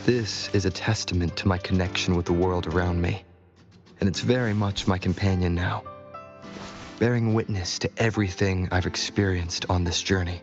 This is a testament to my connection with the world around me, and it's very much my companion now, bearing witness to everything I've experienced on this journey.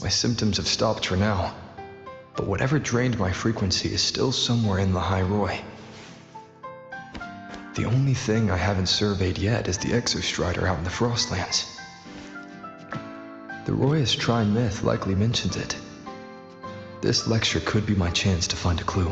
My symptoms have stopped for now, but whatever drained my frequency is still somewhere in Lahai. The only thing I haven't surveyed yet is the Exostrider out in the Frostlands. The Roy's Trine myth likely mentions it. This lecture could be my chance to find a clue.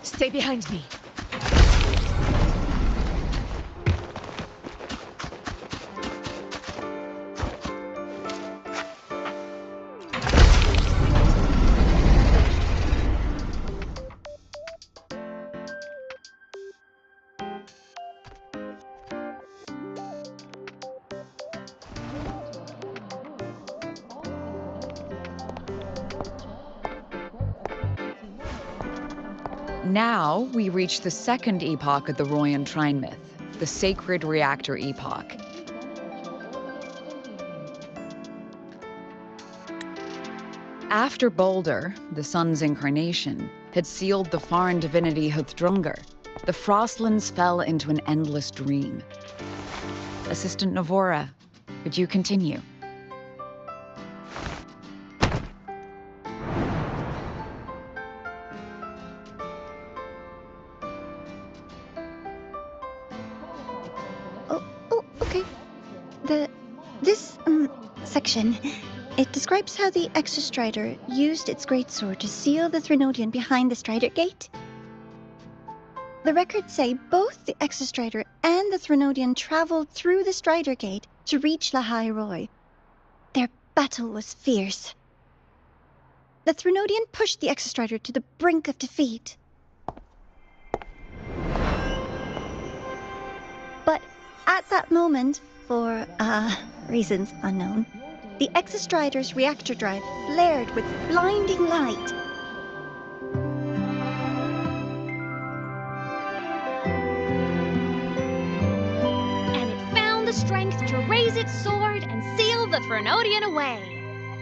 Stay behind me. Now, we reach the second epoch of the Royan Trine myth, the Sacred Reactor Epoch. After Baldur, the sun's incarnation, had sealed the foreign divinity Huthdrungr, the Frostlands fell into an endless dream. Assistant Navora, would you continue? Section. It describes how the Exostrider used its greatsword to seal the Threnodian behind the Strider Gate. The records say both the Exostrider and the Threnodian traveled through the Strider Gate to reach Lahai. Their battle was fierce. The Threnodian pushed the Exostrider to the brink of defeat. But at that moment, for reasons unknown, the Exostrider's reactor drive flared with blinding light. And it found the strength to raise its sword and seal the Threnodian away.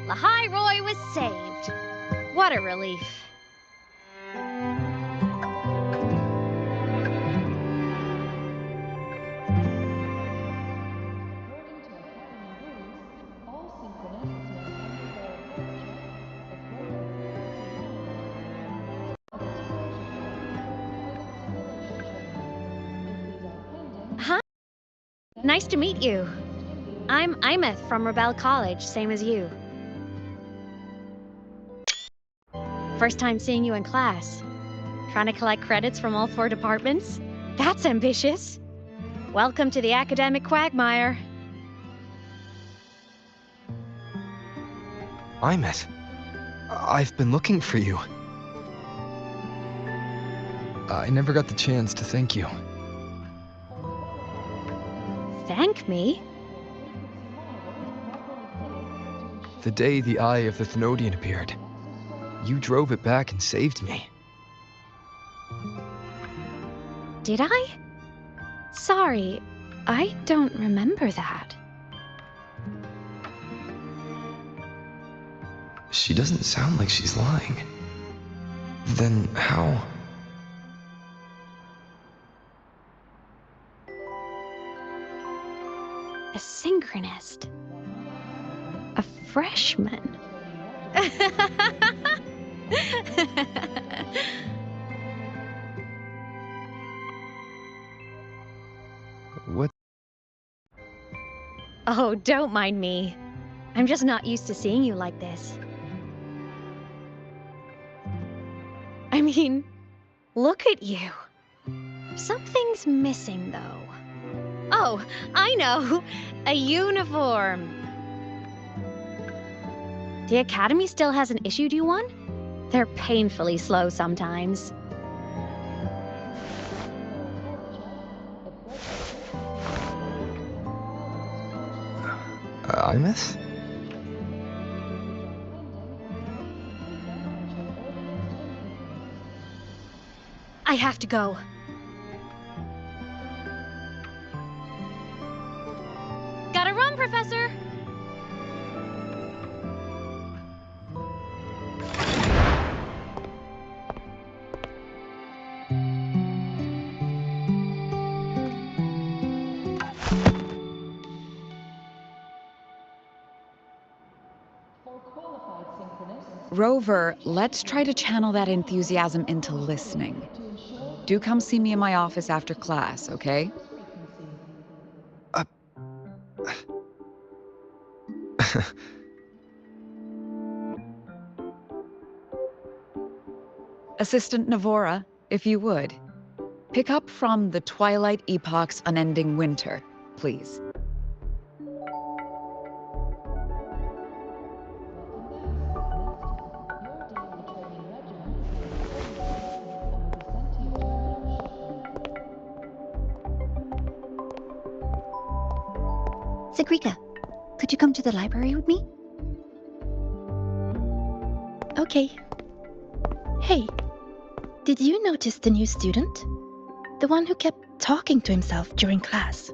Lahai was saved. What a relief. Nice to meet you. I'm Imeth from Rebel College, same as you. First time seeing you in class. Trying to collect credits from all 4 departments? That's ambitious. Welcome to the academic quagmire. Imeth, I've been looking for you. I never got the chance to thank you. Thank me? The day the Eye of the Thenodian appeared, you drove it back and saved me. Did I? Sorry, I don't remember that. She doesn't sound like she's lying. Then how? A synchronist. A freshman. What? Oh, don't mind me. I'm just not used to seeing you like this. I mean, look at you. Something's missing, though. Oh, I know! A uniform! The Academy still hasn't issued you one? They're painfully slow sometimes. Imeth? I have to go. Gotta run, Professor! Rover, let's try to channel that enthusiasm into listening. Do come see me in my office after class, okay? Assistant Navora, if you would. Pick up from the Twilight Epoch's Unending Winter, please. Sigrika, could you come to the library with me? Okay. Hey, did you notice the new student? The one who kept talking to himself during class.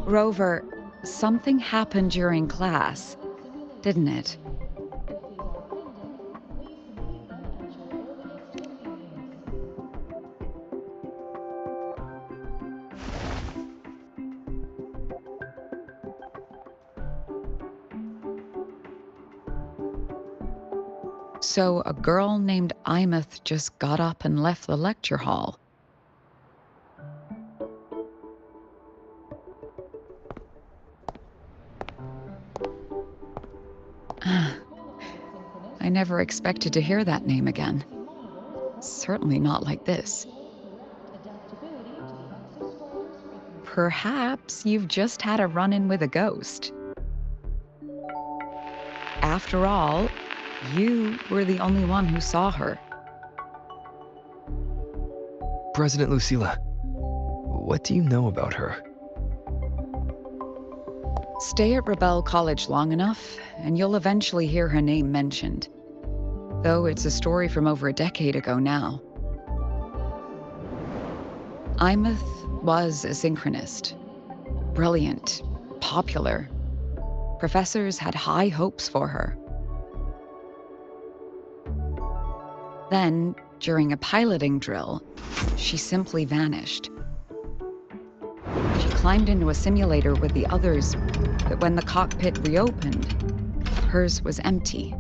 Rover, something happened during class, didn't it? So a girl named Imeth just got up and left the lecture hall. I never expected to hear that name again. Certainly not like this. Perhaps you've just had a run-in with a ghost. After all, you were the only one who saw her. President Lucilla, what do you know about her? Stay at Rebel College long enough, and you'll eventually hear her name mentioned. Though it's a story from over a decade ago now. Imeth was a synchronist. Brilliant, popular. Professors had high hopes for her. Then, during a piloting drill, she simply vanished. She climbed into a simulator with the others, that when the cockpit reopened, hers was empty.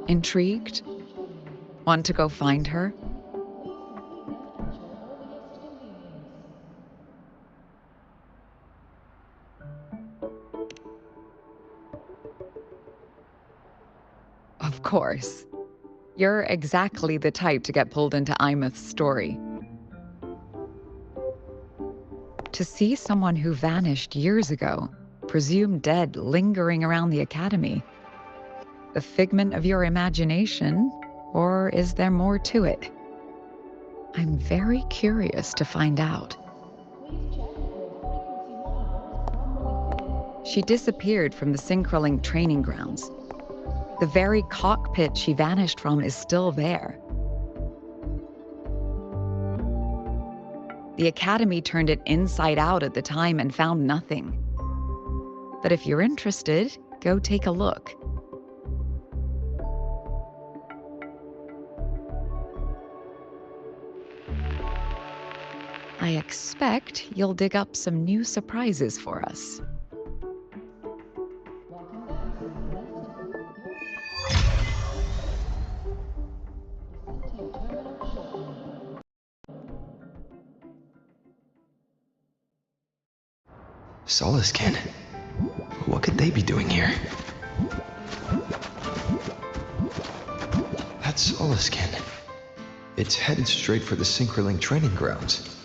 Intrigued? Want to go find her? Of course. You're exactly the type to get pulled into Imeth's story. To see someone who vanished years ago, presumed dead, lingering around the academy, the figment of your imagination, or is there more to it? I'm very curious to find out. She disappeared from the Synchroling training grounds. The very cockpit she vanished from is still there. The Academy turned it inside out at the time and found nothing. But if you're interested, go take a look. I expect you'll dig up some new surprises for us. Solaskin? What could they be doing here? That's Solaskin. It's headed straight for the Synchroling training grounds.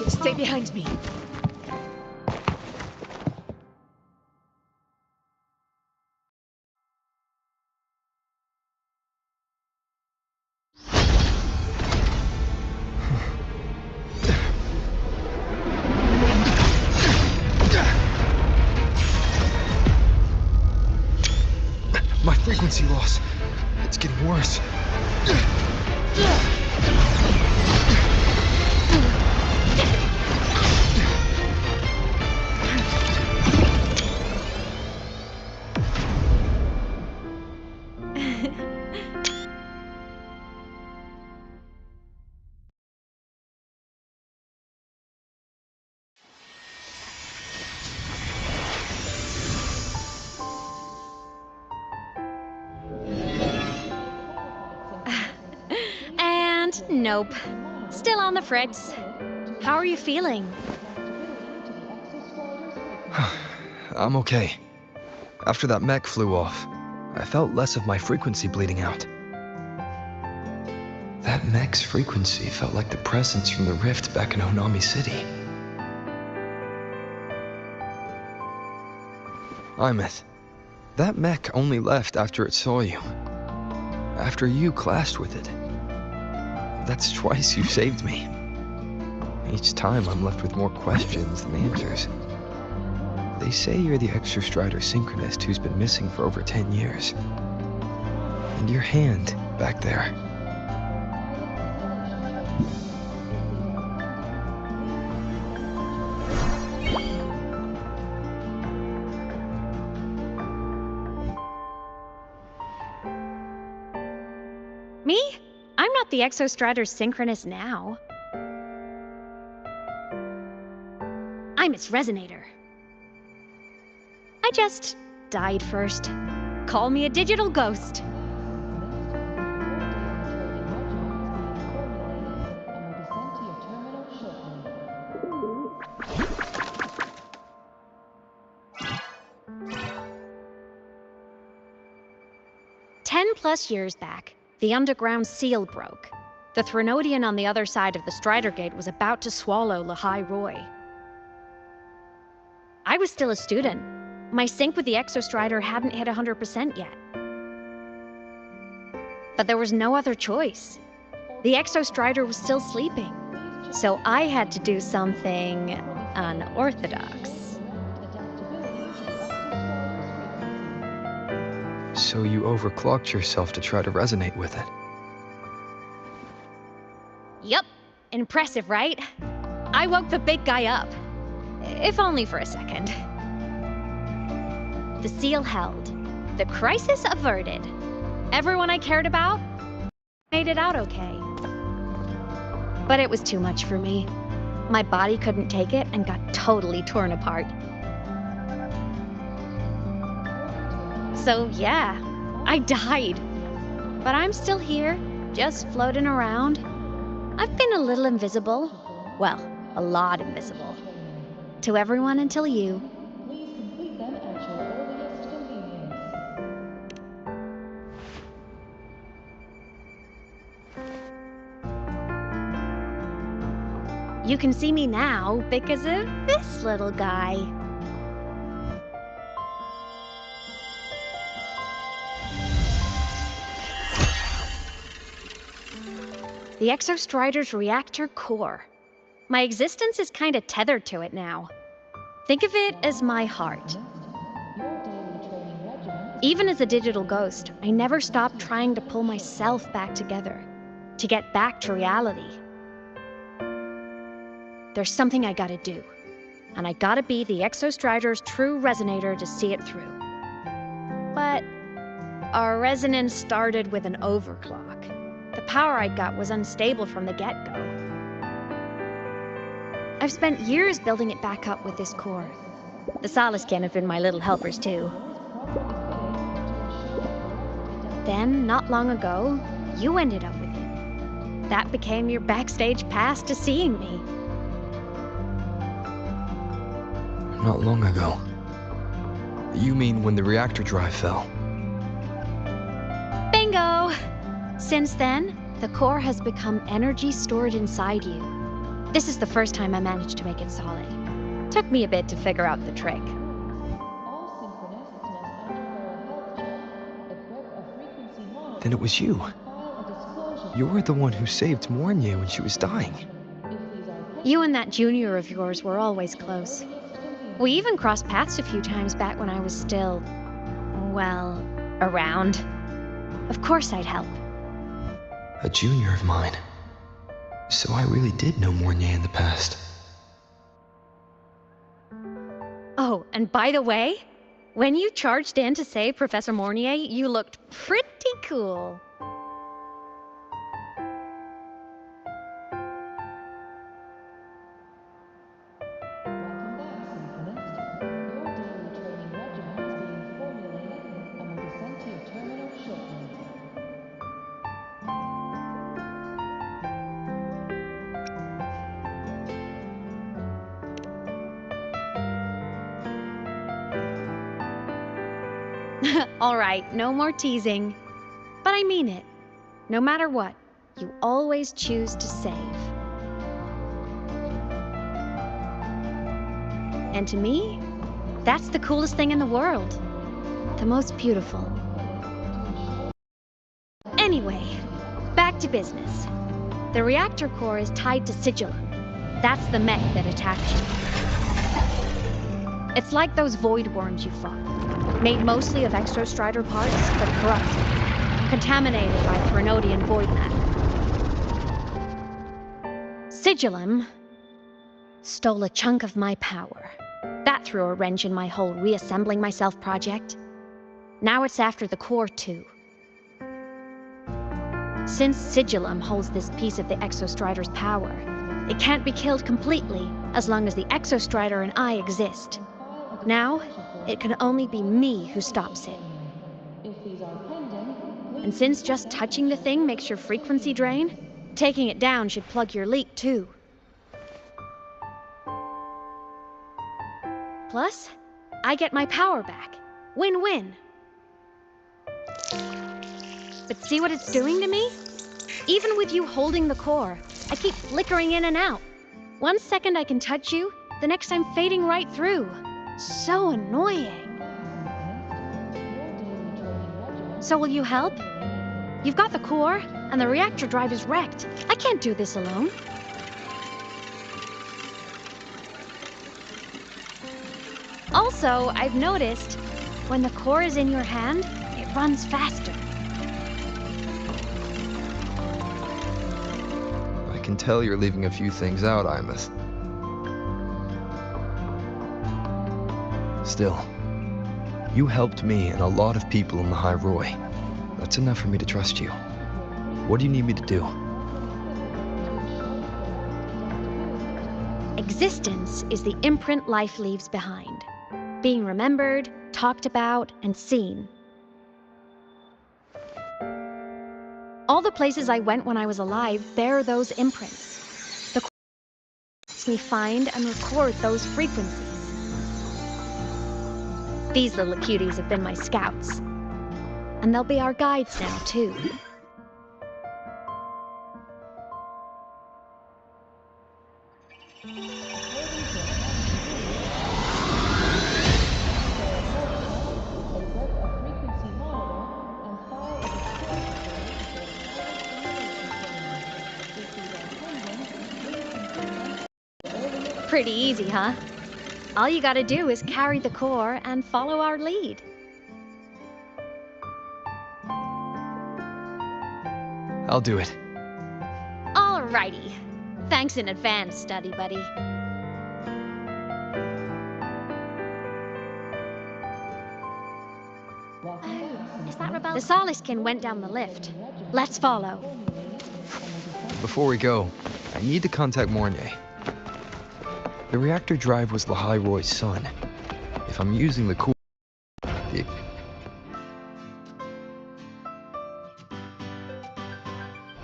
Stay behind me. My frequency loss. It's getting worse. Nope. Still on the fritz. How are you feeling? I'm okay. After that mech flew off, I felt less of my frequency bleeding out. That mech's frequency felt like the presence from the rift back in Honami City. Imeth, that mech only left after it saw you. After you clashed with it. That's twice you saved me. Each time I'm left with more questions than answers. They say you're the Exostrider synchronist who's been missing for over 10 years. And your hand, back there. Me? I'm not the Exostrider synchronist now. I'm its resonator. I just died first. Call me a digital ghost. +10 years back, the underground seal broke. The Threnodian on the other side of the Strider Gate was about to swallow Lahai Roy. I was still a student. My sync with the Exostrider hadn't hit 100% yet. But there was no other choice. The Exostrider was still sleeping. So I had to do something unorthodox. So you overclocked yourself to try to resonate with it. Yup. Impressive, right? I woke the big guy up. If only for a second. The seal held. The crisis averted. Everyone I cared about made it out okay. But it was too much for me. My body couldn't take it and got totally torn apart. So yeah, I died. But I'm still here, just floating around. I've been a little invisible. Well, a lot invisible. To everyone until you. You can see me now because of this little guy. The Exostrider's reactor core. My existence is kinda tethered to it now. Think of it as my heart. Even as a digital ghost, I never stopped trying to pull myself back together, to get back to reality. There's something I gotta do, and I gotta be the Exostrider's true resonator to see it through. But our resonance started with an overclock. The power I got was unstable from the get-go. I've spent years building it back up with this core. The Solaskin have been my little helpers too. Then, not long ago, you ended up with it. That became your backstage pass to seeing me. Not long ago. You mean when the reactor drive fell? Bingo! Since then, the core has become energy stored inside you. This is the first time I managed to make it solid. Took me a bit to figure out the trick. Then it was you. You're the one who saved Mornier when she was dying. You and that junior of yours were always close. We even crossed paths a few times back when I was still, well, around. Of course I'd help. A junior of mine. So I really did know Mornier in the past. Oh, and by the way, when you charged in to save Professor Mornier, you looked pretty cool. All right, no more teasing. But I mean it. No matter what, you always choose to save. And to me, that's the coolest thing in the world. The most beautiful. Anyway, back to business. The reactor core is tied to Sigillum. That's the mech that attacked you. It's like those void worms you fought. Made mostly of Exostrider parts, but corrupted. Contaminated by Threnodian void matter. Sigillum stole a chunk of my power. That threw a wrench in my whole reassembling myself project. Now it's after the core too. Since Sigillum holds this piece of the Exostrider's power, it can't be killed completely as long as the Exostrider and I exist. Now, it can only be me who stops it. And since just touching the thing makes your frequency drain, taking it down should plug your leak too. Plus, I get my power back. Win-win. But see what it's doing to me? Even with you holding the core, I keep flickering in and out. 1 second I can touch you, the next I'm fading right through. So annoying. So will you help? You've got the core, and the reactor drive is wrecked. I can't do this alone. Also, I've noticed, when the core is in your hand, it runs faster. I can tell you're leaving a few things out, Imeth. Still, you helped me and a lot of people in the High Roy. That's enough for me to trust you. What do you need me to do? Existence is the imprint life leaves behind. Being remembered, talked about, and seen. All the places I went when I was alive bear those imprints. The helps me find and record those frequencies. These little cuties have been my scouts. And they'll be our guides now, too. Pretty easy, huh? All you gotta do is carry the core and follow our lead. I'll do it. Alrighty. Thanks in advance, study buddy. Is that Rebel? The Soliskin went down the lift. Let's follow. Before we go, I need to contact Mornay. The reactor drive was Lahai Roy's son. If I'm using the core...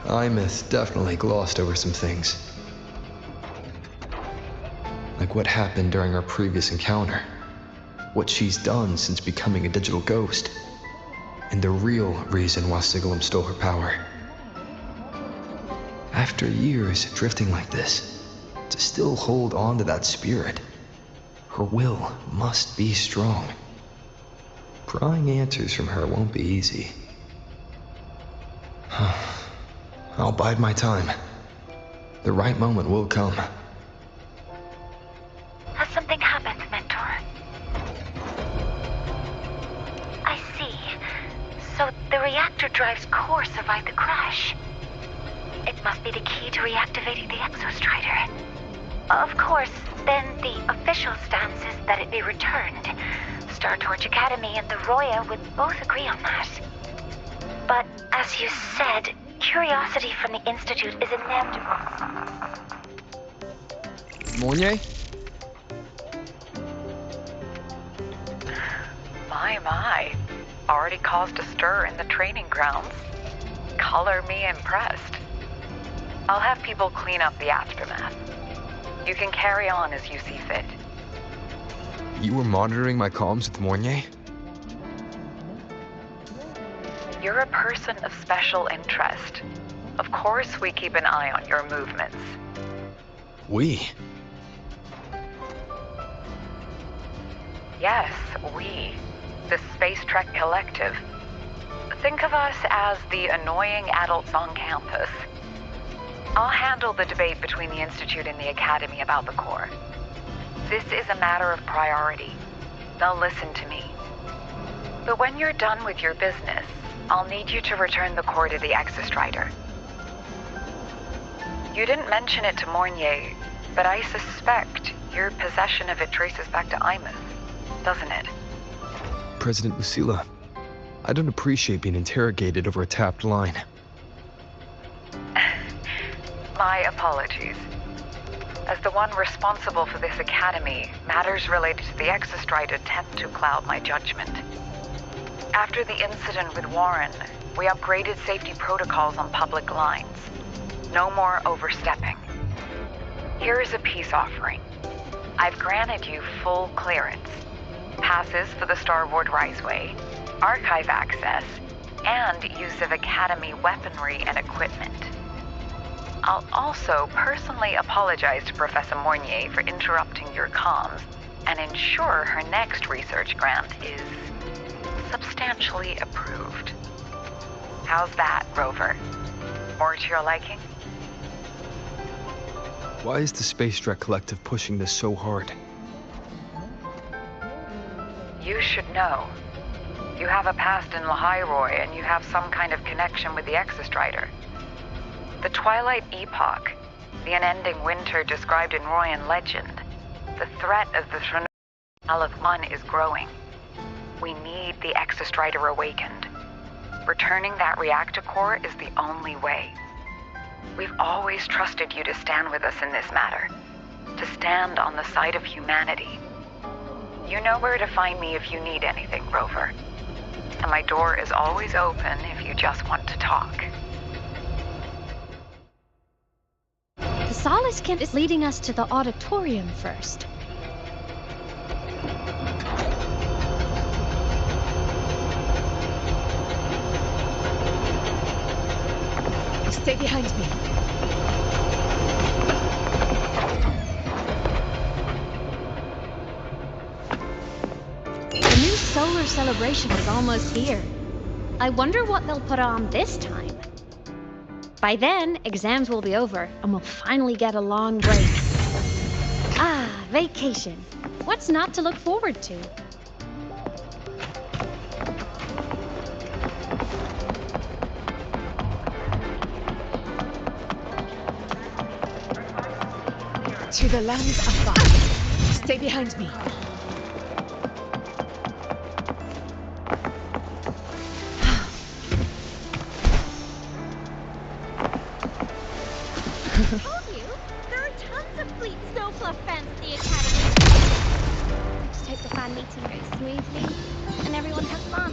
Imeth definitely glossed over some things. Like what happened during our previous encounter. What she's done since becoming a digital ghost. And the real reason why Sigalem stole her power. After years drifting like this, to still hold on to that spirit, her will must be strong. Prying answers from her won't be easy. I'll bide my time. The right moment will come. Has something happened, Mentor? I see. So the reactor drive's core survived the crash. It must be the key to reactivating the Exostrider. Of course, then the official stance is that it be returned. Star Torch Academy and the Roya would both agree on that. But as you said, curiosity from the Institute is inevitable. Mornay? My. Already caused a stir in the training grounds. Color me impressed. I'll have people clean up the aftermath. You can carry on as you see fit. You were monitoring my comms with Mornay? You're a person of special interest. Of course we keep an eye on your movements. We? Yes, we. The Space Trek Collective. Think of us as the annoying adults on campus. I'll handle the debate between the Institute and the Academy about the core. This is a matter of priority. They'll listen to me. But when you're done with your business, I'll need you to return the core to the Exostrider. You didn't mention it to Mornay, but I suspect your possession of it traces back to Imeth, doesn't it? President Lucilla, I don't appreciate being interrogated over a tapped line. My apologies. As the one responsible for this academy, matters related to the Exostrider tend to cloud my judgment. After the incident with Warren, we upgraded safety protocols on public lines. No more overstepping. Here is a peace offering. I've granted you full clearance. Passes for the Starboard Riseway, archive access, and use of Academy weaponry and equipment. I'll also personally apologize to Professor Mornay for interrupting your comms and ensure her next research grant is substantially approved. How's that, Rover? More to your liking? Why is the Space Trek Collective pushing this so hard? You should know. You have a past in Lahai, Roy, and you have some kind of connection with the Exostrider. The Twilight Epoch, the unending winter described in Royan legend, the threat of the Throne is growing. We need the Exostrider awakened. Returning that reactor core is the only way. We've always trusted you to stand with us in this matter, to stand on the side of humanity. You know where to find me if you need anything, Rover. And my door is always open if you just want to talk. The Solace Camp is leading us to the auditorium first. Stay behind me. The new solar celebration is almost here. I wonder what they'll put on this time. By then, exams will be over, and we'll finally get a long break. Ah, vacation. What's not to look forward to? To the lands of fire. Stay behind me. Told you, there are tons of fleet snowfluff fans at the Academy. Just hope the fan meeting goes smoothly and everyone has fun.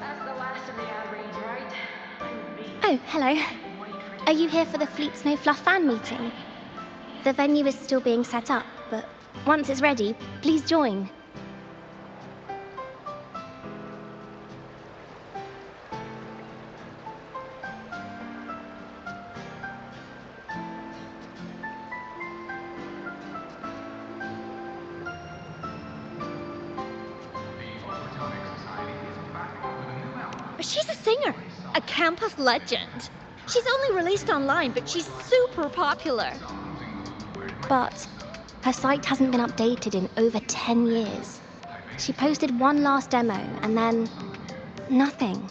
That's the last of the outrage, right? Oh, hello. Are you here for the Fleet Snowfluff fan meeting? The venue is still being set up, but once it's ready, please join. She's a singer, a campus legend. She's only released online, but she's super popular. But her site hasn't been updated in over 10 years. She posted one last demo, and then nothing.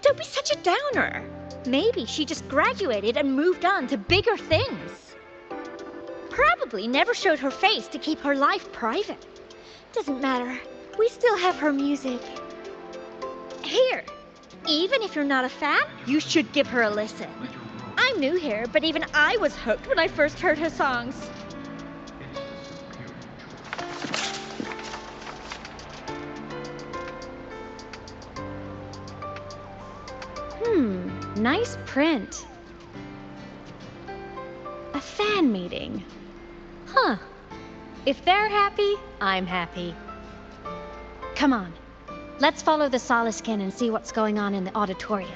Don't be such a downer. Maybe she just graduated and moved on to bigger things. Probably never showed her face to keep her life private. Doesn't matter. We still have her music. Here, even if you're not a fan, you should give her a listen. I'm new here, but even I was hooked when I first heard her songs. Nice print. A fan meeting. Huh. If they're happy, I'm happy. Come on. Let's follow the Solaskin and see what's going on in the auditorium.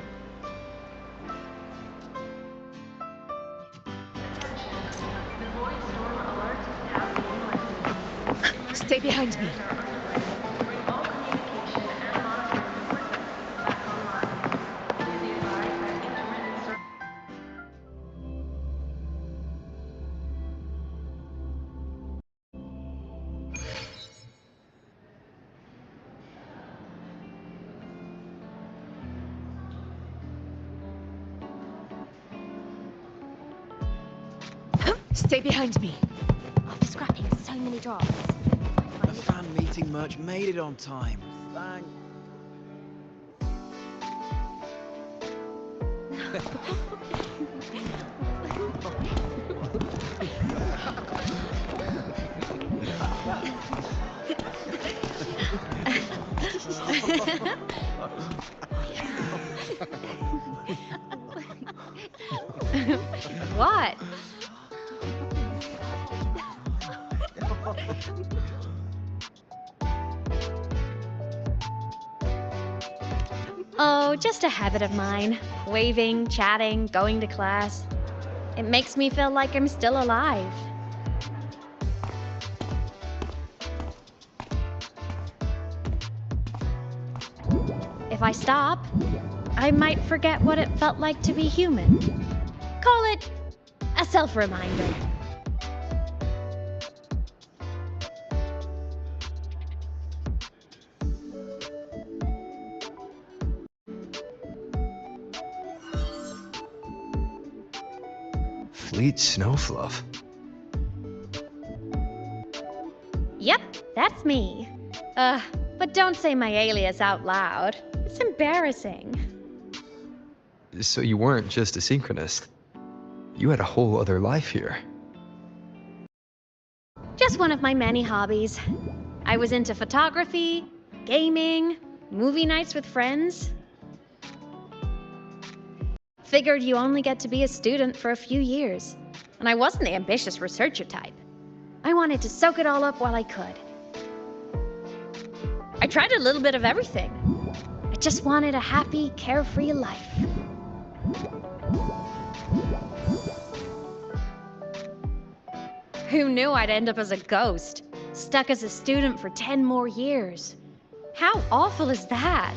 Stay behind me. Stay behind me. After scrapping so many drops. The fan meeting merch made it on time. Thank... What? Oh, just a habit of mine. Waving, chatting, going to class. It makes me feel like I'm still alive. If I stop, I might forget what it felt like to be human. Call it a self-reminder. Fleet Snowfluff. Yep, that's me. But don't say my alias out loud. It's embarrassing. So you weren't just a synchronist. You had a whole other life here. Just one of my many hobbies. I was into photography, gaming, movie nights with friends. Figured you only get to be a student for a few years. And I wasn't the ambitious researcher type. I wanted to soak it all up while I could. I tried a little bit of everything. I just wanted a happy, carefree life. Who knew I'd end up as a ghost, stuck as a student for 10 more years? How awful is that?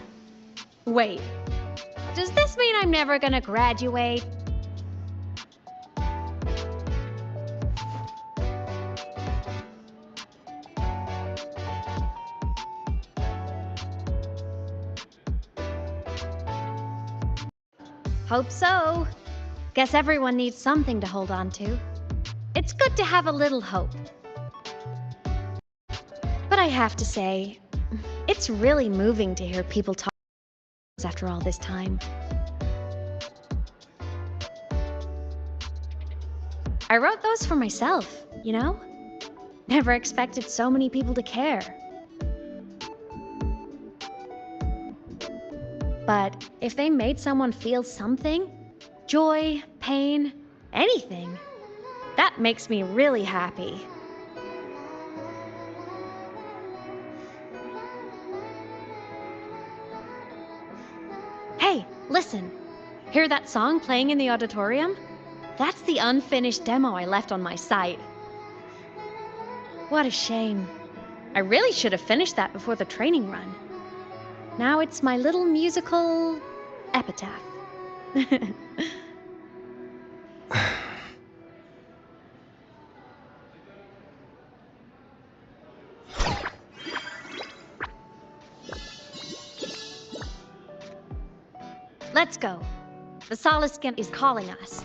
Wait, does this mean I'm never gonna graduate? Hope so. Guess everyone needs something to hold on to. It's good to have a little hope. But I have to say, it's really moving to hear people talk after all this time. I wrote those for myself, you know? Never expected so many people to care. But if they made someone feel something, joy, pain, anything, that makes me really happy. Hey, listen. Hear that song playing in the auditorium? That's the unfinished demo I left on my site. What a shame. I really should have finished that before the training run. Now it's my little musical epitaph. Let's go. The Soliskin is calling us.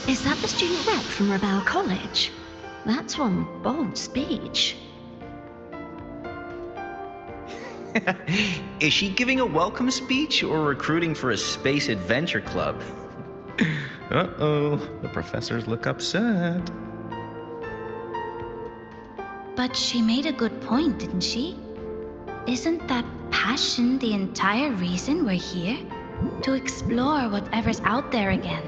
Is that the student rep from Rebel College? That's one bold speech. Is she giving a welcome speech or recruiting for a space adventure club? Uh-oh, the professors look upset. But she made a good point, didn't she? Isn't that passion the entire reason we're here? To explore whatever's out there again.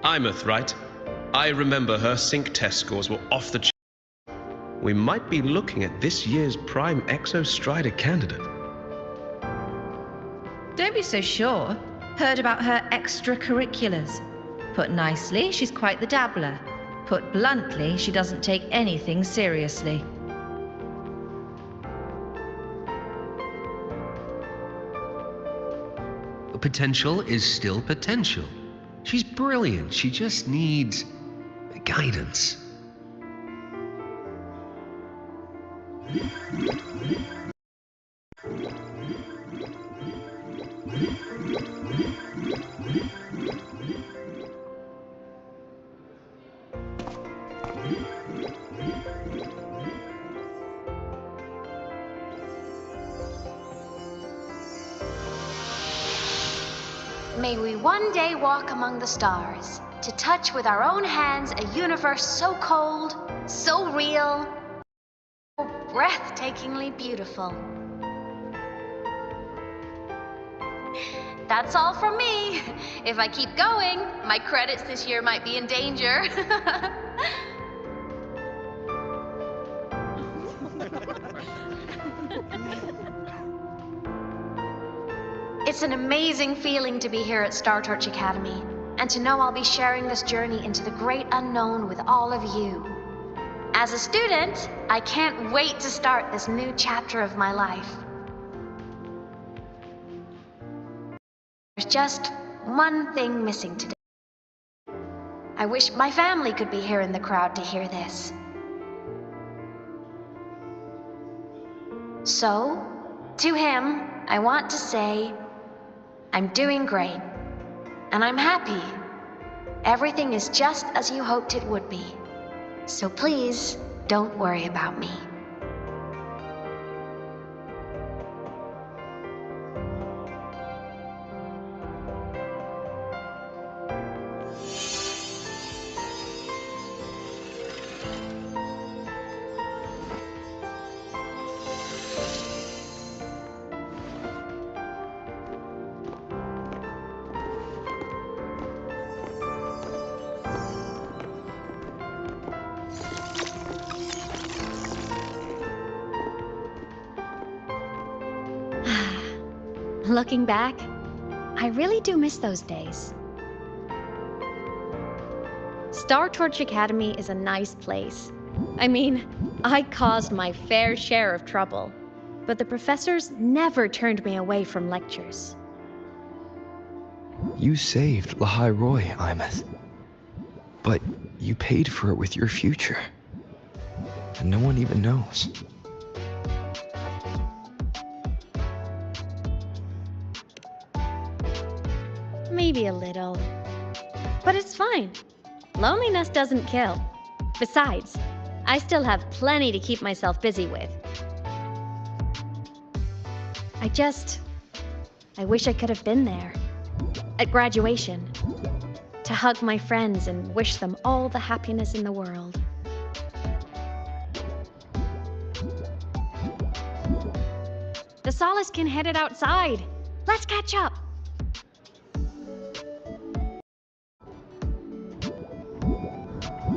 Imeth, right? I remember her sync test scores were off the We might be looking at this year's prime Exostrider candidate. Don't be so sure. Heard about her extracurriculars. Put nicely, she's quite the dabbler. Put bluntly, she doesn't take anything seriously. Potential is still potential. She's brilliant. She just needs guidance. May we one day walk among the stars, to touch with our own hands a universe so cold, so real, breathtakingly beautiful. That's all from me. If I keep going, my credits this year might be in danger. It's an amazing feeling to be here at Star Torch Academy, and to know I'll be sharing this journey into the great unknown with all of you. As a student, I can't wait to start this new chapter of my life. There's just one thing missing today. I wish my family could be here in the crowd to hear this. So, to him, I want to say, I'm doing great, and I'm happy. Everything is just as you hoped it would be. So please, don't worry about me. Looking back, I really do miss those days. Star Torch Academy is a nice place. I mean, I caused my fair share of trouble, but the professors never turned me away from lectures. You saved Lahai Roy, Imeth. But you paid for it with your future. And no one even knows. Maybe a little. But it's fine. Loneliness doesn't kill. Besides, I still have plenty to keep myself busy with. I wish I could have been there. At graduation. To hug my friends and wish them all the happiness in the world. The Solace can headed outside. Let's catch up.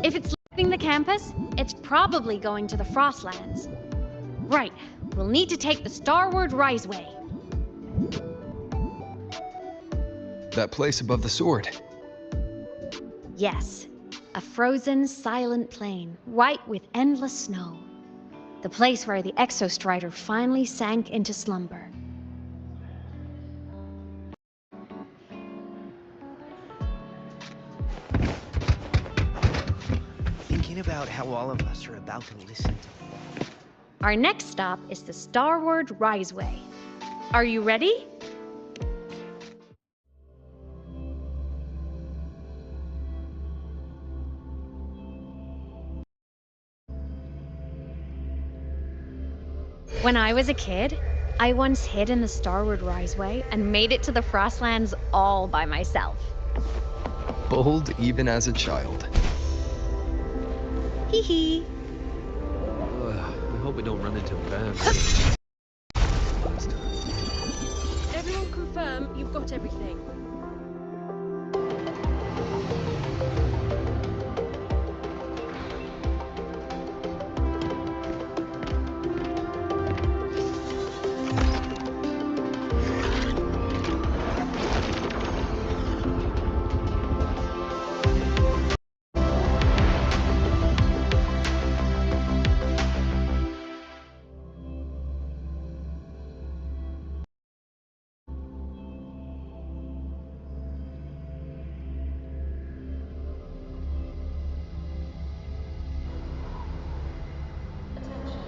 If it's leaving the campus, it's probably going to the Frostlands. Right, we'll need to take the Starward Riseway. That place above the sword. Yes, a frozen, silent plain, white with endless snow. The place where the Exostrider finally sank into slumber. Thinking about how all of us are about to listen to. Our next stop is the Starward Riseway. Are you ready? When I was a kid, I once hid in the Starward Riseway and made it to the Frostlands all by myself. Bold even as a child. Hee hee. I hope we don't run into Bam. Everyone confirm you've got everything.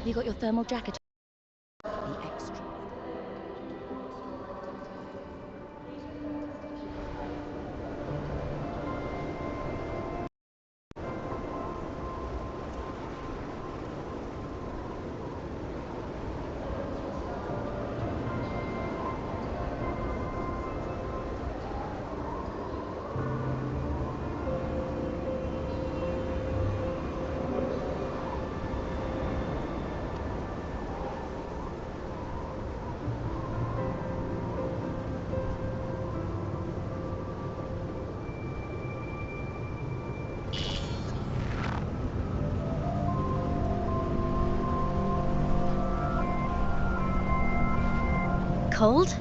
Have you got your thermal jacket? The extra. Cold?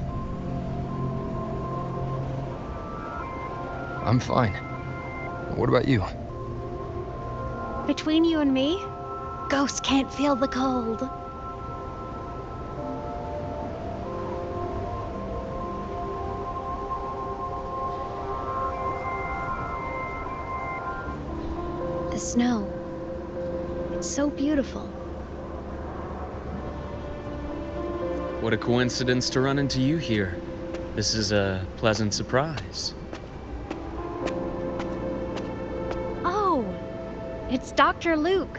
I'm fine. What about you? Between you and me, ghosts can't feel the cold. The snow. It's so beautiful. What a coincidence to run into you here. This is a pleasant surprise. Oh, it's Dr. Luke.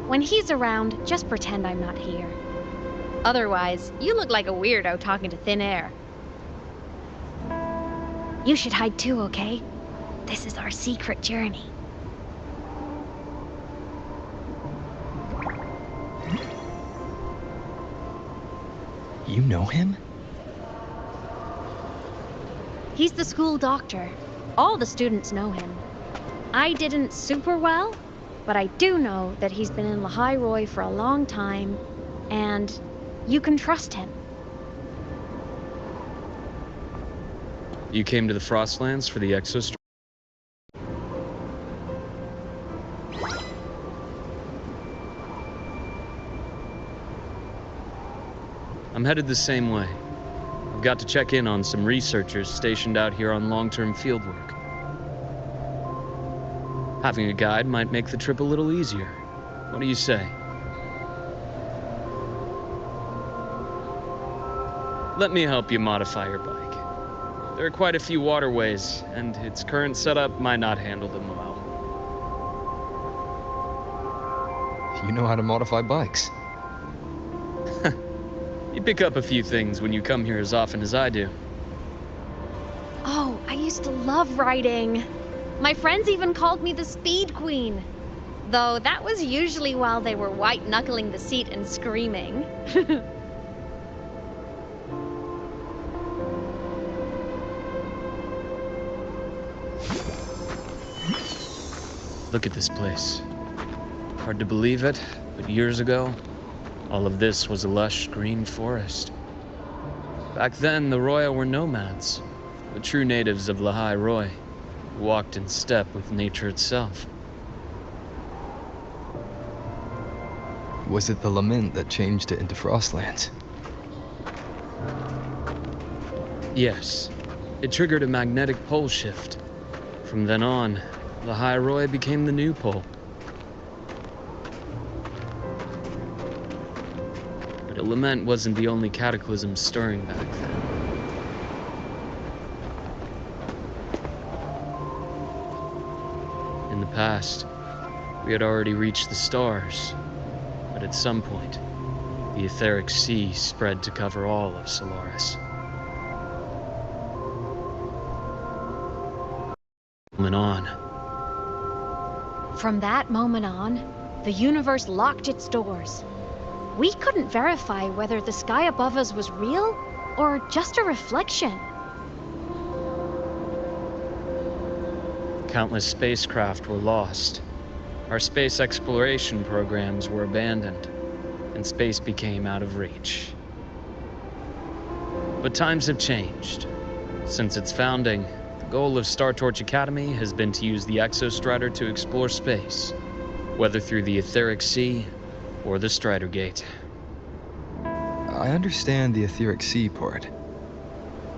When he's around, just pretend I'm not here. Otherwise, you look like a weirdo talking to thin air. You should hide too, okay? This is our secret journey. You know him? He's the school doctor. All the students know him. I didn't super well, but I do know that he's been in Lahai for a long time, and you can trust him. You came to the Frostlands for the Exostrider? I'm headed the same way. I've got to check in on some researchers stationed out here on long-term fieldwork. Having a guide might make the trip a little easier. What do you say? Let me help you modify your bike. There are quite a few waterways, and its current setup might not handle them well. You know how to modify bikes. You pick up a few things when you come here as often as I do. Oh, I used to love riding. My friends even called me the Speed Queen. Though that was usually while they were white-knuckling the seat and screaming. Look at this place. Hard to believe it, but years ago, all of this was a lush green forest. Back then, the Roya were nomads, the true natives of Lahai Roy, who walked in step with nature itself. Was it the lament that changed it into Frostlands? Yes, it triggered a magnetic pole shift. From then on, Lahai Roy became the new pole. But a lament wasn't the only cataclysm stirring back then. In the past, we had already reached the stars, but at some point, the etheric sea spread to cover all of Solaris. From that moment on, the universe locked its doors. We couldn't verify whether the sky above us was real or just a reflection. Countless spacecraft were lost. Our space exploration programs were abandoned, and space became out of reach. But times have changed. Since its founding, the goal of Star Torch Academy has been to use the Exostrider to explore space, whether through the etheric sea or the Strider Gate. I understand the etheric sea part,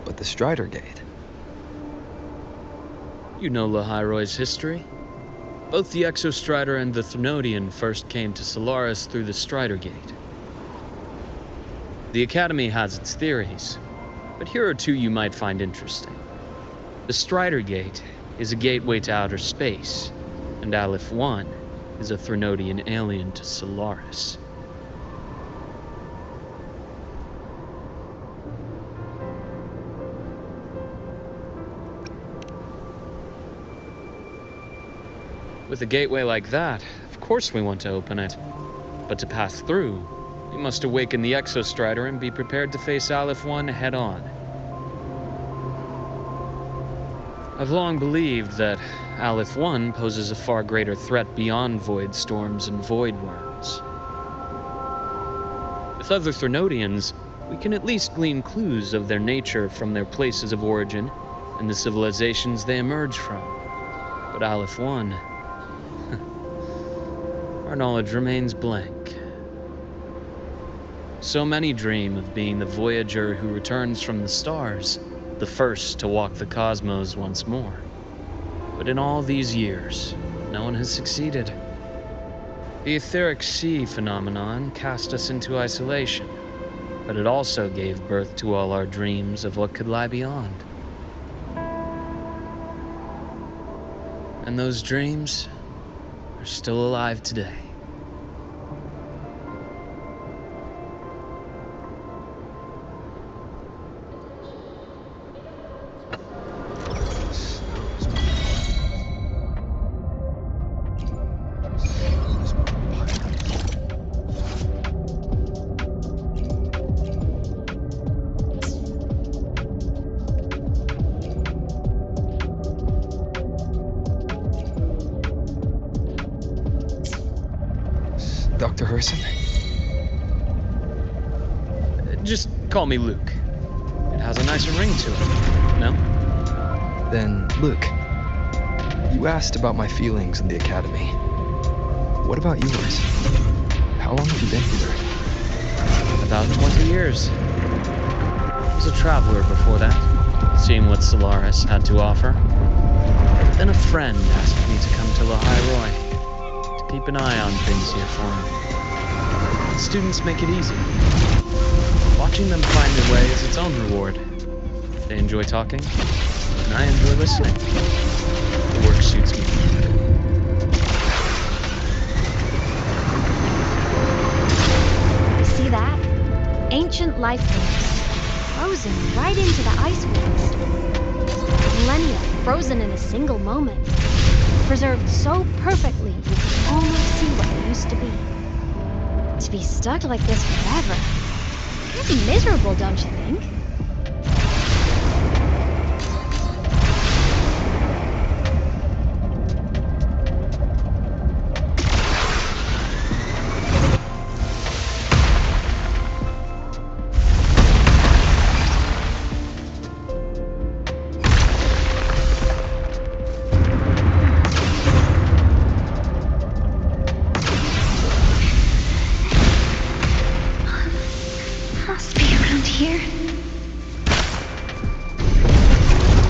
but the Strider Gate? You know Lahai Roy's history? Both the Exostrider and the Threnodian first came to Solaris through the Strider Gate. The Academy has its theories, but here are two you might find interesting. The Strider Gate is a gateway to outer space, and Aleph 1 is a Threnodian alien to Solaris. With a gateway like that, of course we want to open it. But to pass through, we must awaken the Exostrider and be prepared to face Aleph 1 head-on. I've long believed that Aleph 1 poses a far greater threat beyond void storms and void worms. With other Threnodians, we can at least glean clues of their nature from their places of origin and the civilizations they emerge from. But Aleph 1... our knowledge remains blank. So many dream of being the voyager who returns from the stars, the first to walk the cosmos once more. But in all these years, no one has succeeded. The etheric sea phenomenon cast us into isolation, but it also gave birth to all our dreams of what could lie beyond. And those dreams are still alive today. Dr. Herson? Just call me Luke. It has a nicer ring to it, no? Then, Luke, you asked about my feelings in the Academy. What about yours? How long have you been here? About 20 years. I was a traveler before that, seeing what Solaris had to offer. Then a friend asked me to come to Lahai, to keep an eye on things here for him. Students make it easy. Watching them find their way is its own reward. They enjoy talking, and I enjoy listening. The work suits me. You see that? Ancient life forms, frozen right into the ice walls. Millennia frozen in a single moment. Preserved so perfectly you can almost see what they used to be. To be stuck like this forever. Pretty miserable, don't you think?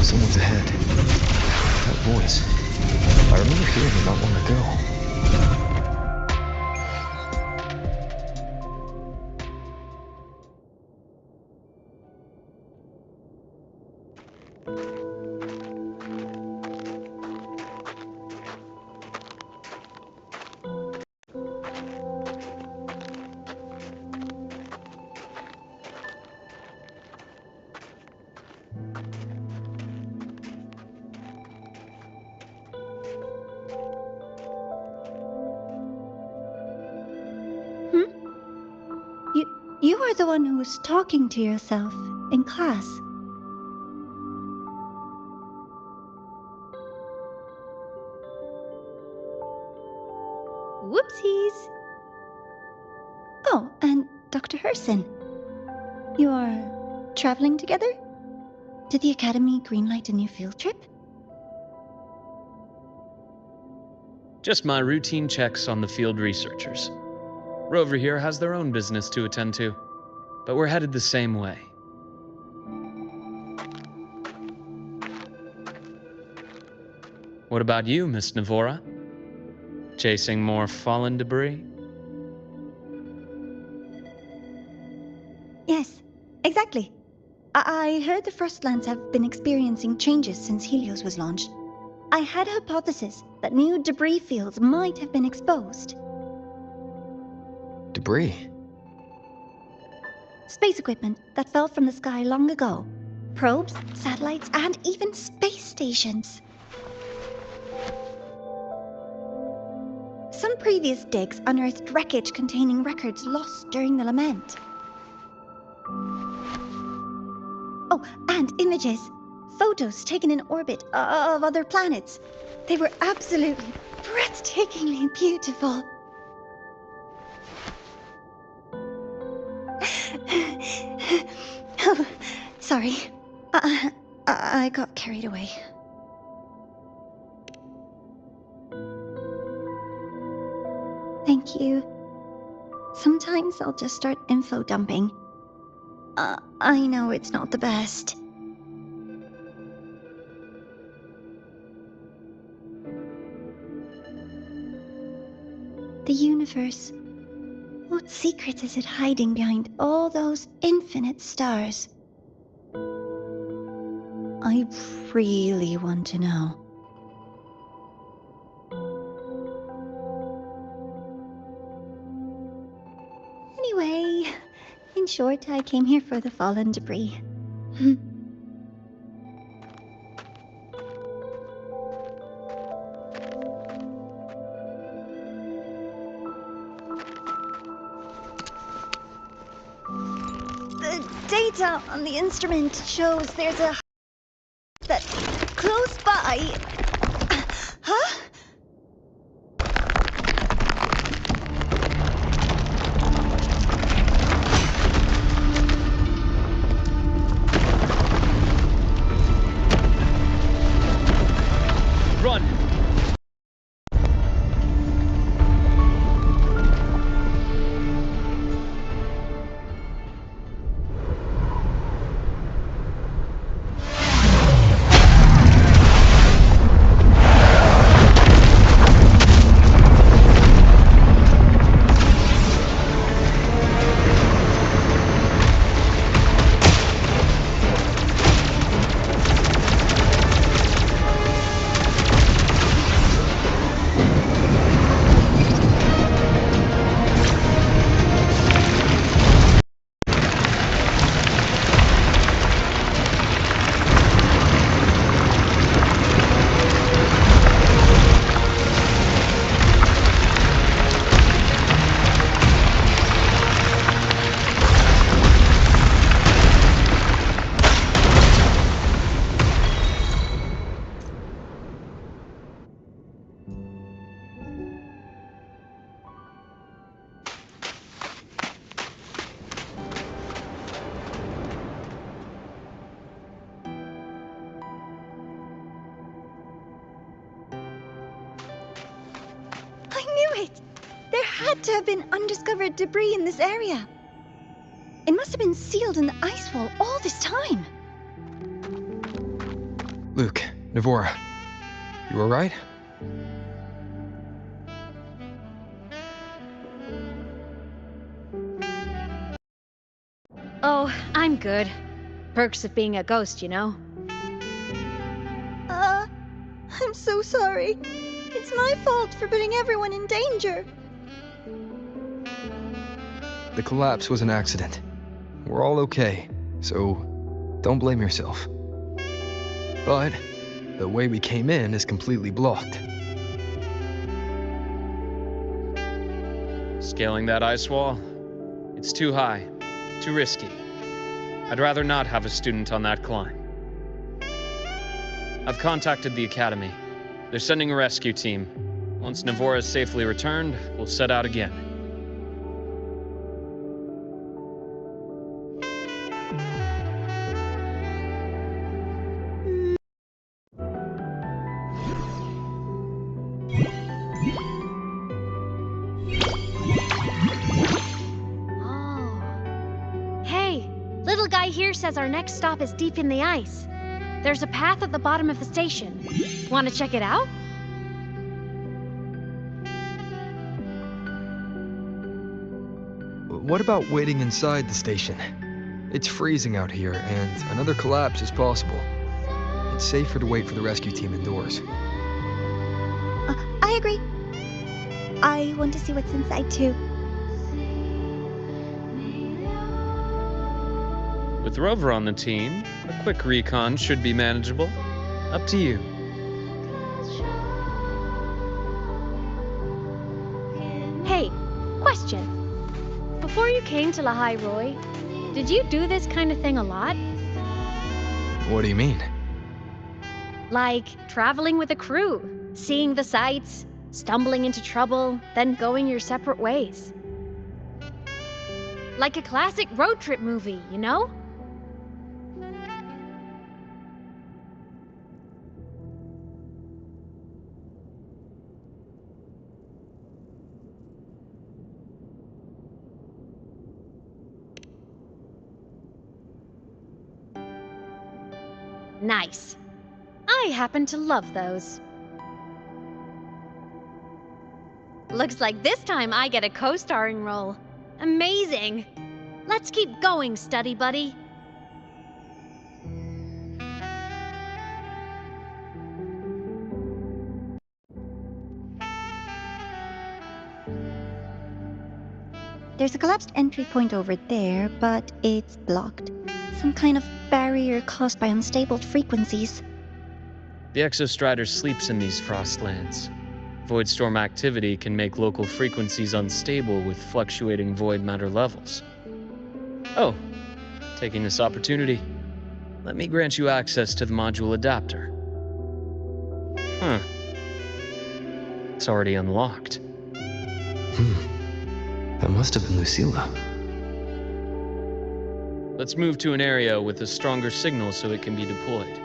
Someone's ahead. That voice. I remember hearing it not long ago. You are the one who was talking to yourself in class. Whoopsies! Oh, and Dr. Herson. You are traveling together? Did the Academy greenlight a new field trip? Just my routine checks on the field researchers. Rover here has their own business to attend to, but we're headed the same way. What about you, Miss Navora? Chasing more fallen debris? Yes, exactly. I heard the Frostlands have been experiencing changes since Helios was launched. I had a hypothesis that new debris fields might have been exposed. Debris? Space equipment that fell from the sky long ago. Probes, satellites, and even space stations. Some previous digs unearthed wreckage containing records lost during the lament. Oh, and images. Photos taken in orbit of other planets. They were absolutely breathtakingly beautiful. Oh, sorry. I got carried away. Thank you. Sometimes I'll just start info dumping. I know it's not the best. The universe. What secret is it hiding behind all those infinite stars? I really want to know. Anyway, in short, I came here for the fallen debris. The data on the instrument shows there's a that close by. Huh? Run! I knew it! There had to have been undiscovered debris in this area. It must have been sealed in the ice wall all this time. Luke, Navora, you alright? Oh, I'm good. Perks of being a ghost, you know? I'm so sorry. It's my fault for putting everyone in danger. The collapse was an accident. We're all okay, so don't blame yourself. But the way we came in is completely blocked. Scaling that ice wall? It's too high, too risky. I'd rather not have a student on that climb. I've contacted the Academy. They're sending a rescue team. Once Navora is safely returned, we'll set out again. Oh. Hey, little guy here says our next stop is deep in the ice. There's a path at the bottom of the station. Want to check it out? What about waiting inside the station? It's freezing out here, and another collapse is possible. It's safer to wait for the rescue team indoors. I agree. I want to see what's inside too. With Rover on the team, a quick recon should be manageable. Up to you. Hey, question. Before you came to Lahai, Roy, did you do this kind of thing a lot? What do you mean? Like traveling with a crew, seeing the sights, stumbling into trouble, then going your separate ways. Like a classic road trip movie, you know? Nice. I happen to love those. Looks like this time I get a co-starring role. Amazing! Let's keep going, study buddy. There's a collapsed entry point over there, but it's blocked. Some kind of barrier caused by unstable frequencies. The Exostrider sleeps in these frostlands. Void storm activity can make local frequencies unstable with fluctuating void matter levels. Oh, taking this opportunity, let me grant you access to the module adapter. Huh. It's already unlocked. That must have been Lucilla. Let's move to an area with a stronger signal so it can be deployed.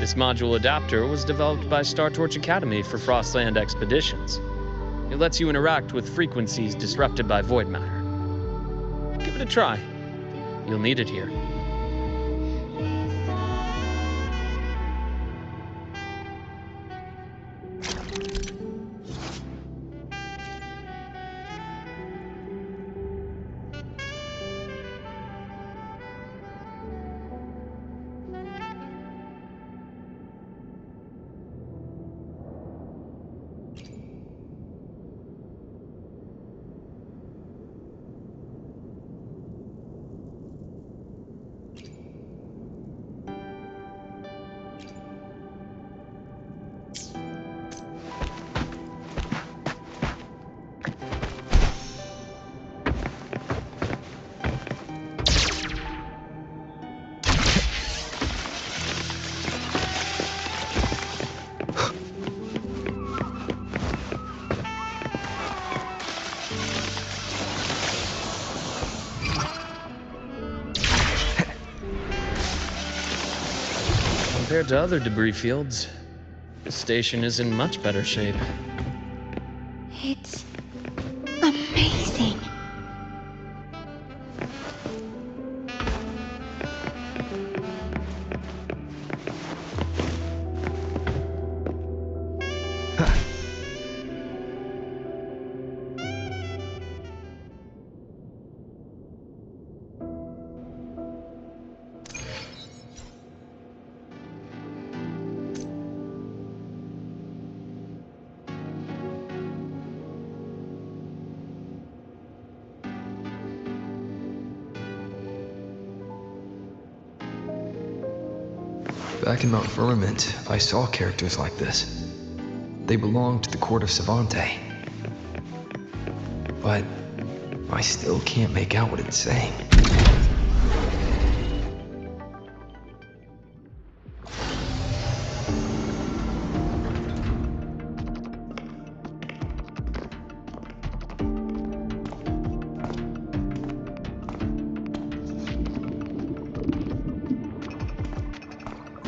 This module adapter was developed by StarTorch Academy for Frostland expeditions. It lets you interact with frequencies disrupted by void matter. Give it a try. You'll need it here. Compared to other debris fields, the station is in much better shape. It's amazing. Back in Mount Firmament, I saw characters like this. They belonged to the court of Savante. But I still can't make out what it's saying.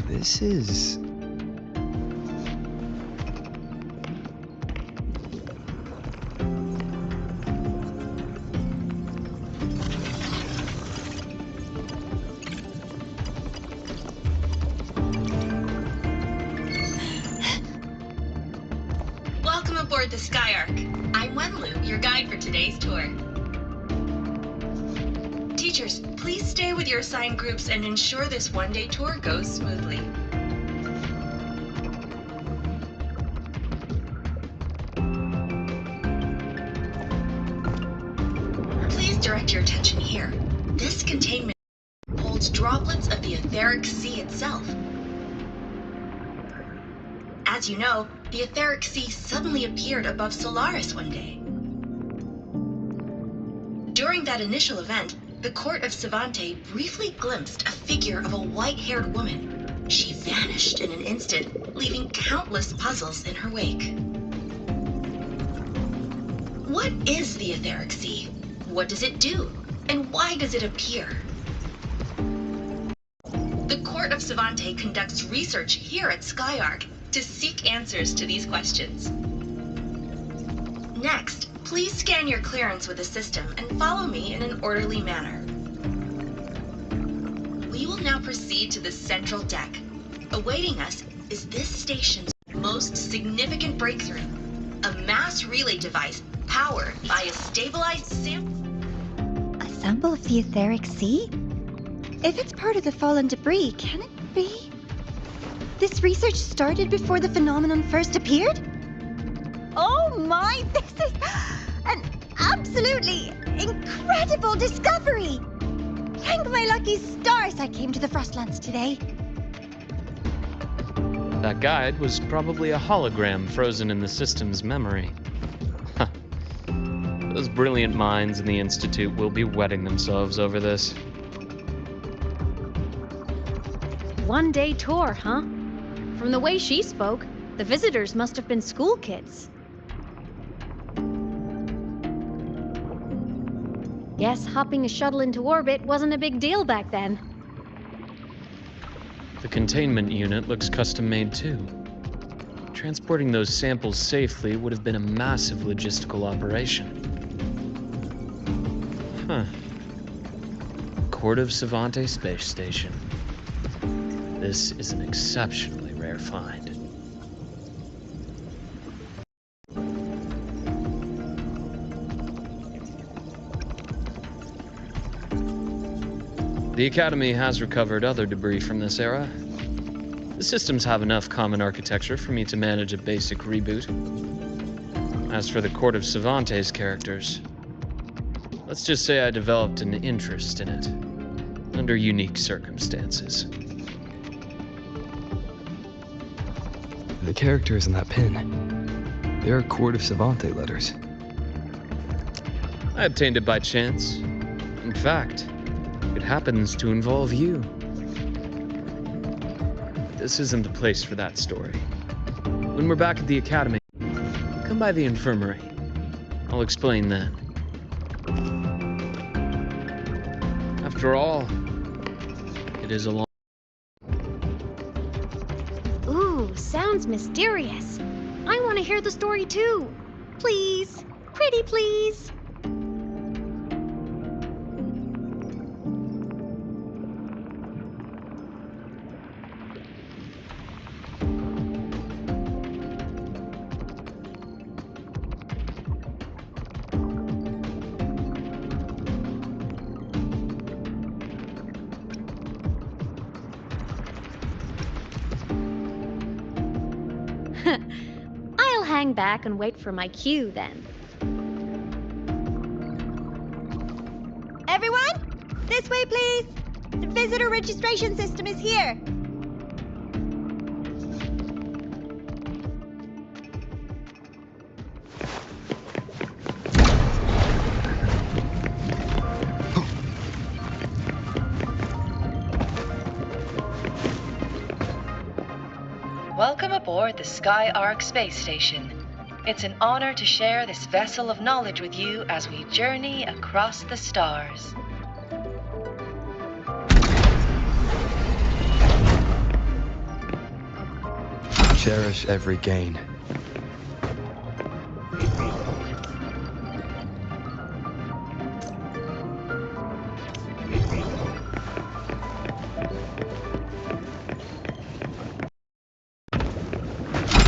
This is... Welcome aboard the Skyark. I'm Wenlu, your guide for today's tour. Teachers, please stay with your assigned groups and ensure this one-day tour goes smoothly. Please direct your attention here. This containment holds droplets of the etheric sea itself. As you know, the etheric sea suddenly appeared above Solaris one day. During that initial event, the court of Savante briefly glimpsed a figure of a white-haired woman. She vanished in an instant, leaving countless puzzles in her wake. What is the etheric sea? What does it do? And why does it appear? The court of Savante conducts research here at Skyark to seek answers to these questions. Next, please scan your clearance with the system and follow me in an orderly manner. We will now proceed to the central deck. Awaiting us is this station's most significant breakthrough, a mass relay device powered by a stabilized sample. A sample of the etheric sea? If it's part of the fallen debris, can it be? This research started before the phenomenon first appeared? Oh my, this is an absolutely incredible discovery! Thank my lucky stars I came to the Frostlands today. That guide was probably a hologram frozen in the system's memory. Those brilliant minds in the Institute will be wetting themselves over this. One-day tour, huh? From the way she spoke, the visitors must have been school kids. Guess hopping a shuttle into orbit wasn't a big deal back then. The containment unit looks custom-made too. Transporting those samples safely would have been a massive logistical operation. Huh. Court of Savante Space Station. This is an exceptionally rare find. The Academy has recovered other debris from this era. The systems have enough common architecture for me to manage a basic reboot. As for the Court of Savante's characters, let's just say I developed an interest in it, under unique circumstances. The characters in that pin, they're Court of Savante letters. I obtained it by chance. In fact, it happens to involve you. This isn't the place for that story. When we're back at the Academy, come by the infirmary. I'll explain then. After all, it is a long... Ooh, sounds mysterious. I want to hear the story too. Please, pretty please. I'll hang back and wait for my cue then. Everyone, this way please. The visitor registration system is here. aboard the Sky Ark space station. It's an honor to share this vessel of knowledge with you as we journey across the stars. Cherish every gain.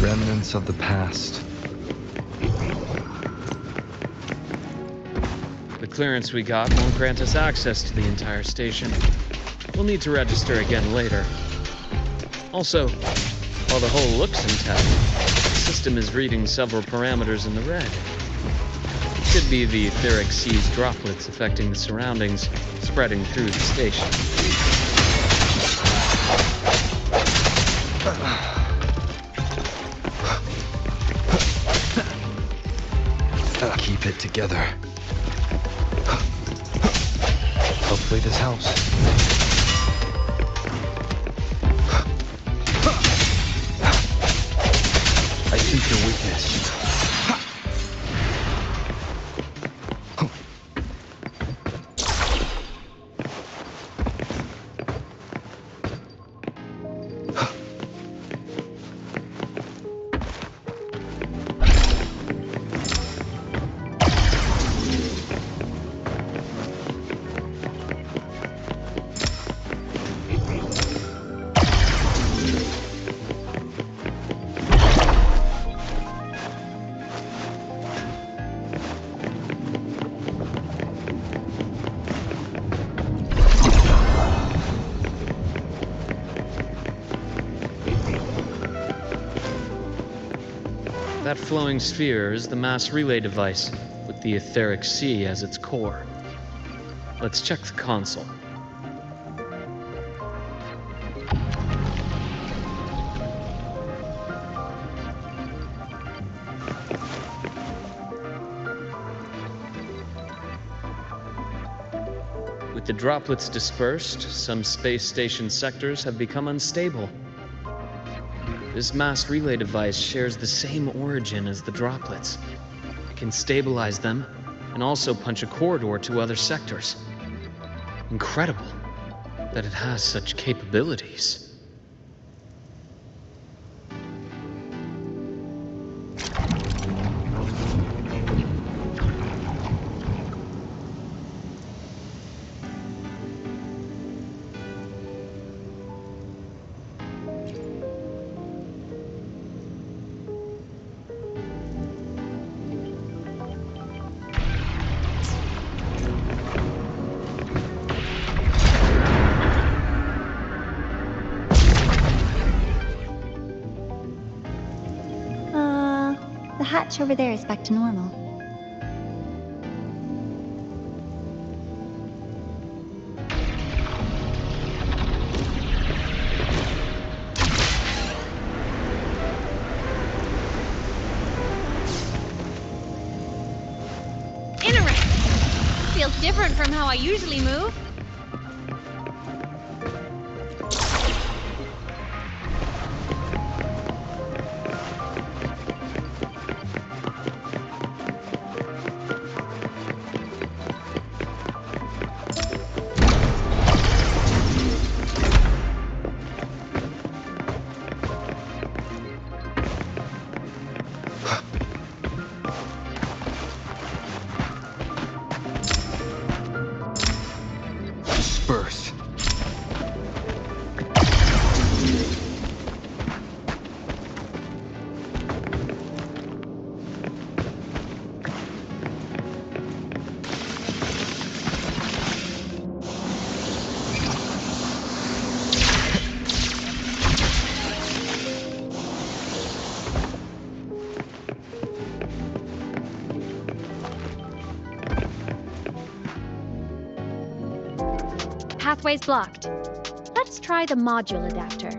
Remnants of the past. The clearance we got won't grant us access to the entire station. We'll need to register again later. Also, while the hull looks intact, the system is reading several parameters in the red. It could be the etheric sea's droplets affecting the surroundings, spreading through the station. Keep it together. Hopefully this helps. I sense your weakness. That flowing sphere is the mass relay device, with the etheric sea as its core. Let's check the console. With the droplets dispersed, some space station sectors have become unstable. This mass relay device shares the same origin as the droplets. It can stabilize them and also punch a corridor to other sectors. Incredible that it has such capabilities. The hatch over there is back to normal. Interesting. Feels different from how I usually move. Disperse. Pathway's blocked. Let's try the module adapter.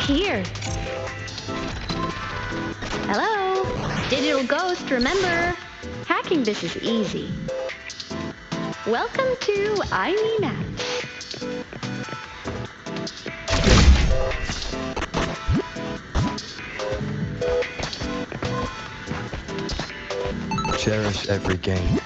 here. Hello? Digital ghost, remember? Hacking this is easy. Welcome to IMAX. Cherish every game.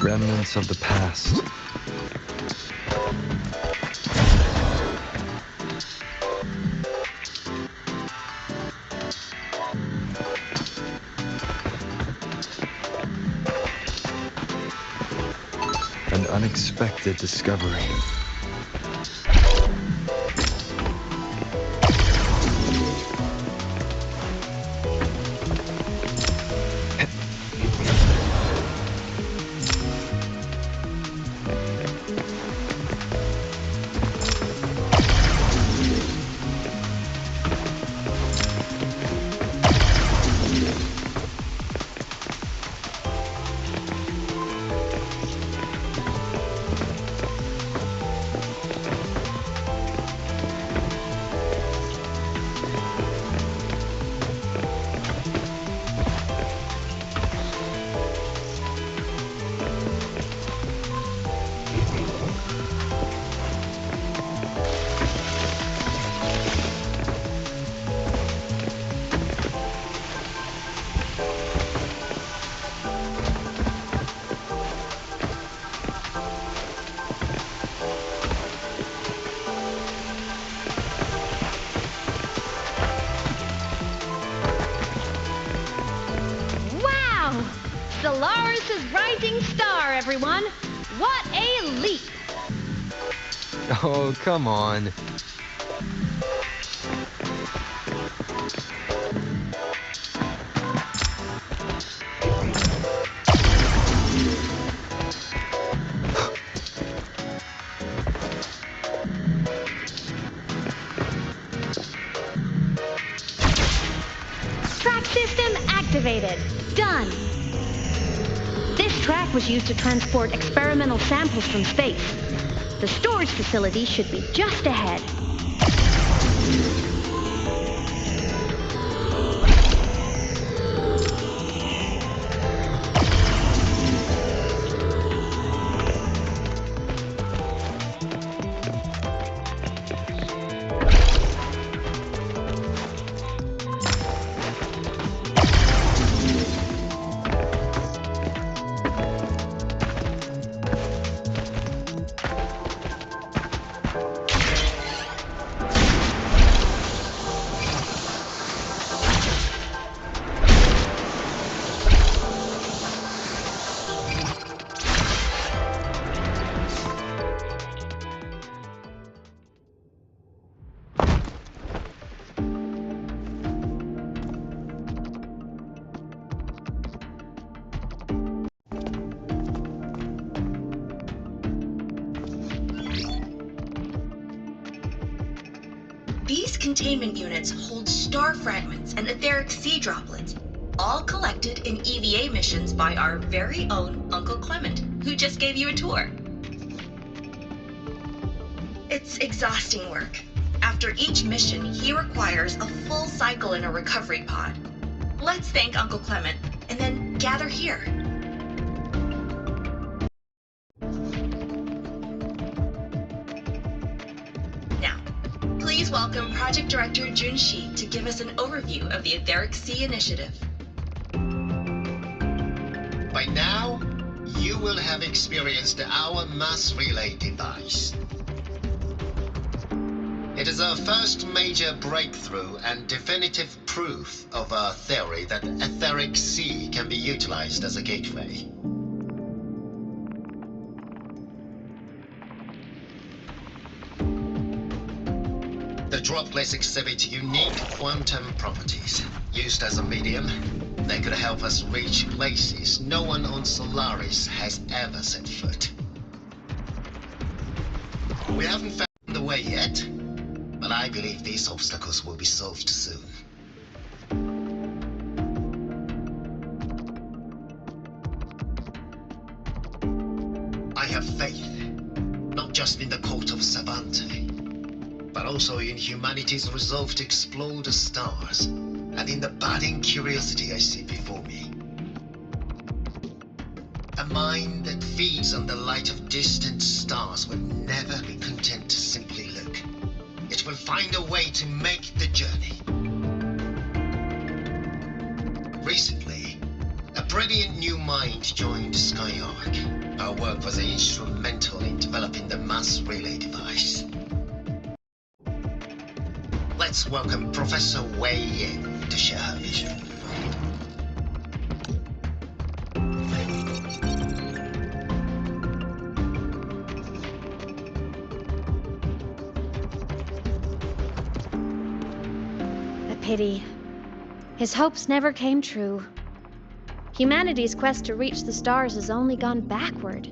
Remnants of the past. An unexpected discovery. Solaris' rising star, everyone! What a leap! Oh, come on. Track system activated. Done. This track was used to transport experimental samples from space. The storage facility should be just ahead. These containment units hold star fragments and etheric sea droplets, all collected in EVA missions by our very own Uncle Clement, who just gave you a tour. It's exhausting work. After each mission, he requires a full cycle in a recovery pod. Let's thank Uncle Clement, and then gather here. Please welcome Project Director Junshi to give us an overview of the Etheric Sea Initiative. By now, you will have experienced our mass relay device. It is our first major breakthrough and definitive proof of our theory that Etheric Sea can be utilized as a gateway. The droplets exhibit unique quantum properties. Used as a medium, they could help us reach places no one on Solaris has ever set foot. We haven't found the way way yet, but I believe these obstacles will be solved soon. I have faith, not just in the court of Savante, but also in humanity's resolve to explore the stars, and in the budding curiosity I see before me. A mind that feeds on the light of distant stars will never be content to simply look. It will find a way to make the journey. Recently, a brilliant new mind joined Skyark. Our work was instrumental in developing the mass relay device. Let's welcome Professor Wei in to share her vision. A pity. His hopes never came true. Humanity's quest to reach the stars has only gone backward.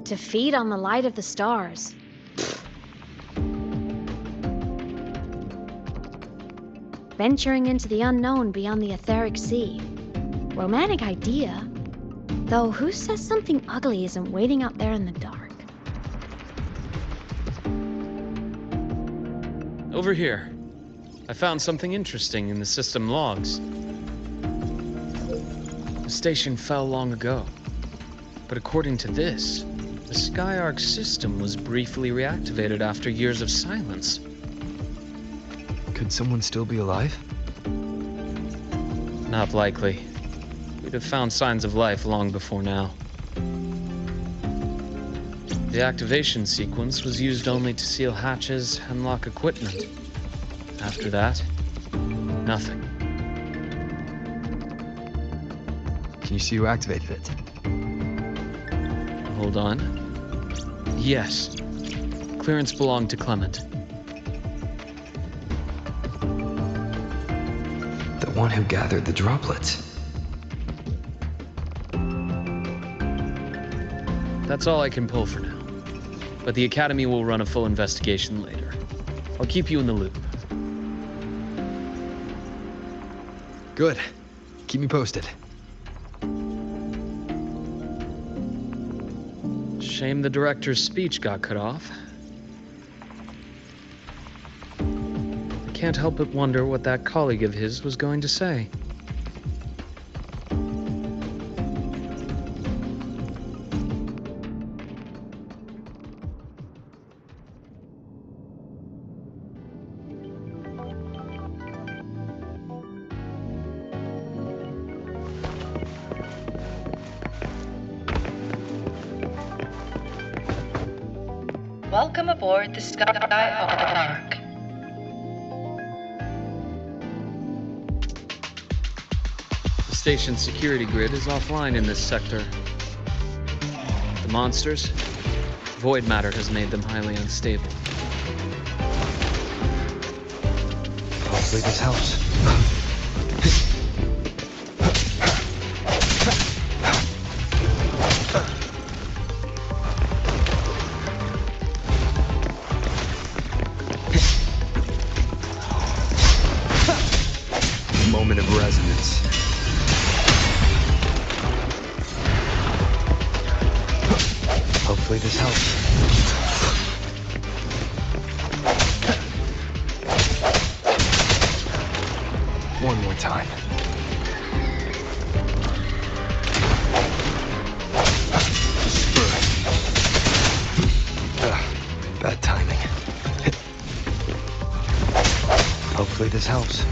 To feed on the light of the stars. Venturing into the unknown beyond the etheric sea. Romantic idea. Though who says something ugly isn't waiting out there in the dark? Over here. I found something interesting in the system logs. The station fell long ago. But according to this, the Skyark system was briefly reactivated after years of silence. Could someone still be alive? Not likely. We'd have found signs of life long before now. The activation sequence was used only to seal hatches and lock equipment. After that, nothing. Can you see who activated it? Hold on. Yes. Clearance belonged to Clement. The one who gathered the droplets. That's all I can pull for now. But the Academy will run a full investigation later. I'll keep you in the loop. Good. Keep me posted. Shame the director's speech got cut off. I can't help but wonder what that colleague of his was going to say. Welcome aboard the Skyark. The station's security grid is offline in this sector. The monsters, void matter has made them highly unstable. Hopefully this helps. Moment of resonance. Hopefully this helps. One more time. Bad timing. Hopefully this helps.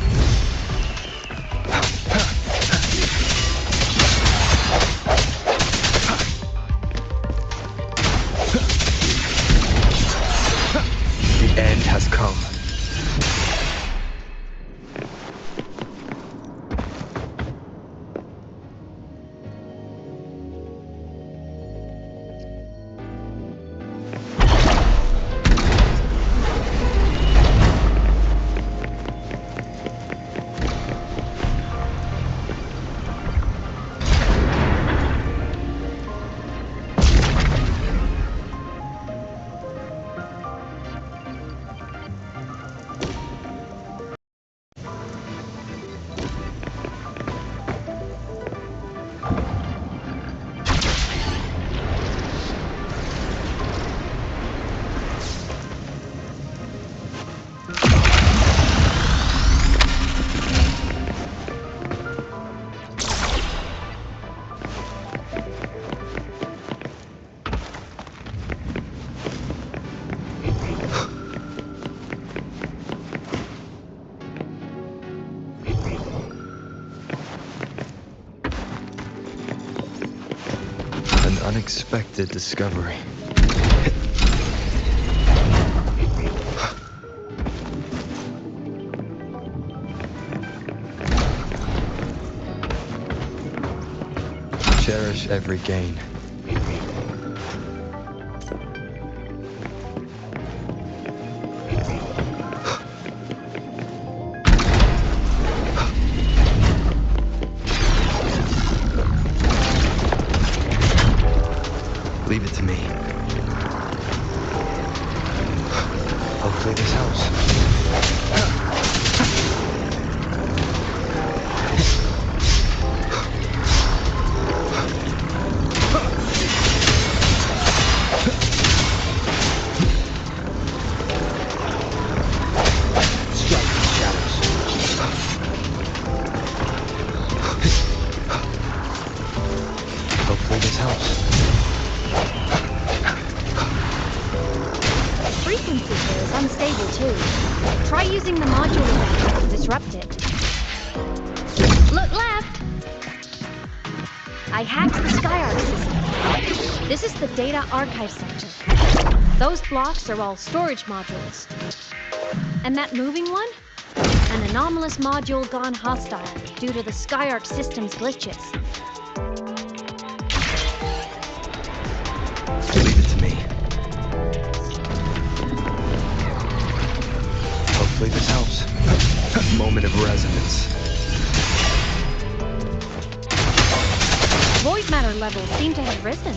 The end has come. unexpected discovery. Cherish every gain. Leave it to me. Hopefully this helps. Hopefully this helps. Frequency here is unstable too. Try using the module adapter to disrupt it. Look left! I hacked the SkyArc system. This is the data archive center. Those blocks are all storage modules. And that moving one? An anomalous module gone hostile due to the SkyArc system's glitches. Leave it to me. Hopefully this helps. Moment of resonance. Void matter levels seem to have risen.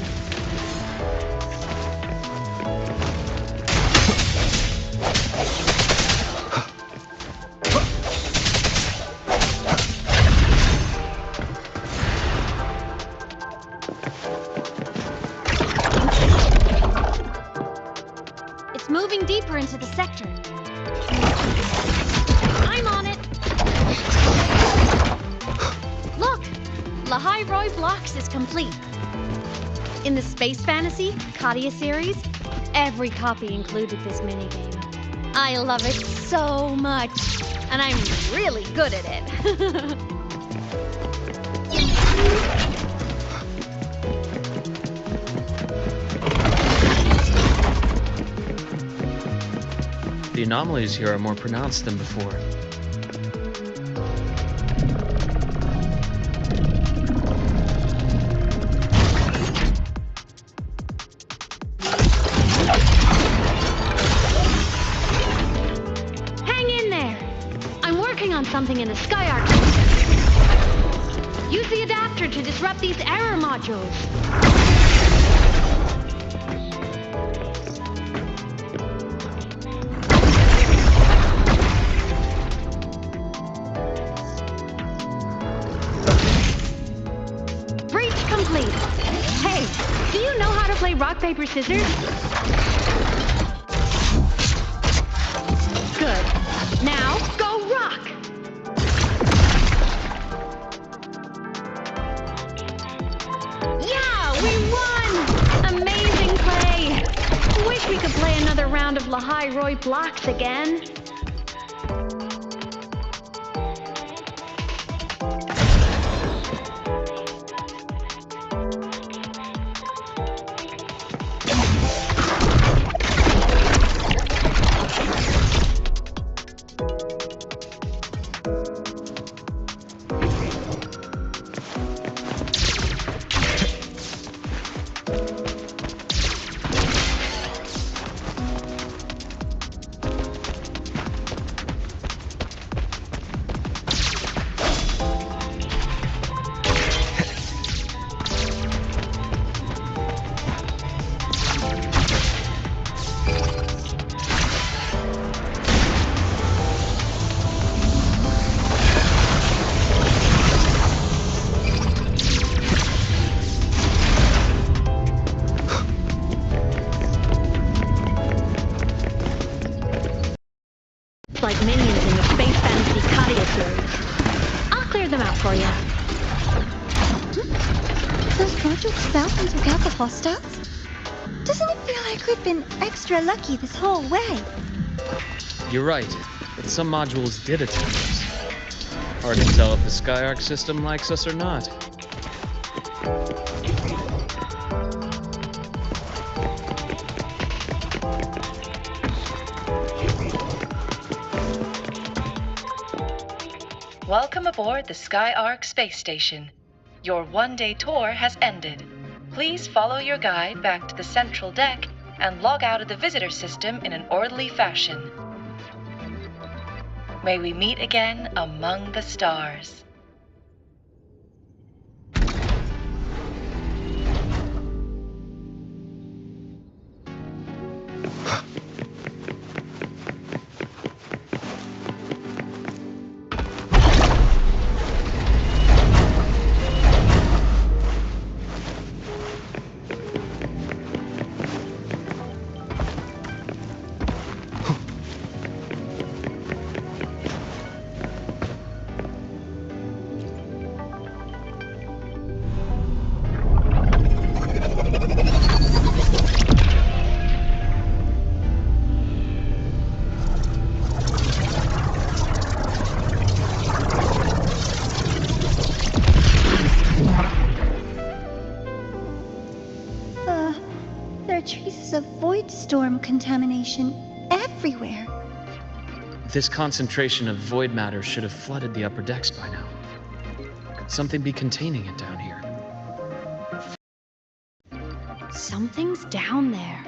It's moving deeper into the sector. I'm on it! Look! Lahai Roy Blocks is complete. In the Space Fantasy Katia series, every copy included this minigame. I love it so much, and I'm really good at it. The anomalies here are more pronounced than before. Hang in there! I'm working on something in the SkyArc. Use the adapter to disrupt these error modules. Hey, do you know how to play rock, paper, scissors? Good. Now, go rock! Yeah, we won! Amazing play! Wish we could play another round of Lahai Roy Blocks again. Like minions in the Space Fantasy Katia series. I'll clear them out for you. Those modules fell and took out the hostiles? Doesn't it feel like we've been extra lucky this whole way? You're right, but some modules did attack us. Hard to tell if the SkyArc system likes us or not. Welcome aboard the Skyark space station. Your one-day tour has ended. Please follow your guide back to the central deck and log out of the visitor system in an orderly fashion. May we meet again among the stars. There are traces of void storm contamination everywhere. This concentration of void matter should have flooded the upper decks by now. Could something be containing it down here? Something's down there.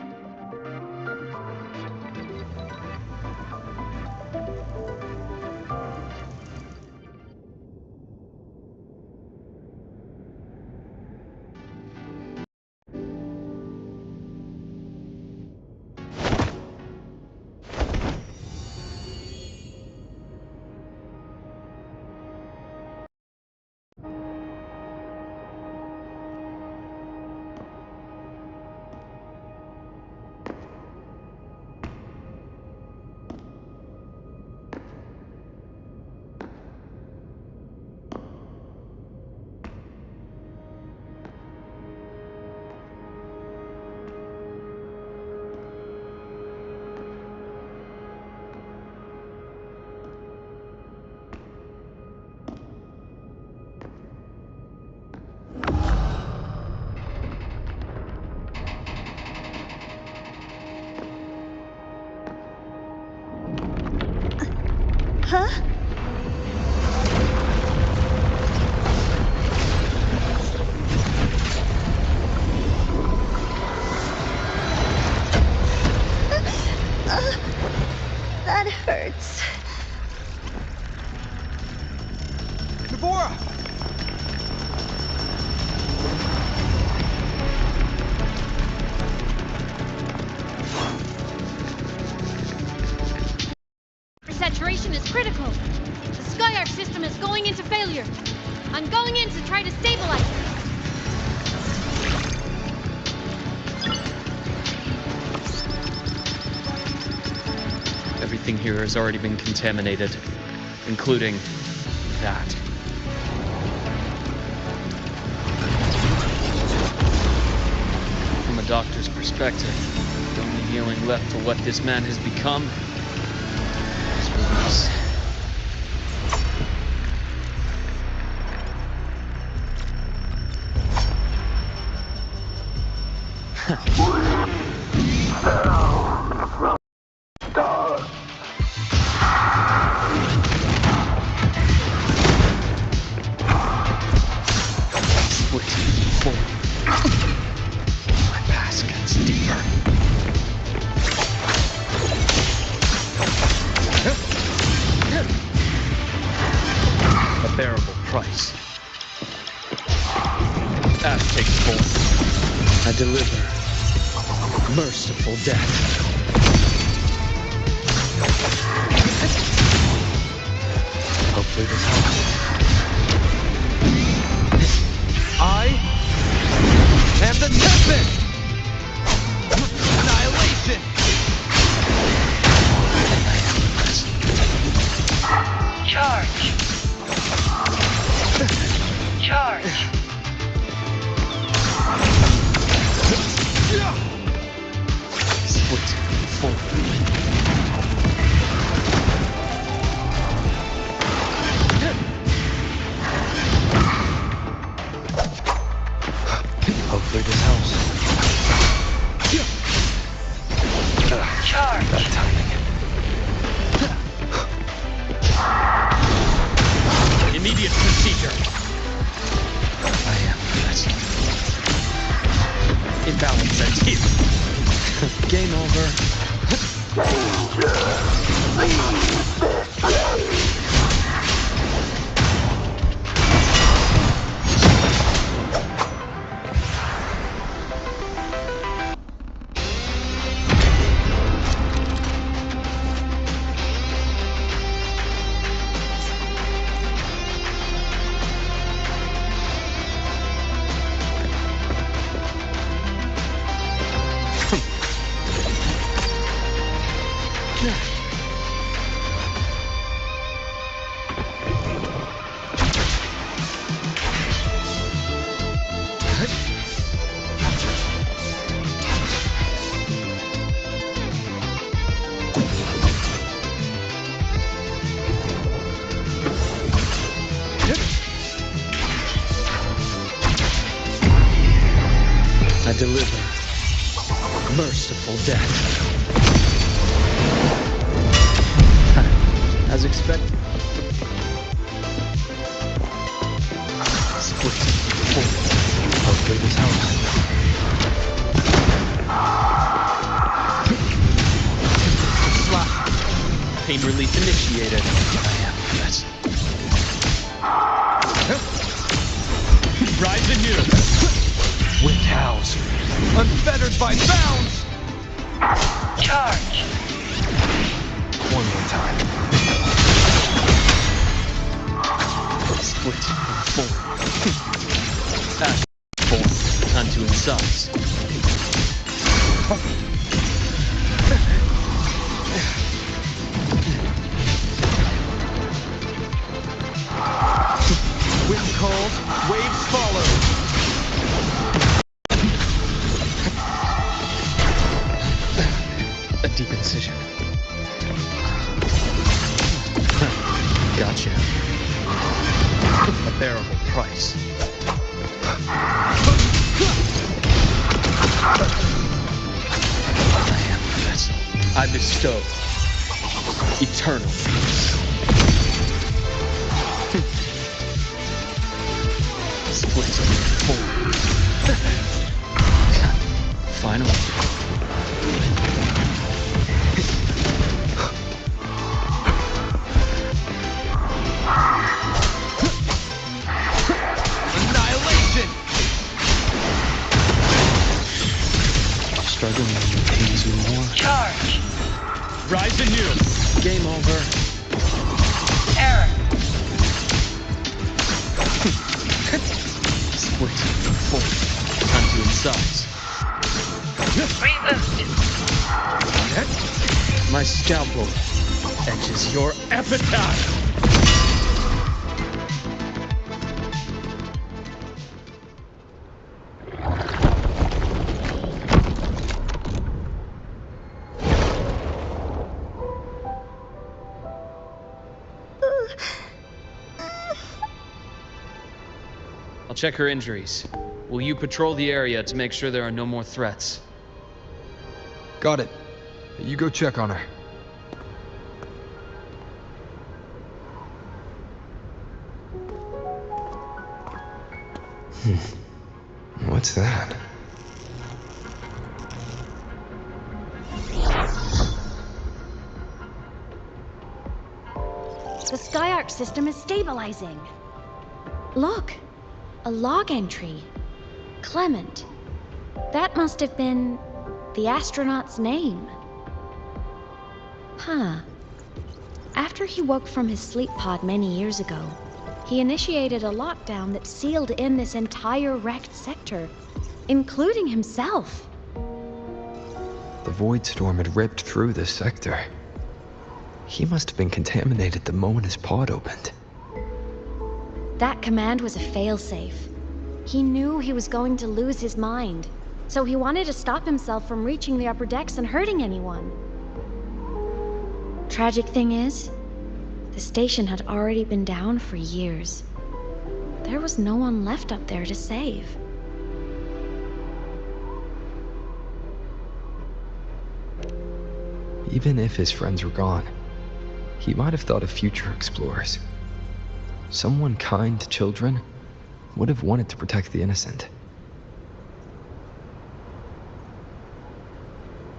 Huh? That hurts. Deborah! Saturation is critical. The Skyark system is going into failure. I'm going in to try to stabilize it. Everything here has already been contaminated, including that. From a doctor's perspective, the only healing left for what this man has become is release. Deliver merciful death. Hopefully this helps. I am the Tempest! Annihilation! Charge! Charge! Split forward. Hopefully this helps. Charge! That timing. I deliver merciful death. As expected. Split. Hopefully this helps. Lahai. Pain relief initiated. I am the vessel. Rise anew. Wind howls. Unfettered by bounds! Charge. One more time. Split and form. Ash form unto insides. Wind calls, waves follow. A deep incision. Gotcha. A bearable price. I am the vessel. I bestow eternal peace. Split form. Final. Annihilation! Struggling with pains you more. Charge. Rise anew. Game over. Error. Split form unto insides. Reboot. My scalpel etches your epitaph. I'll check her injuries. Will you patrol the area to make sure there are no more threats? Got it. You go check on her. What's that? The Skyark system is stabilizing. Look, a log entry. Clement. That must have been the astronaut's name. Huh. After he woke from his sleep pod many years ago, he initiated a lockdown that sealed in this entire wrecked sector, including himself. The void storm had ripped through this sector. He must have been contaminated the moment his pod opened. That command was a failsafe. He knew he was going to lose his mind, so he wanted to stop himself from reaching the upper decks and hurting anyone. Tragic thing is, the station had already been down for years. There was no one left up there to save. Even if his friends were gone, he might have thought of future explorers. Someone kind to children would have wanted to protect the innocent.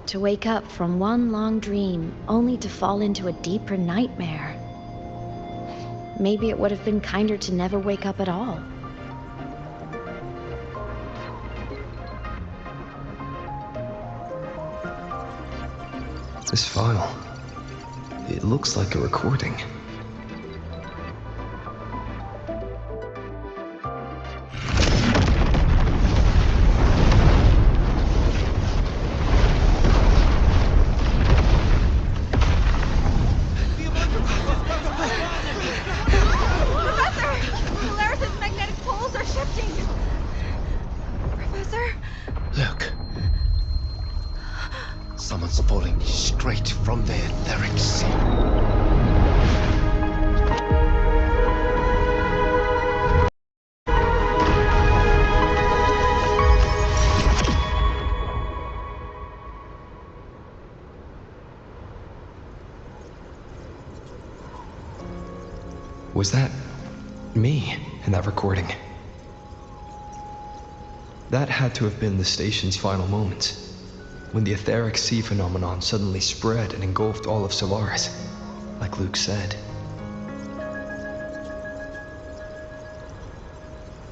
To wake up from one long dream, only to fall into a deeper nightmare. Maybe it would have been kinder to never wake up at all. This file, it looks like a recording. from the etheric sea. Was that me in that recording? That had to have been the station's final moments, when the etheric sea phenomenon suddenly spread and engulfed all of Solaris, like Luke said.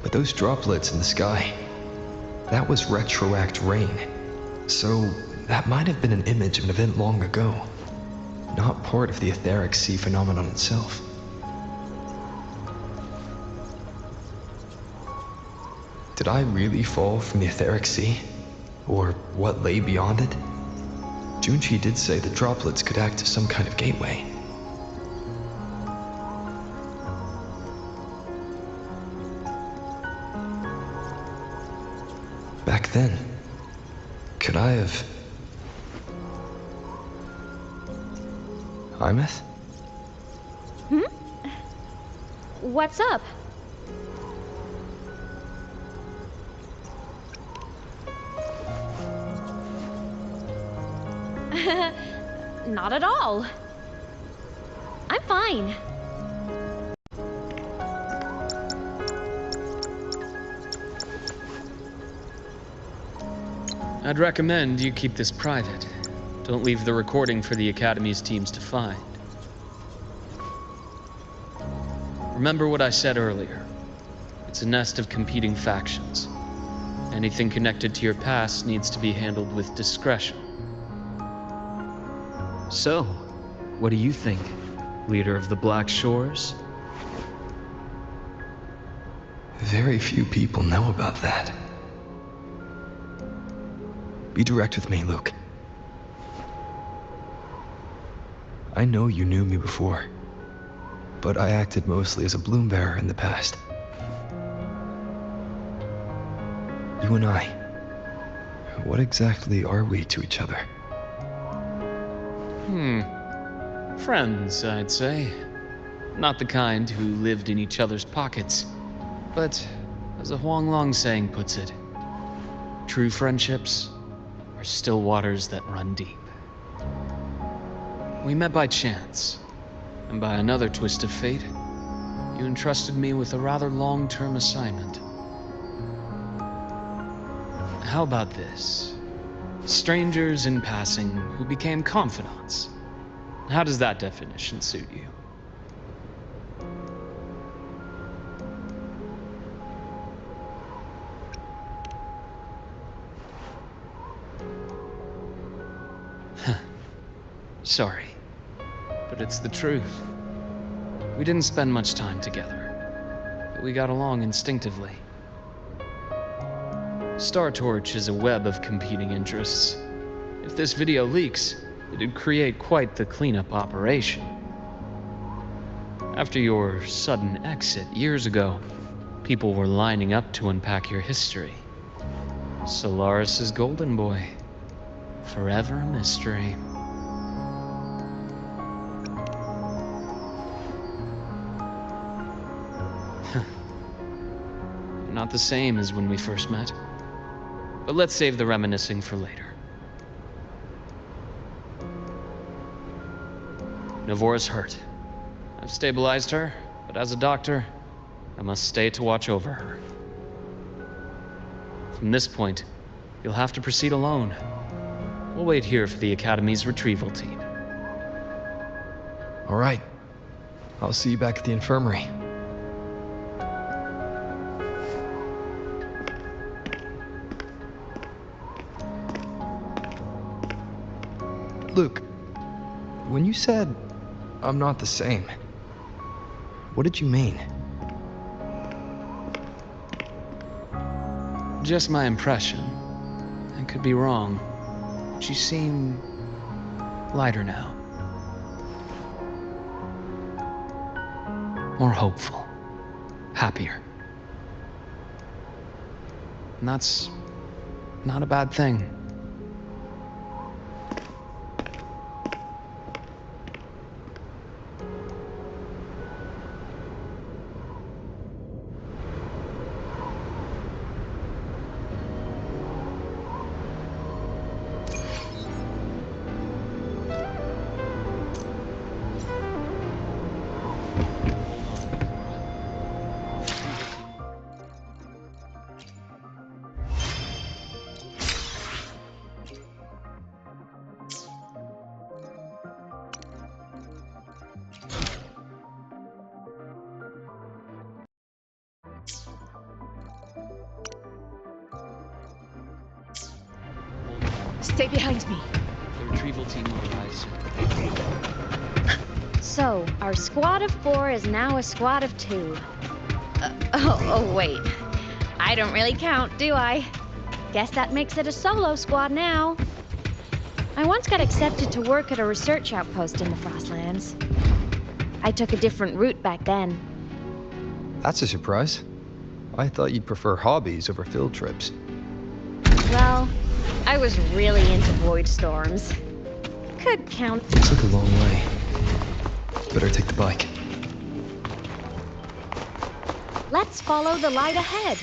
But those droplets in the sky, that was retroact rain. So that might have been an image of an event long ago, not part of the etheric sea phenomenon itself. Did I really fall from the etheric sea? Or what lay beyond it? Junchi did say the droplets could act as some kind of gateway. Back then, could I have... Imeth? What's up? Not at all. I'm fine. I'd recommend you keep this private. Don't leave the recording for the Academy's teams to find. Remember what I said earlier. It's a nest of competing factions. Anything connected to your past needs to be handled with discretion. So, what do you think, leader of the Black Shores? Very few people know about that. Be direct with me, Luke. I know you knew me before, but I acted mostly as a bloom bearer in the past. You and I, what exactly are we to each other? Friends, I'd say. Not the kind who lived in each other's pockets, but as a Huanglong saying puts it, true friendships are still waters that run deep. We met by chance, and by another twist of fate, you entrusted me with a rather long-term assignment. How about this? Strangers in passing who became confidants. How does that definition suit you? Sorry, but it's the truth. We didn't spend much time together, but we got along instinctively. Star Torch is a web of competing interests. If this video leaks, it'd create quite the cleanup operation. After your sudden exit years ago, people were lining up to unpack your history. Solaris's golden boy. Forever a mystery. Not the same as when we first met. But let's save the reminiscing for later. Navora's hurt. I've stabilized her, but as a doctor, I must stay to watch over her. From this point, you'll have to proceed alone. We'll wait here for the Academy's retrieval team. All right. I'll see you back at the infirmary. Luke, when you said, I'm not the same, what did you mean? Just my impression. I could be wrong. But you seem lighter now. More hopeful. Happier. And that's not a bad thing. Stay behind me. The retrieval team will rise. So, our squad of 4 is now a squad of 2. Oh, wait. I don't really count, do I? Guess that makes it a solo squad now. I once got accepted to work at a research outpost in the Frostlands. I took a different route back then. That's a surprise. I thought you'd prefer hobbies over field trips. Well, I was really into void storms. Could count. Looks like a long way. Better take the bike. Let's follow the light ahead.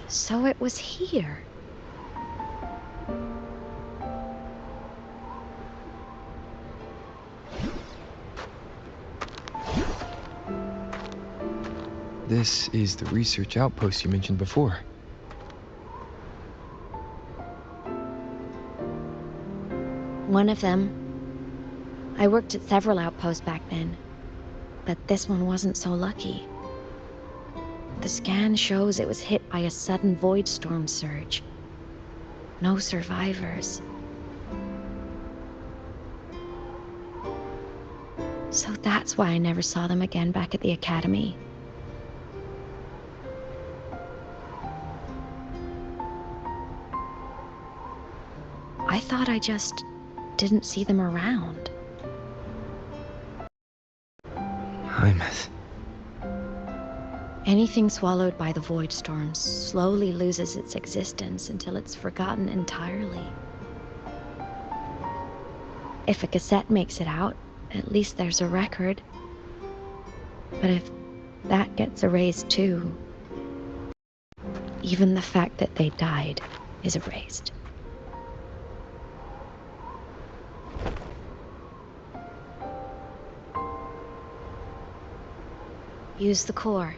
So it was here. This is the research outpost you mentioned before. One of them. I worked at several outposts back then, but this one wasn't so lucky. The scan shows it was hit by a sudden void storm surge. No survivors. So that's why I never saw them again back at the academy. I thought I just didn't see them around. Hymuth. Anything swallowed by the void storms slowly loses its existence until it's forgotten entirely. If a cassette makes it out, at least there's a record. But if that gets erased too, even the fact that they died is erased. Use the core.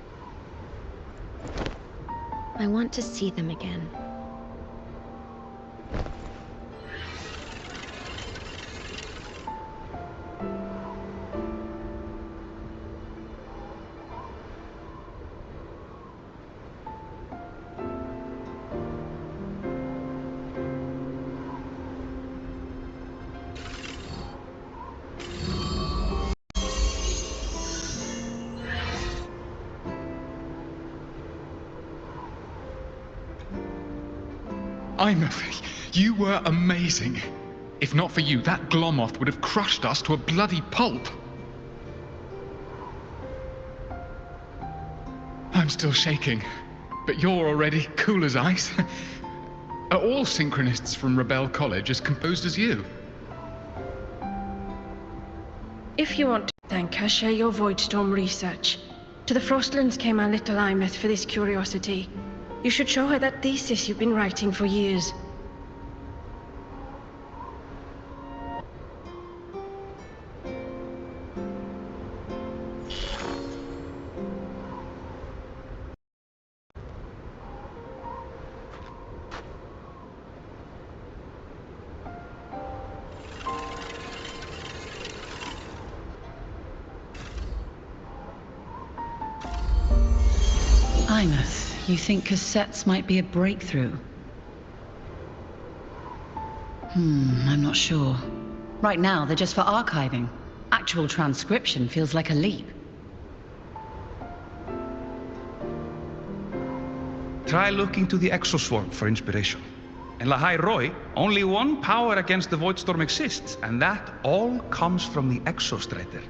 I want to see them again. Hymuth, you were amazing. If not for you, that Glomoth would have crushed us to a bloody pulp. I'm still shaking, but you're already cool as ice. Are all synchronists from Rebel College as composed as you? If you want to thank her, share your Voidstorm research. To the Frostlands came our little Hymuth for this curiosity. You should show her that thesis you've been writing for years. Hymuth, you think cassettes might be a breakthrough? I'm not sure. Right now, they're just for archiving. Actual transcription feels like a leap. Try looking to the exoswarm for inspiration. In Lahai Roy, only one power against the Voidstorm exists, and that all comes from the Exostrider.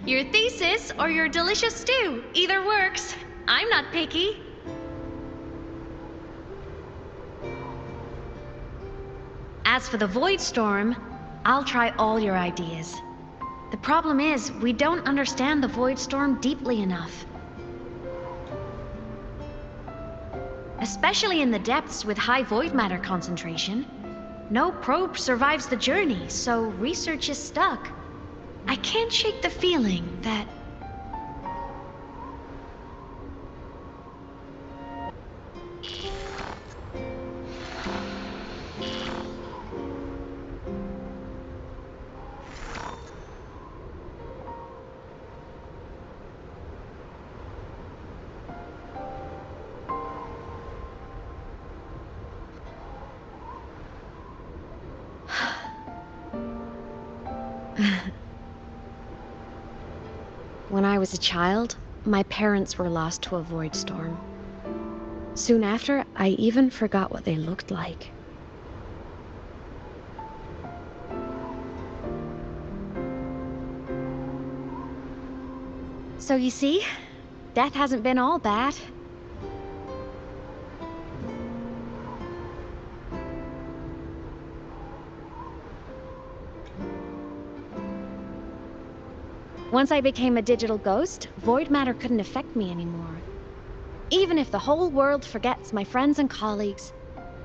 Your thesis or your delicious stew, either works. I'm not picky. As for the Void Storm, I'll try all your ideas. The problem is, we don't understand the Void Storm deeply enough. Especially in the depths with high void matter concentration. No probe survives the journey, so research is stuck. I can't shake the feeling that... When I was a child, my parents were lost to a void storm. Soon after, I even forgot what they looked like. So you see, death hasn't been all bad. Once I became a digital ghost, void matter couldn't affect me anymore. Even if the whole world forgets my friends and colleagues,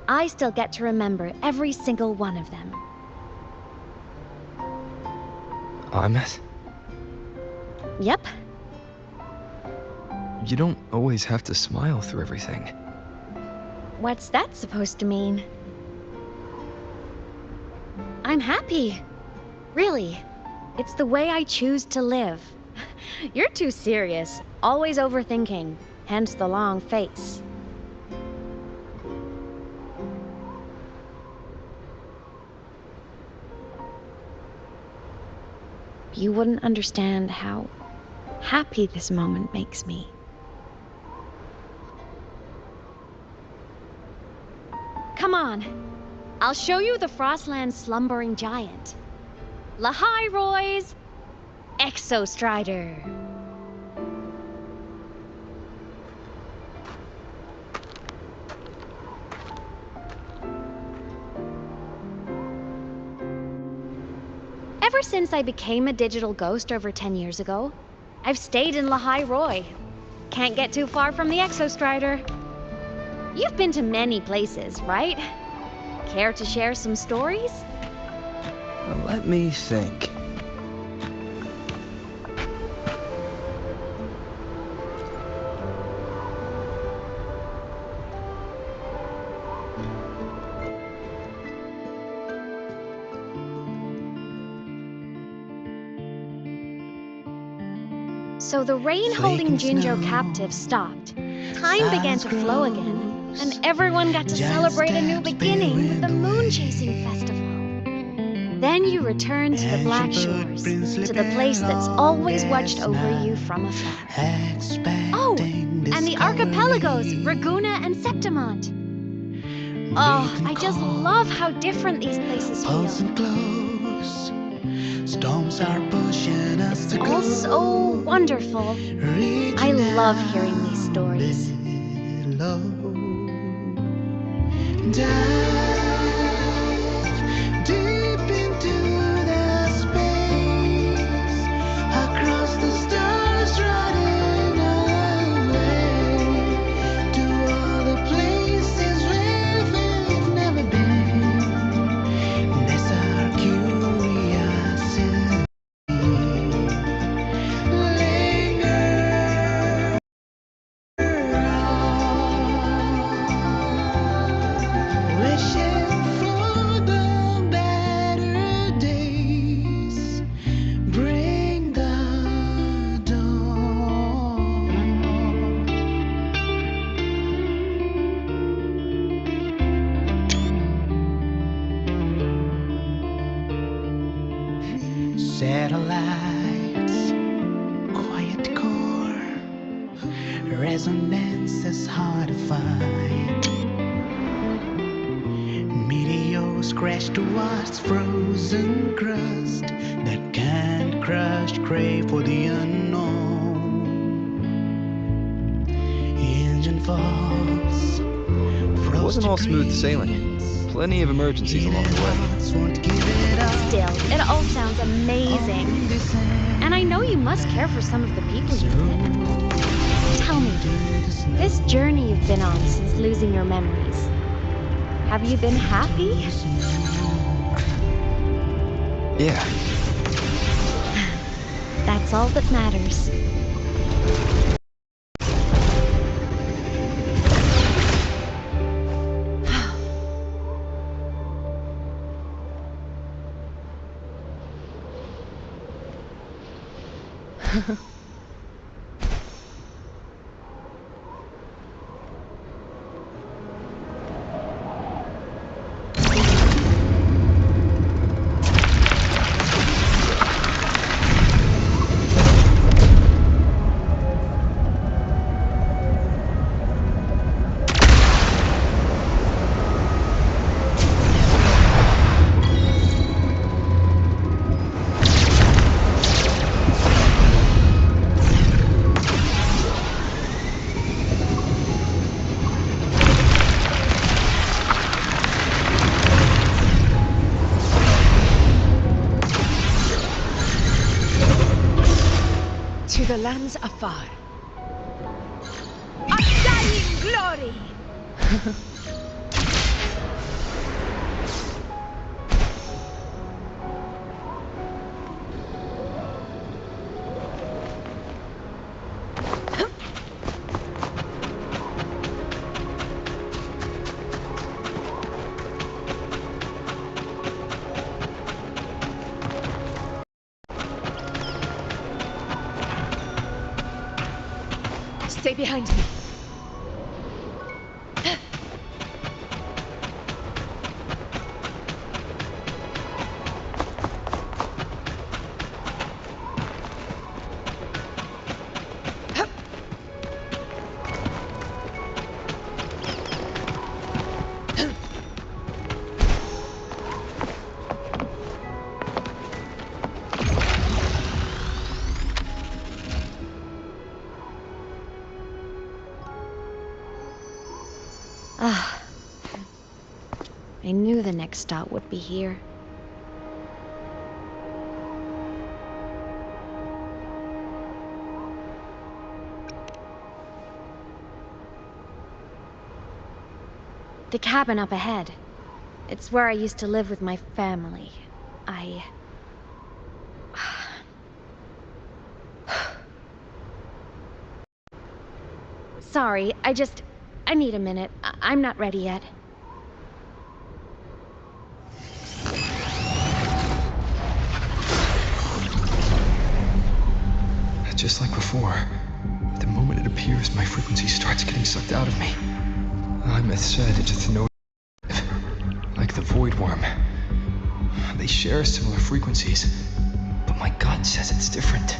I still get to remember every single one of them. Imeth? Yep. You don't always have to smile through everything. What's that supposed to mean? I'm happy. Really. It's the way I choose to live. You're too serious, always overthinking, hence the long face. You wouldn't understand how happy this moment makes me. Come on, I'll show you the Frostland's slumbering giant. Lahai Roy's Exostrider. Ever since I became a digital ghost over 10 years ago, I've stayed in Lahai Roy. Can't get too far from the Exostrider. You've been to many places, right? Care to share some stories? Well, let me think. So the rain holding Jinjo captive stopped. Time began to flow again, and everyone got to celebrate a new beginning with the Moon Chasing Festival. Then you returned to the Black Shores, to the place that's always watched over you from afar. Oh, and the archipelagos, Raguna and Septimont. Oh, I just love how different these places feel. Storms are pushing us to All so wonderful. I love hearing these stories. Dive deep into the space, across the stars, running away to all the places where we've never been. That's our curiosity. Wishing for the better days, bring the dawn. Satellites, quiet core, resonance is hard to find. Meteors crash towards frozen crust that can't crush, crave for the unknown. falls. It wasn't all smooth sailing. Plenty of emergencies along the way. Still, it all sounds amazing. And I know you must care for some of the people you've met. Tell me, this journey you've been on since losing your memories, have you been happy? Yeah. That's all that matters. To the lands afar. Undying glory! Stay behind me. I knew the next stop would be here. The cabin up ahead. It's where I used to live with my family. Sorry, I need a minute. I'm not ready yet. Just like before, the moment it appears, my frequency starts getting sucked out of me. Imeth said it's a Thenodian, like the Void Worm. They share similar frequencies, but my gut says it's different.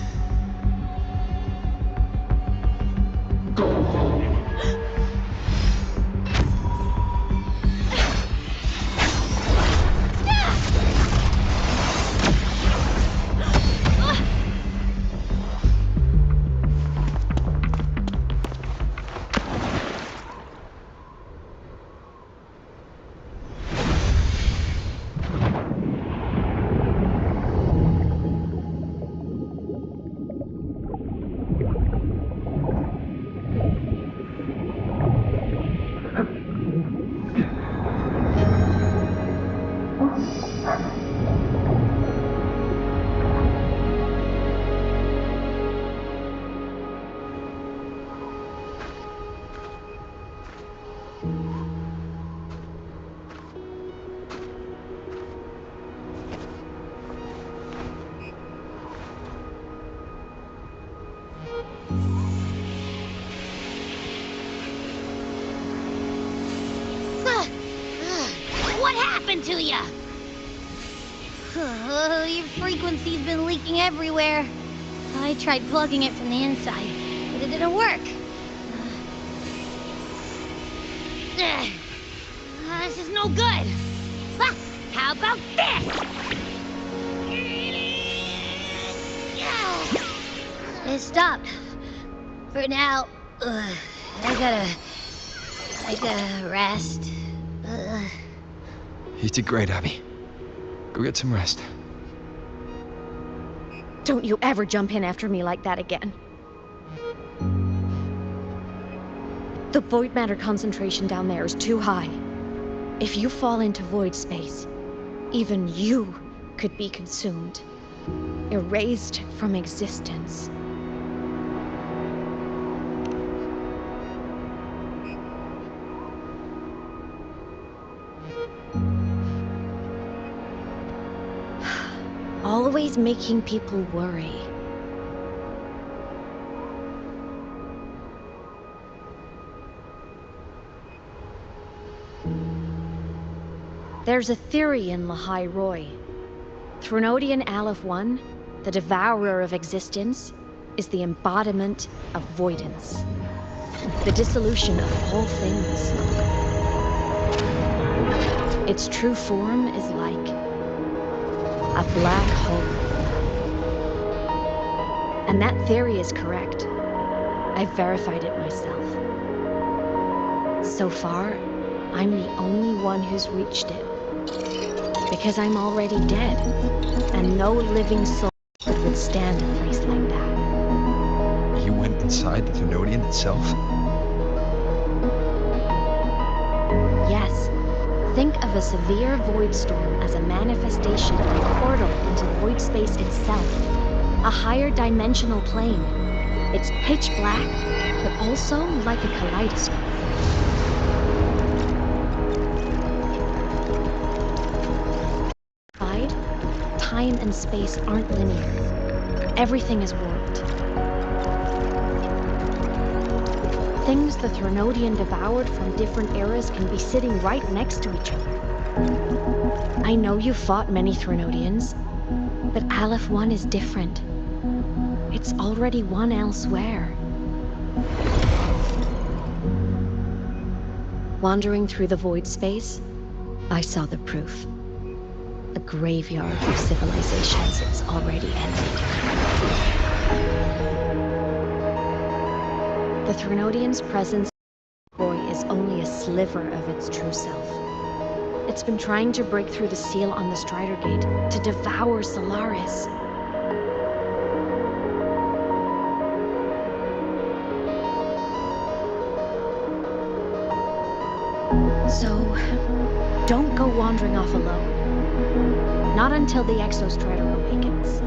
What happened to ya? Your frequency's been leaking everywhere. I tried plugging it from the inside, but it didn't work. This is no good. How about this? It stopped. For now, I gotta Rest. Ugh. You did great, Abby. Go get some rest. Don't you ever jump in after me like that again. The void matter concentration down there is too high. If you fall into void space, even you could be consumed, erased from existence. Always making people worry. There's a theory in Lahai Roy. Threnodian Aleph 1, the devourer of existence, is the embodiment of voidance. The dissolution of all things. Its true form is like a black hole. And that theory is correct. I've verified it myself. So far, I'm the only one who's reached it. Because I'm already dead, and no living soul could withstand a place like that. You went inside the Threnodian itself? Yes. Think of a severe void storm as a manifestation of a portal into void space itself. A higher dimensional plane. It's pitch black, but also like a kaleidoscope. Time and space aren't linear. Everything is warped. Things the Threnodian devoured from different eras can be sitting right next to each other. I know you fought many Threnodians, but Aleph 1 is different. It's already won elsewhere. Wandering through the void space, I saw the proof. A graveyard of civilizations is already ended. The Threnodian's presence in Roy is only a sliver of its true self. It's been trying to break through the seal on the Strider Gate to devour Solaris. So, don't go wandering off alone. Not until the Exostrider awakens.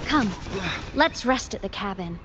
Come, let's rest at the cabin.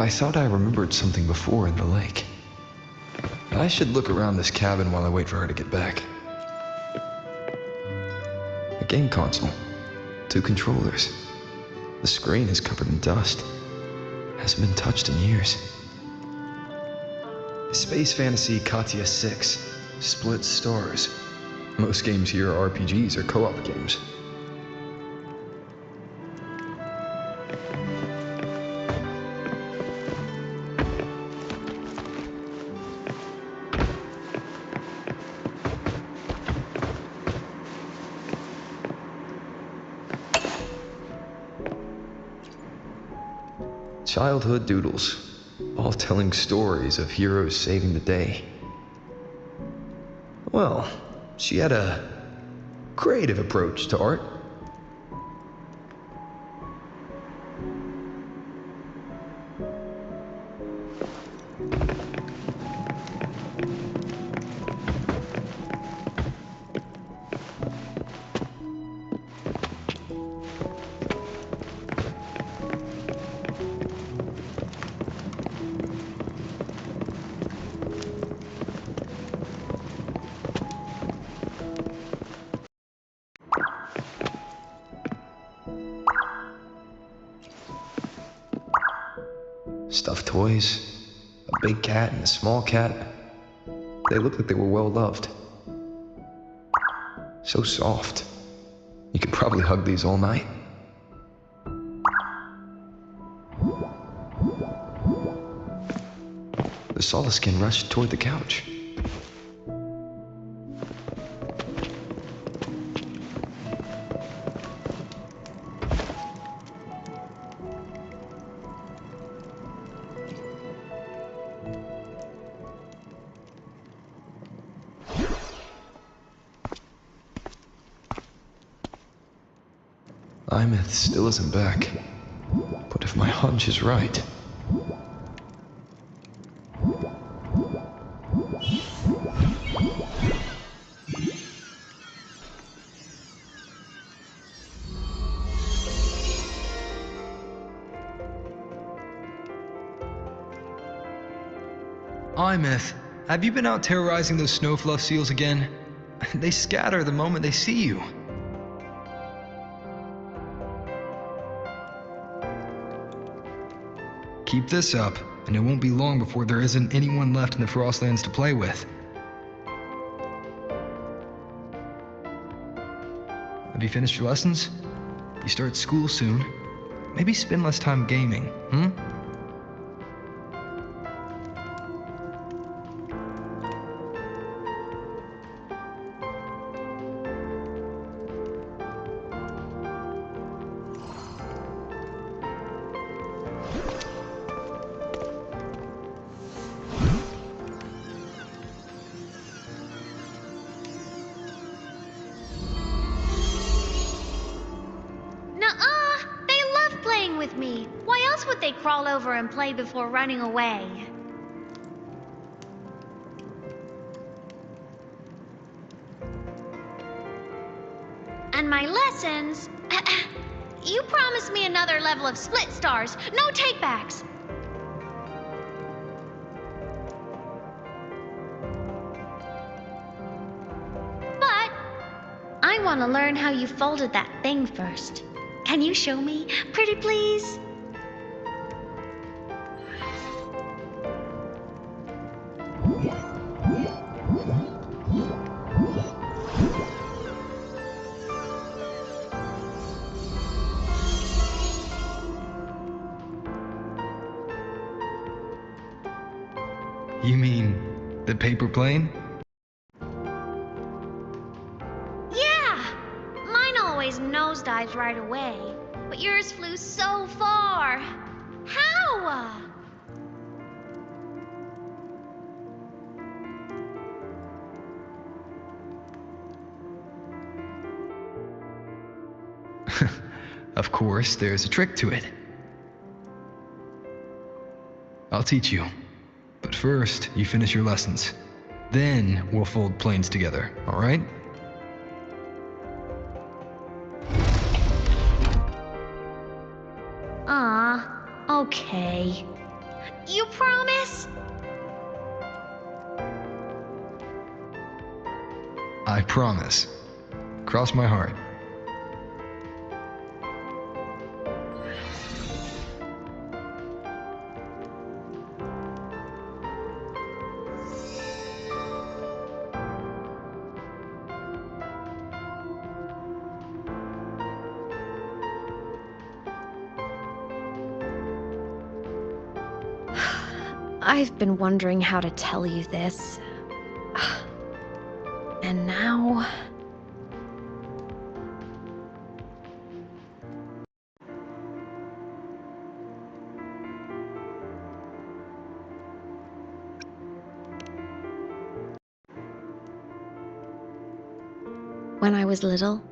I thought I remembered something before in the lake. I should look around this cabin while I wait for her to get back. A game console. 2 controllers. The screen is covered in dust. Hasn't been touched in years. Space Fantasy Katya 6. Split stars. Most games here are RPGs or co-op games. Childhood doodles, all telling stories of heroes saving the day. Well, she had a creative approach to art. Stuffed toys, a big cat and a small cat. They looked like they were well loved. So soft. You could probably hug these all night. The Solaskin rushed toward the couch. Imeth still isn't back. But if my hunch is right... Imeth, have you been out terrorizing those snowfluff seals again? They scatter the moment they see you. Keep this up, and it won't be long before there isn't anyone left in the Frostlands to play with. Have you finished your lessons? You start school soon. Maybe spend less time gaming, hmm? With me. Why else would they crawl over and play before running away? And my lessons? You promised me another level of split stars. No takebacks. But I want to learn how you folded that thing first. Can you show me? Pretty please? You mean the paper plane? Nosedives right away, but yours flew so far. How? Of course, there's a trick to it. I'll teach you. But first, you finish your lessons. Then we'll fold planes together, all right? Okay. You promise? I promise. Cross my heart. I've been wondering how to tell you this. And now... When I was little,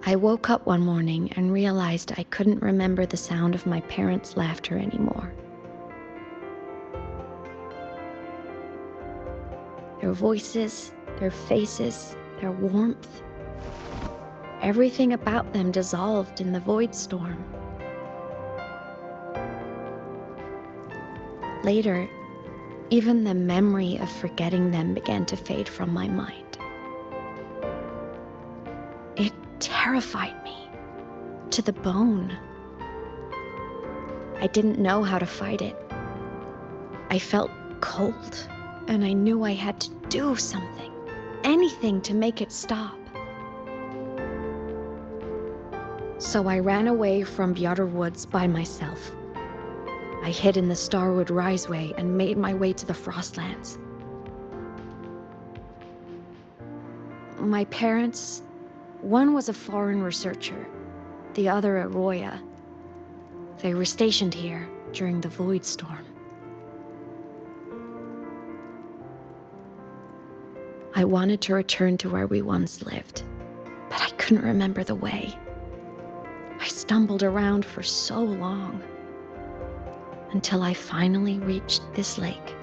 I woke up one morning and realized I couldn't remember the sound of my parents' laughter anymore. Their voices, their faces, their warmth. Everything about them dissolved in the void storm. Later, even the memory of forgetting them began to fade from my mind. It terrified me to the bone. I didn't know how to fight it. I felt cold, and I knew I had to do something, anything to make it stop. So I ran away from Bjarter Woods by myself. I hid in the Starwood Riseway and made my way to the Frostlands. My parents, one was a foreign researcher, the other a Roya. They were stationed here during the Void Storm. I wanted to return to where we once lived, but I couldn't remember the way. I stumbled around for so long, until I finally reached this lake.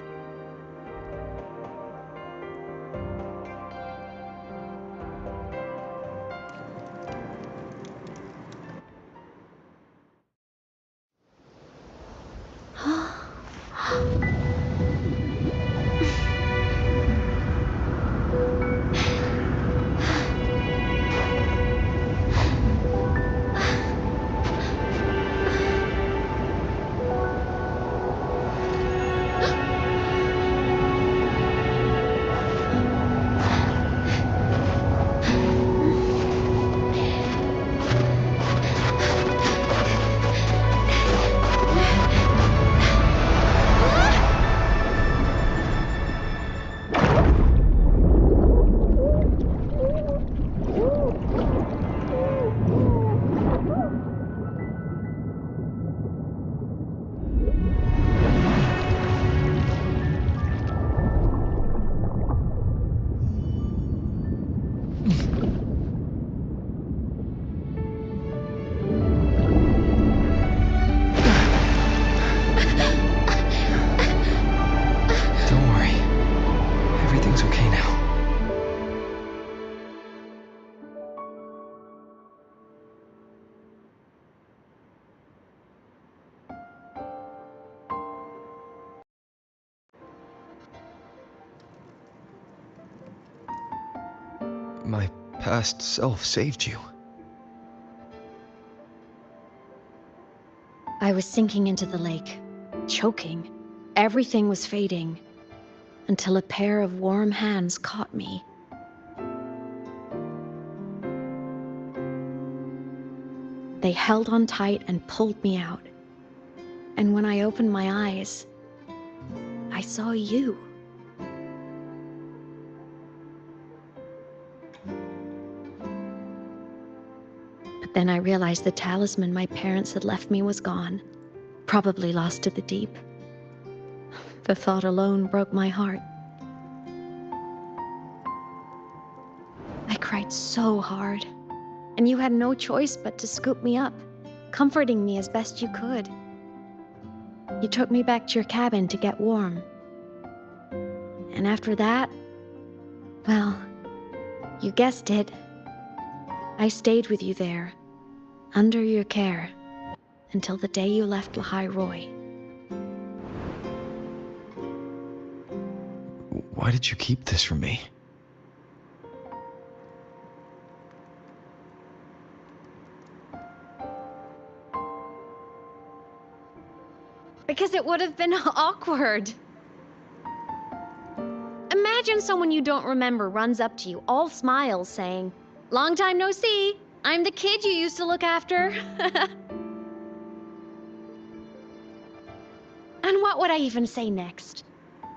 My past self saved you. I was sinking into the lake, choking. Everything was fading, until a pair of warm hands caught me. They held on tight and pulled me out. And when I opened my eyes, I saw you. But then I realized the talisman my parents had left me was gone, probably lost to the deep. The thought alone broke my heart. I cried so hard, and you had no choice but to scoop me up, comforting me as best you could. You took me back to your cabin to get warm. And after that, well, you guessed it. I stayed with you there, under your care, until the day you left Lahai Roy. Why did you keep this from me? Because it would have been awkward. Imagine someone you don't remember runs up to you, all smiles, saying, "Long time no see. I'm the kid you used to look after." And what would I even say next?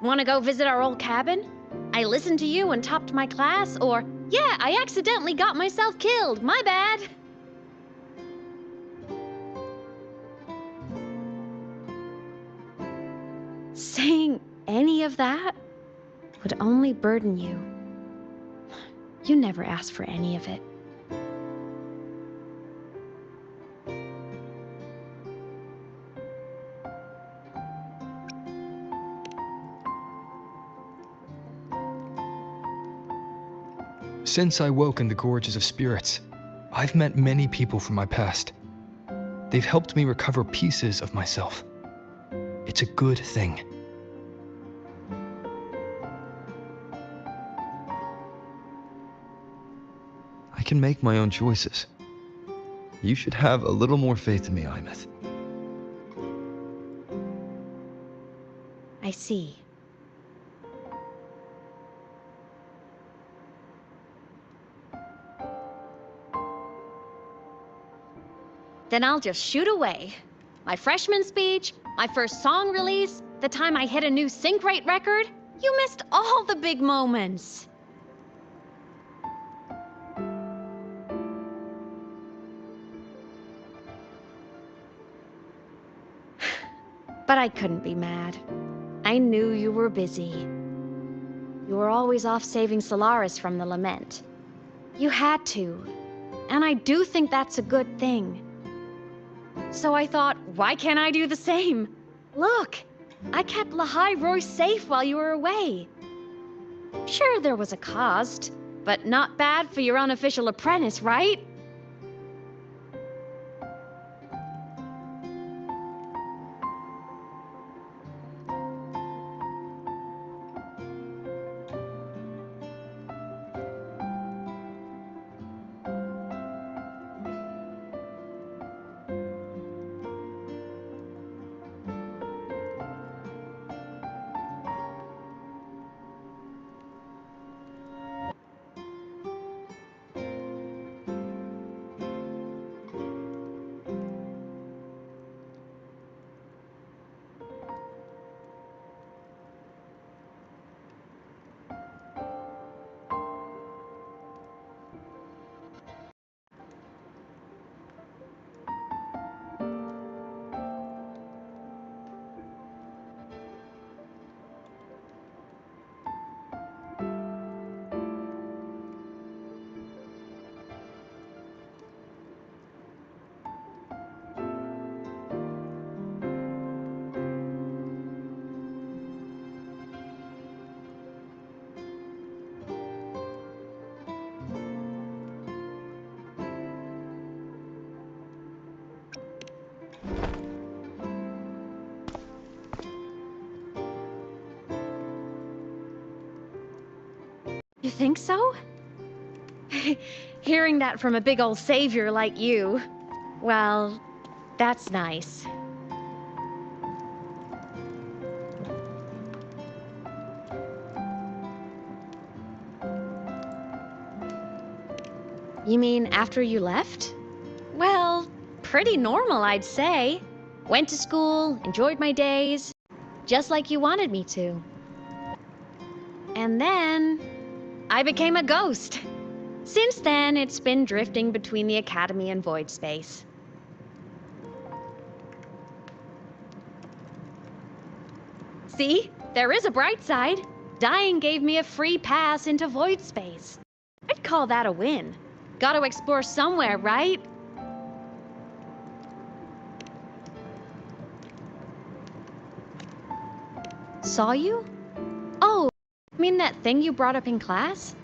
Want to go visit our old cabin? I listened to you and topped my class, or, "Yeah, I accidentally got myself killed. My bad." Saying any of that would only burden you. You never asked for any of it. Since I woke in the Gorges of Spirits, I've met many people from my past. They've helped me recover pieces of myself. It's a good thing. I can make my own choices. You should have a little more faith in me, Imeth. I see. Then I'll just shoot away. My freshman speech, my first song release, the time I hit a new sync rate record. You missed all the big moments. But I couldn't be mad. I knew you were busy. You were always off saving Solaris from the lament. You had to. And I do think that's a good thing. So I thought, why can't I do the same? Look, I kept Lahai Roy safe while you were away. Sure, there was a cost, but not bad for your unofficial apprentice, right? You think so? Hearing that from a big old savior like you, well, that's nice. You mean after you left? Well, pretty normal, I'd say. Went to school, enjoyed my days, just like you wanted me to. And then I became a ghost. Since then, it's been drifting between the Academy and Void Space. See? There is a bright side. Dying gave me a free pass into Void Space. I'd call that a win. Gotta explore somewhere, right? Saw you? Oh, I mean that thing you brought up in class?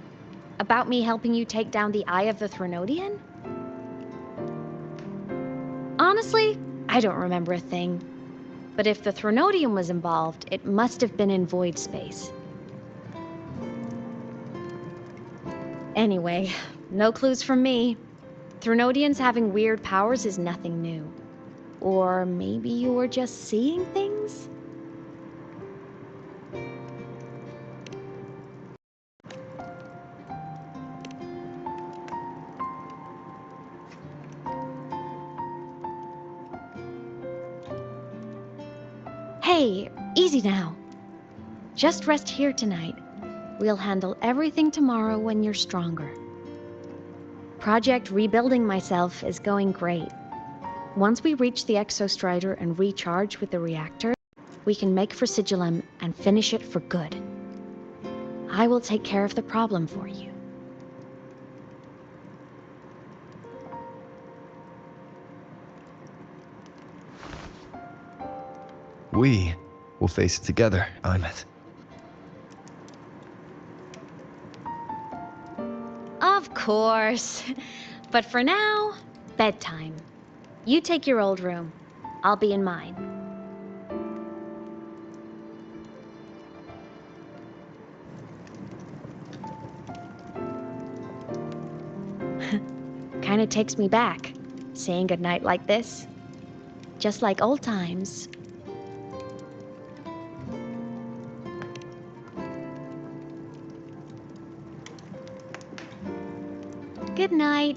About me helping you take down the Eye of the Threnodian? Honestly, I don't remember a thing. But if the Threnodian was involved, it must have been in Void Space. Anyway, no clues from me. Threnodians having weird powers is nothing new. Or maybe you were just seeing things? Hey, easy now. Just rest here tonight. We'll handle everything tomorrow when you're stronger. Project Rebuilding Myself is going great. Once we reach the Exostrider and recharge with the reactor, we can make for Sigillum and finish it for good. I will take care of the problem for you. We will face it together, Imeth. Of course. But for now, bedtime. You take your old room. I'll be in mine. Kinda takes me back, saying goodnight like this. Just like old times. Good night.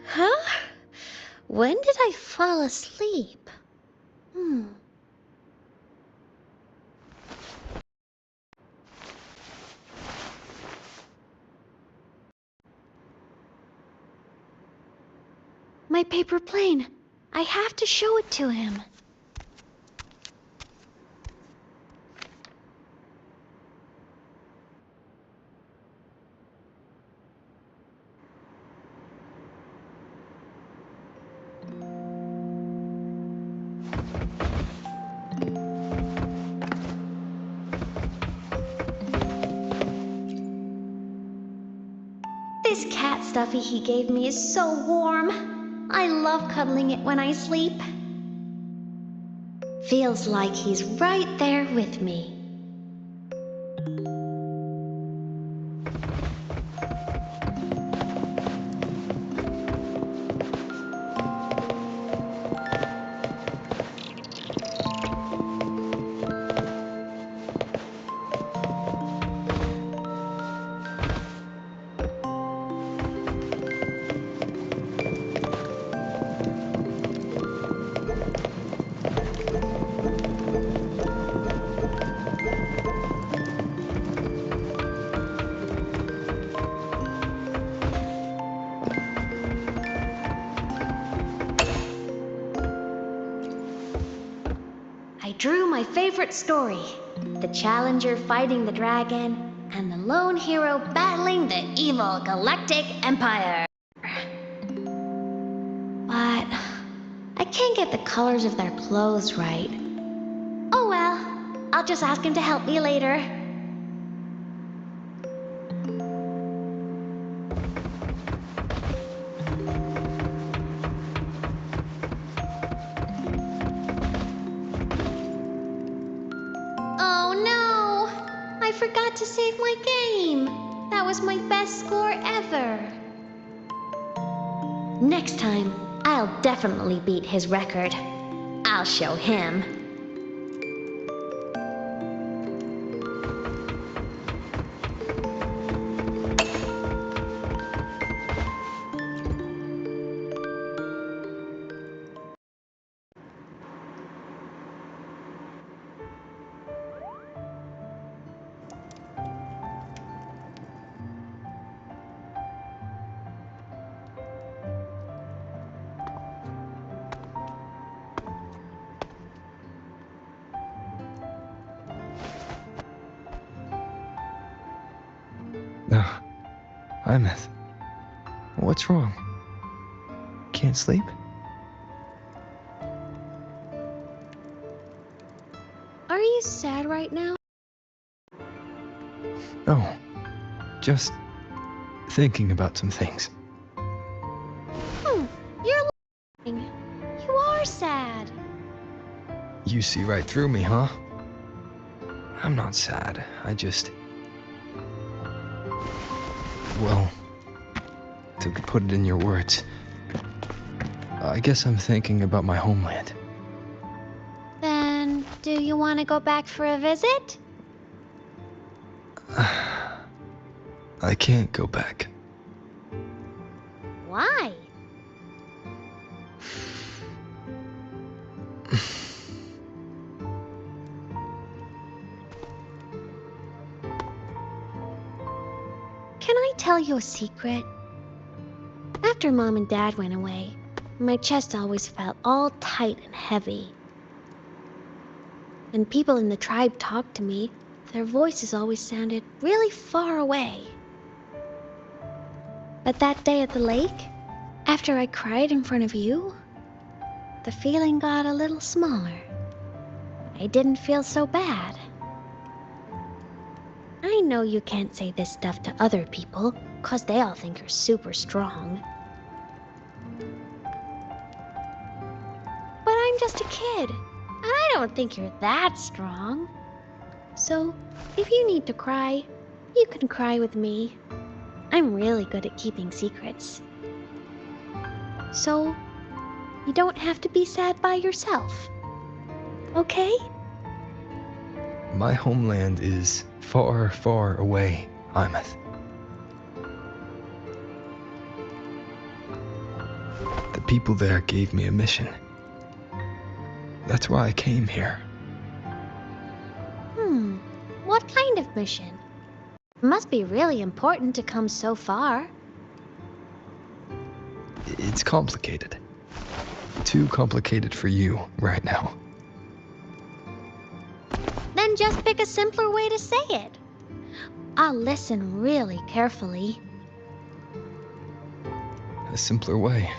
Huh? When did I fall asleep? My paper plane. I have to show it to him. This cat stuffy he gave me is so warm. I love cuddling it when I sleep. Feels like he's right there with me. I drew my favorite story, the Challenger fighting the dragon, and the lone hero battling the evil Galactic Empire. But I can't get the colors of their clothes right. Oh well, I'll just ask him to help me later. I forgot to save my game. That was my best score ever. Next time, I'll definitely beat his record. I'll show him. No. Imeth. What's wrong? Can't sleep? sad right now? No, just thinking about some things. You're lying. You are sad. You see right through me, huh? I'm not sad. Well, to put it in your words, I guess I'm thinking about my homeland. Then, do you want to go back for a visit? I can't go back. Why? Can I tell you a secret? After Mom and Dad went away, my chest always felt all tight and heavy. When people in the tribe talked to me, their voices always sounded really far away. But that day at the lake, after I cried in front of you, the feeling got a little smaller. I didn't feel so bad. I know you can't say this stuff to other people, 'cause they all think you're super strong. But I'm just a kid, and I don't think you're that strong. So, if you need to cry, you can cry with me. I'm really good at keeping secrets. So, you don't have to be sad by yourself. Okay? My homeland is far, far away, Imeth. The people there gave me a mission. That's why I came here. What kind of mission? It must be really important to come so far. It's complicated. Too complicated for you right now. Then just pick a simpler way to say it. I'll listen really carefully. A simpler way.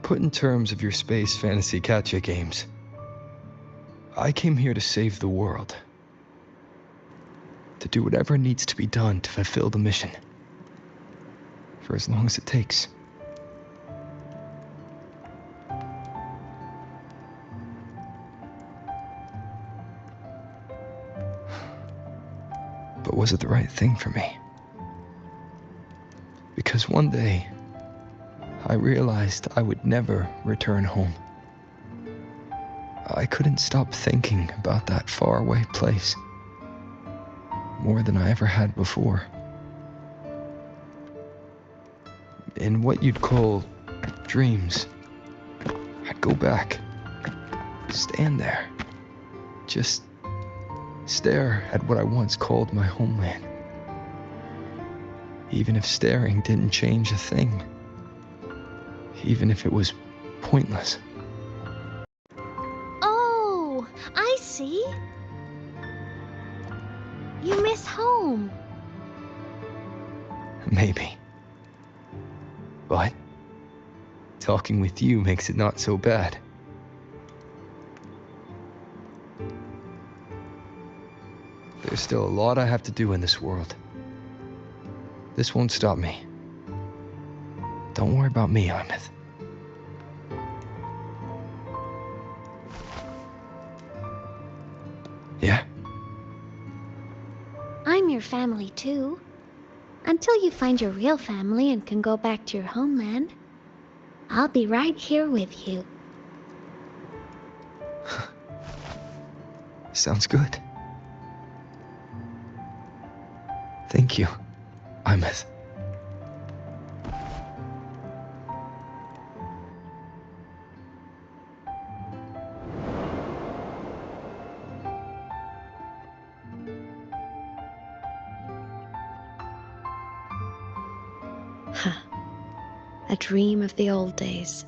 Put in terms of your space fantasy Gacha games, I came here to save the world. To do whatever needs to be done to fulfill the mission. For as long as it takes. But was it the right thing for me? Because one day, I realized I would never return home. I couldn't stop thinking about that faraway place. More than I ever had before. In what you'd call dreams, I'd go back, stand there, just stare at what I once called my homeland. Even if staring didn't change a thing. Even if it was pointless. Oh, I see. You miss home. Maybe. But talking with you makes it not so bad. There's still a lot I have to do in this world. This won't stop me. Don't worry about me, Imeth. Yeah? I'm your family too. Until you find your real family and can go back to your homeland, I'll be right here with you. Sounds good. Thank you, Imeth. A dream of the old days.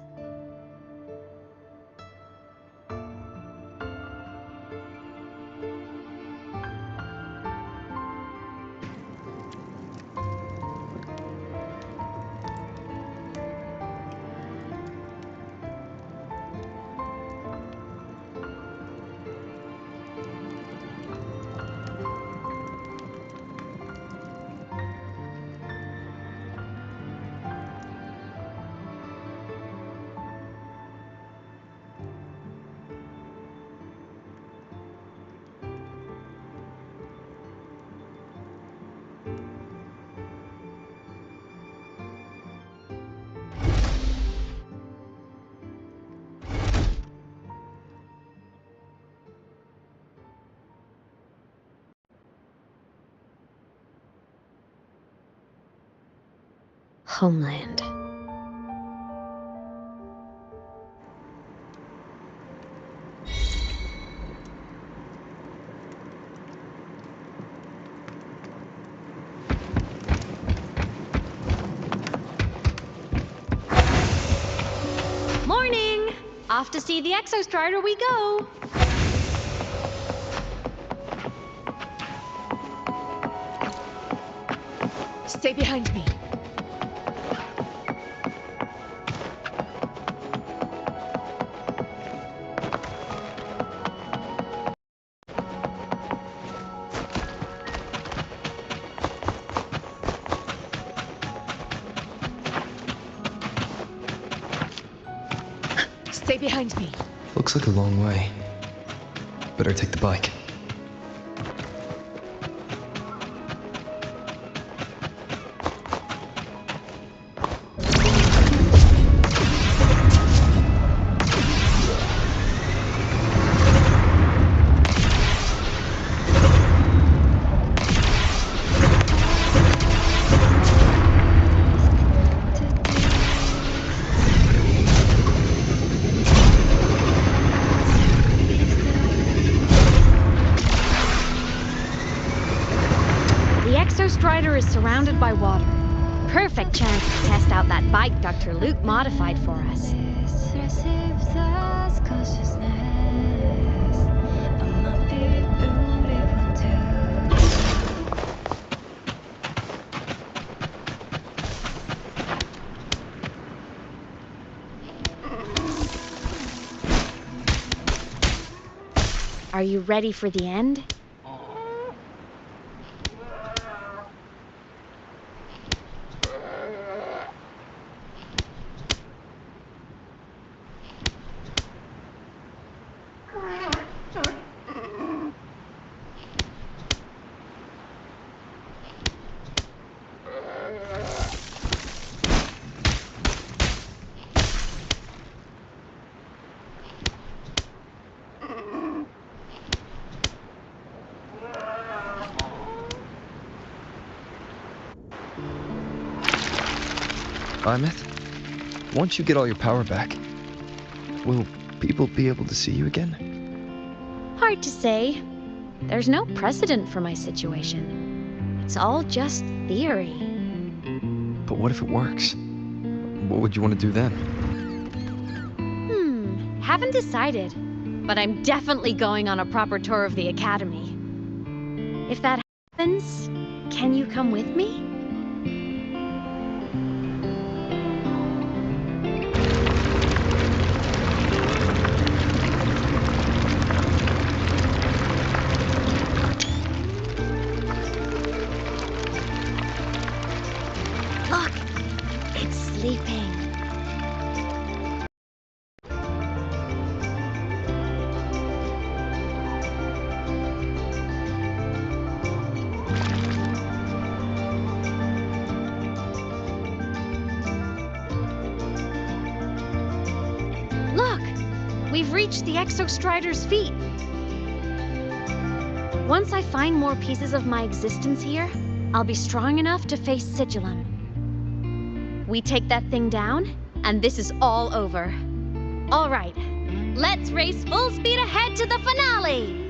homeland. Morning! Off to see the Exostrider we go! Stay behind me. Stay behind me. Looks like a long way. Better take the bike. Exostrider is surrounded by water. Perfect chance to test out that bike Dr. Luke modified for us. Are you ready for the end? Imeth, once you get all your power back, will people be able to see you again? Hard to say. There's no precedent for my situation. It's all just theory. But what if it works? What would you want to do then? Haven't decided. But I'm definitely going on a proper tour of the Academy. If that happens, can you come with me? Look! It's sleeping. Look! We've reached the Exostrider's feet. Once I find more pieces of my existence here, I'll be strong enough to face Sigillum. We take that thing down, and this is all over. All right, let's race full speed ahead to the finale!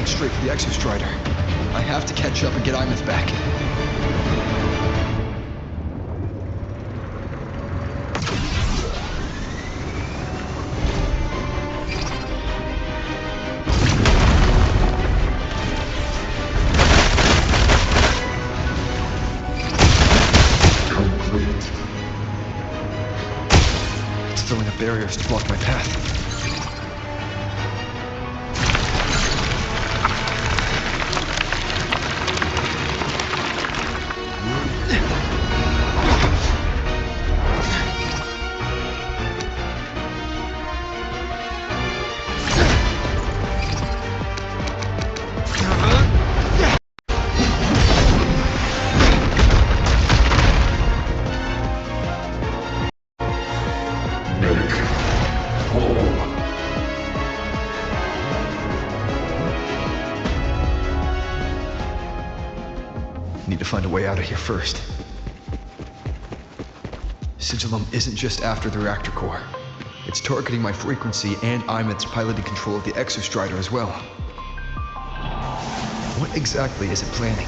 Straight for the Exostrider. I have to catch up and get Imeth back. It's throwing up barriers to block my path. Need to find a way out of here first. Sigilum isn't just after the reactor core. It's targeting my frequency and Imeth's piloted control of the Exostrider as well. What exactly is it planning?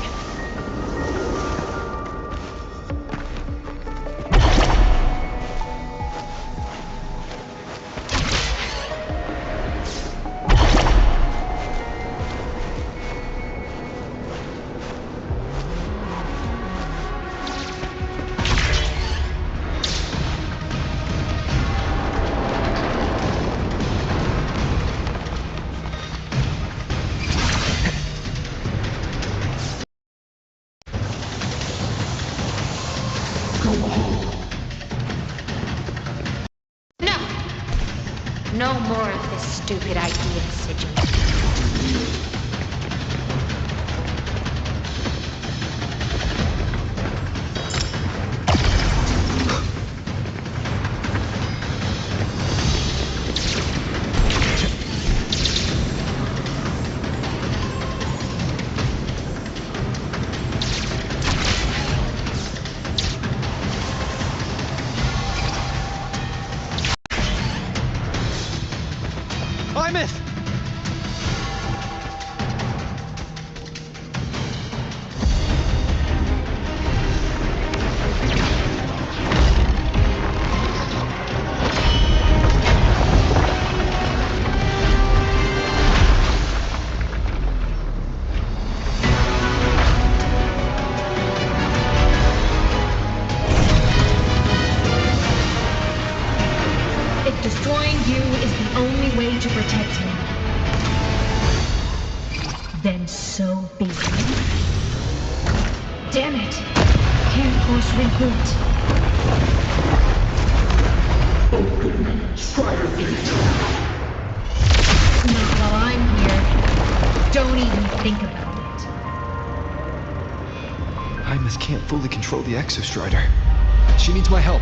No more of this stupid idea, Sigil. Imeth! If destroying you is the only way to protect him, then so be it. Damn it! Can't force reboot. Strider Gate. Not while I'm here. Don't even think about it. Imeth can't fully control the Exostrider. She needs my help.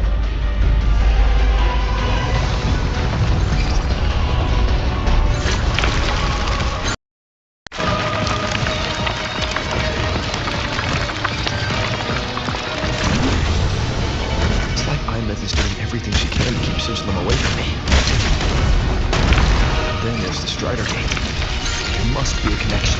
Is doing everything she can to keep Sigilum away from me. And then there's the Strider Gate. There must be a connection.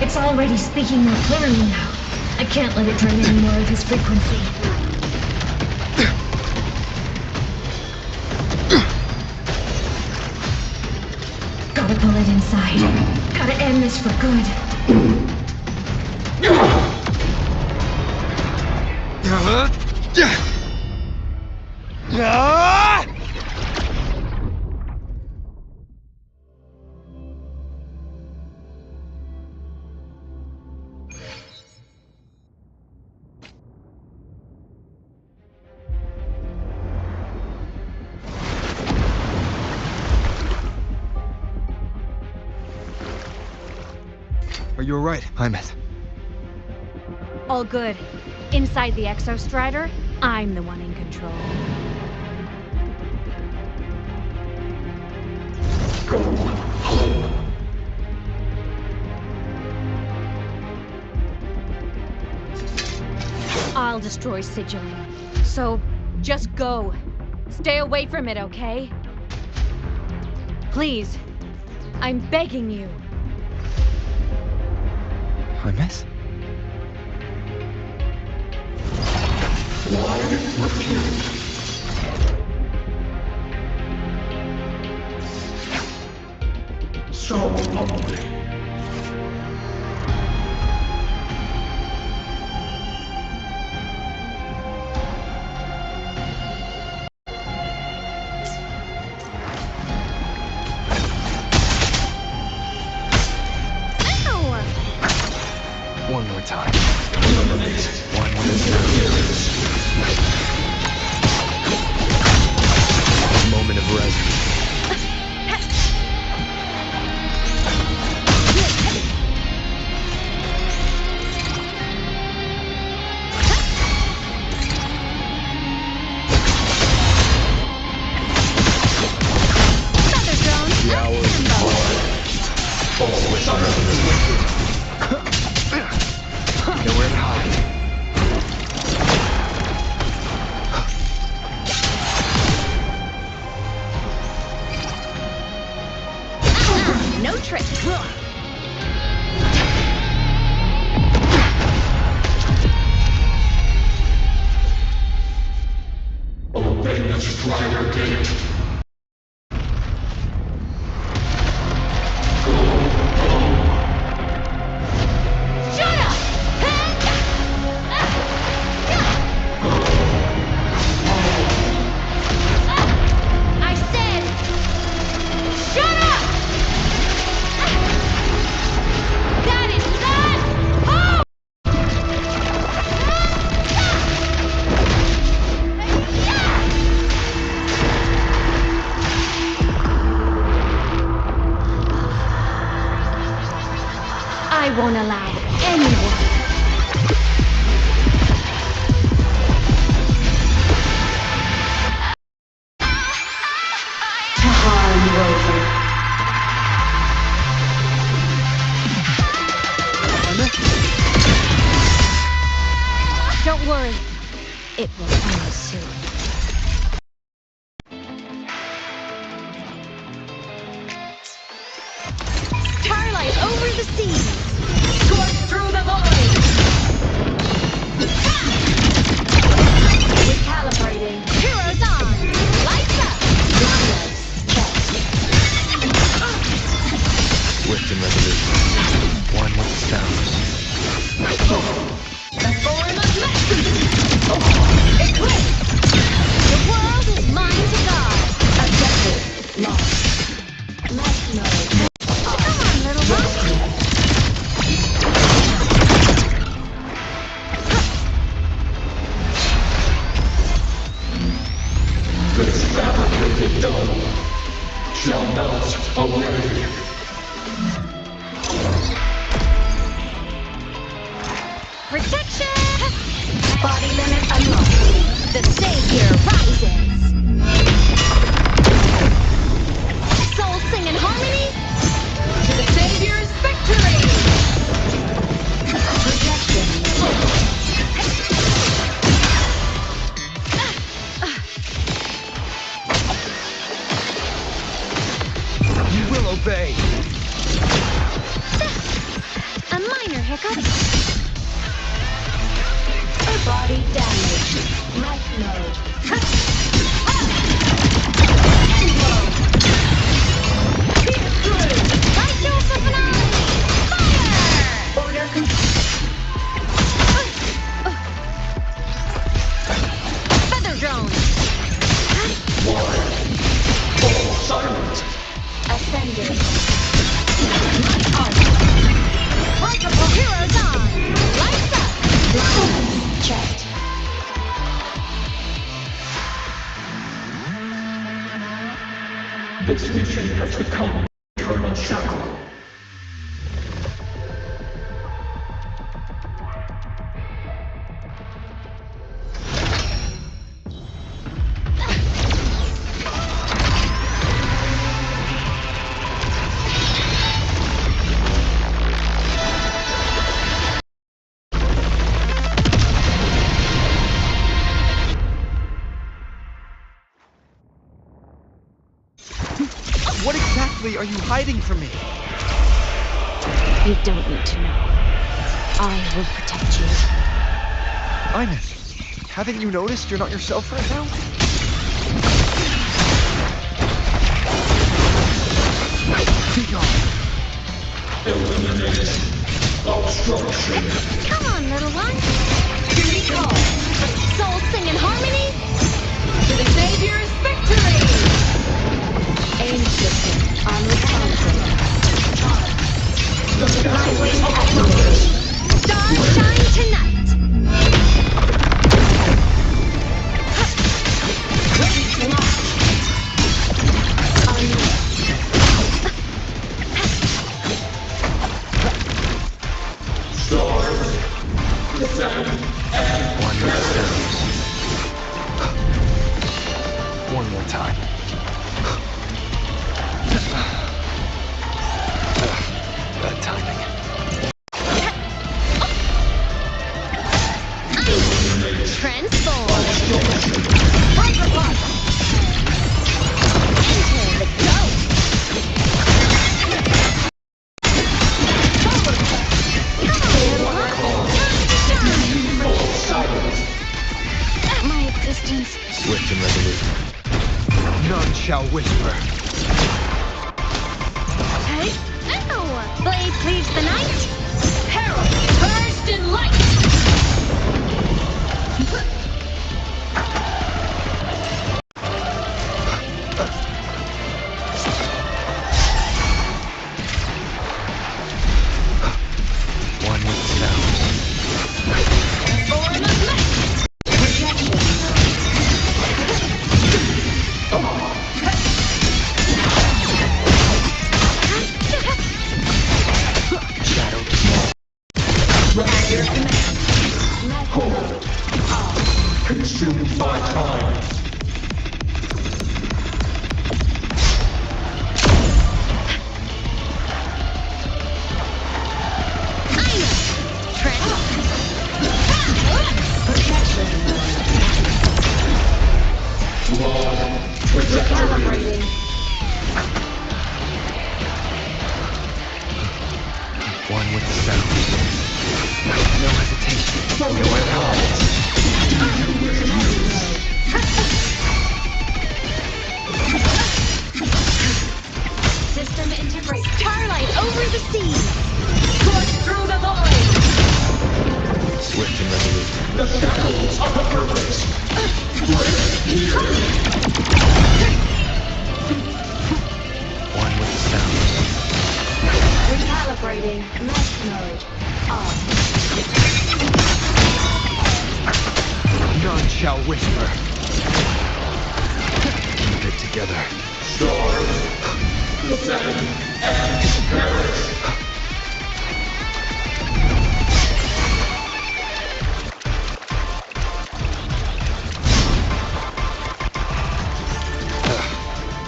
It's already speaking more clearly now. I can't let it drain any more of his frequency. Gotta pull it inside. Gotta end this for good. Are you alright, Hymet? All good. Inside the Exostrider, I'm the one in control. Go home. I'll destroy Sigilling. So, just go. Stay away from it, okay? Please. I'm begging you. Hymet? Why refuse? So humbly. One more time. One more time. Moment of rest. The hour is nowhere to hide. No trick. Obey the Strider Gate. I won't allow anyone. Don't worry. It will end soon. Starlight over the seas! Scorch through the void! Recalibrating. Heroes on! Lights up! Blinders. Swift and resolute. One with the sounds. The form of Lexi! Eclipse! The world is mine to guard! Objective lost. Left node. Come on, little one! This fabricated dome shall melt away. Protection! Body limit unlocked. The Savior rises! Souls sing in harmony? To the Savior's victory! Protection. You will obey. A minor hiccup. Body damage. Life mode. End blow. Pierce through. Light show for finale. Fire! Order Feather drone. One. All silent. Ascending. Multiple heroes on. Lights up. Lines checked. This mission has become eternal shackle. What exactly are you hiding from me? You don't need to know. I will protect you. Ines, haven't you noticed you're not yourself right now? Be gone. Eliminate obstruction. Come on, little one. Recall. Souls sing in harmony. To the Savior's victory. Aim system unresponsive. Lightweight activated. Stars shine tonight. Stars, descend, and perish. One more time. Bad timing. Transform. Hyperpod. Enter the ghost. At my existence. Swift and resolute. None shall whisper. Hey, no! Blade cleaves the night. Herald, burst in light. One with the sounds. Form of light. Rejection. Shadow to small. Consumed by time. Recalibrating. One with the sounds. No hesitation. No advance. System integrated. Starlight over the sea. Scorch through the void. Swift and resolute. The shadows of the purpose. Break here. One with the sounds. Recalibrating. Mesh mode. On. None shall whisper. Keep it together. Stars, descend, and perish.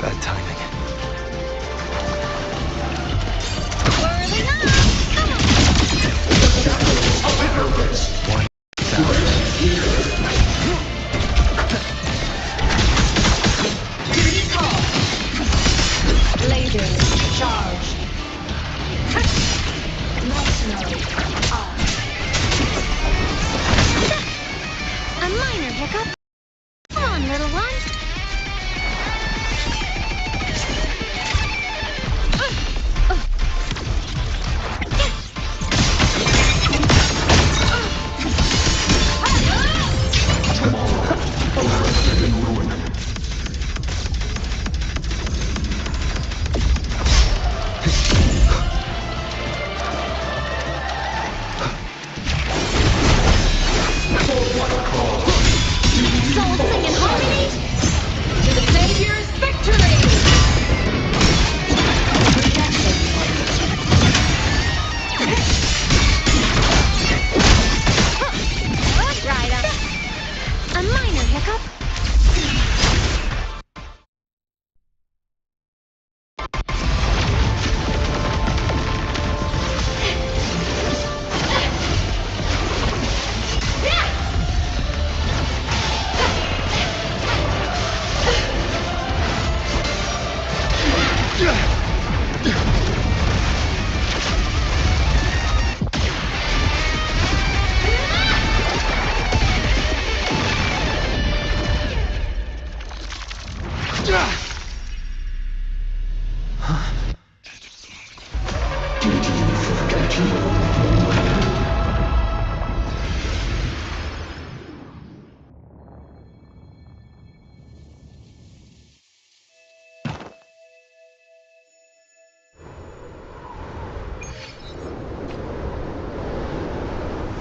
Bad timing. Whirling up. Come on. The shadows of the purpose. One sound. Break here. Recall. Lasers charged. Mesh mode. On. A minor hiccup. Come on, little one.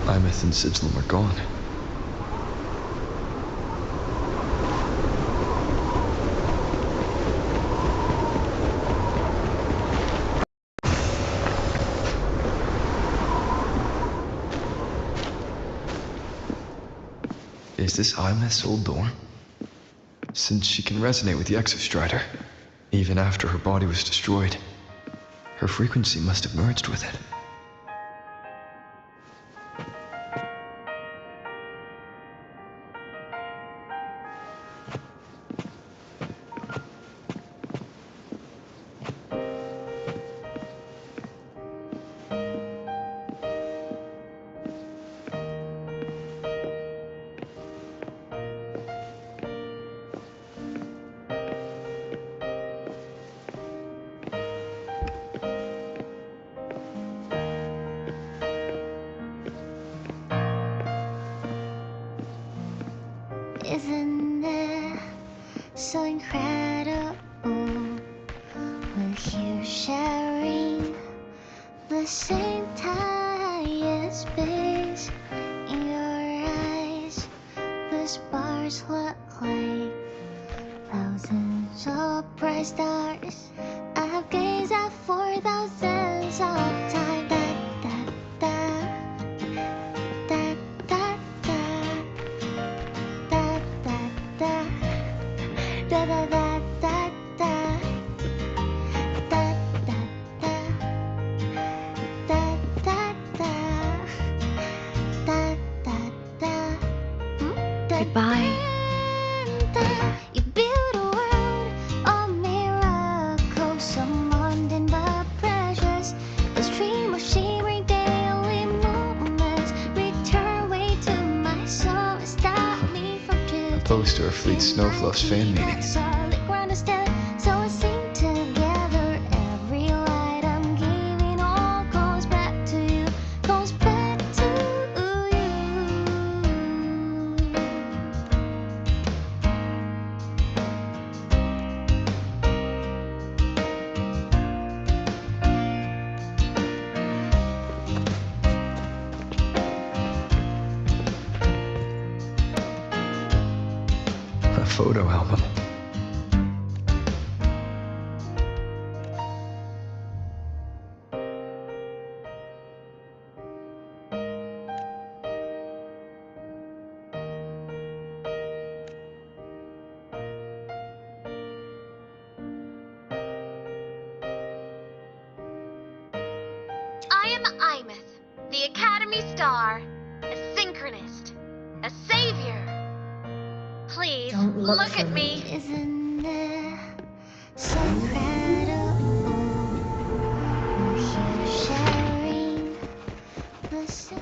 Imeth and Sizzlum are gone. Is this Imeth's old dorm? Since she can resonate with the Exostrider, even after her body was destroyed, her frequency must have merged with it. Isn't it so incredible with you sharing the same tired space in your eyes? The stars look like thousands of bright stars. I've gazed at for thousands of times. Goodbye. You build a world of miracles, so mundane but precious. A stream of shimmering daily movements return way to my soul. Stop me from drifting. A poster of Fleet Snowfluff's fan meeting. Solid ground to stand, so we sing together. Every light I'm giving all goes back to you, goes back to you. A photo album. I am Imeth, the Academy Star, a synchronist, a savior. Please, Don't look at me. Isn't it so incredible? We're here sharing the same.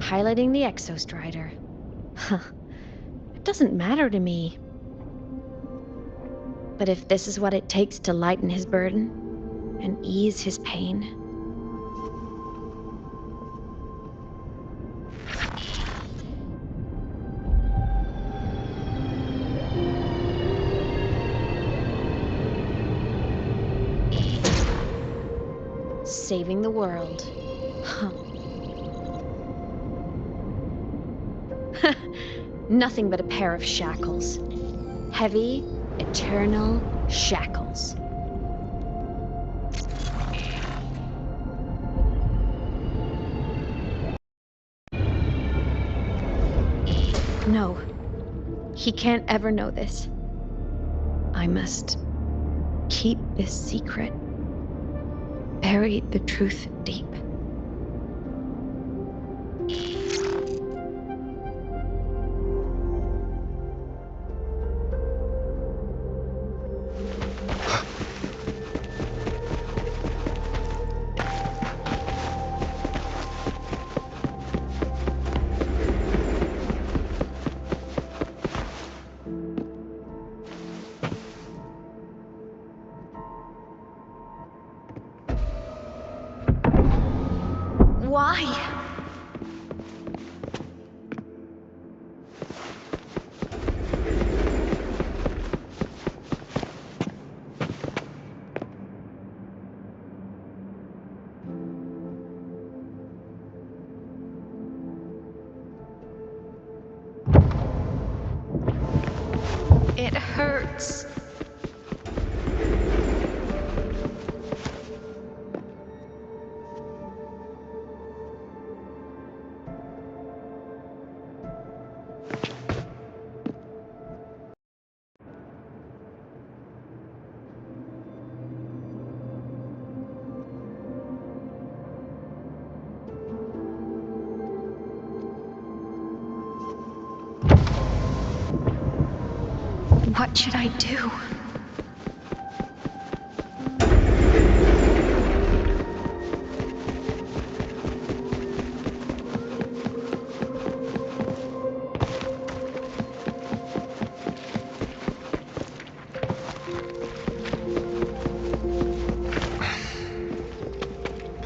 Piloting the Exostrider. Huh. It doesn't matter to me. But if this is what it takes to lighten his burden and ease his pain. Saving the world. Huh. Nothing but a pair of shackles. Heavy, eternal shackles. No. He can't ever know this. I must keep this secret. Bury the truth deep. Why? It hurts. What should I do?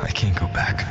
I can't go back.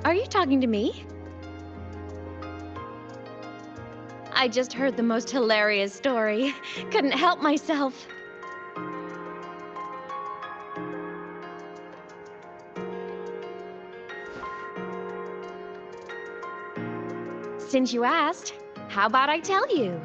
Are you talking to me? I just heard the most hilarious story. Couldn't help myself. Since you asked, how about I tell you?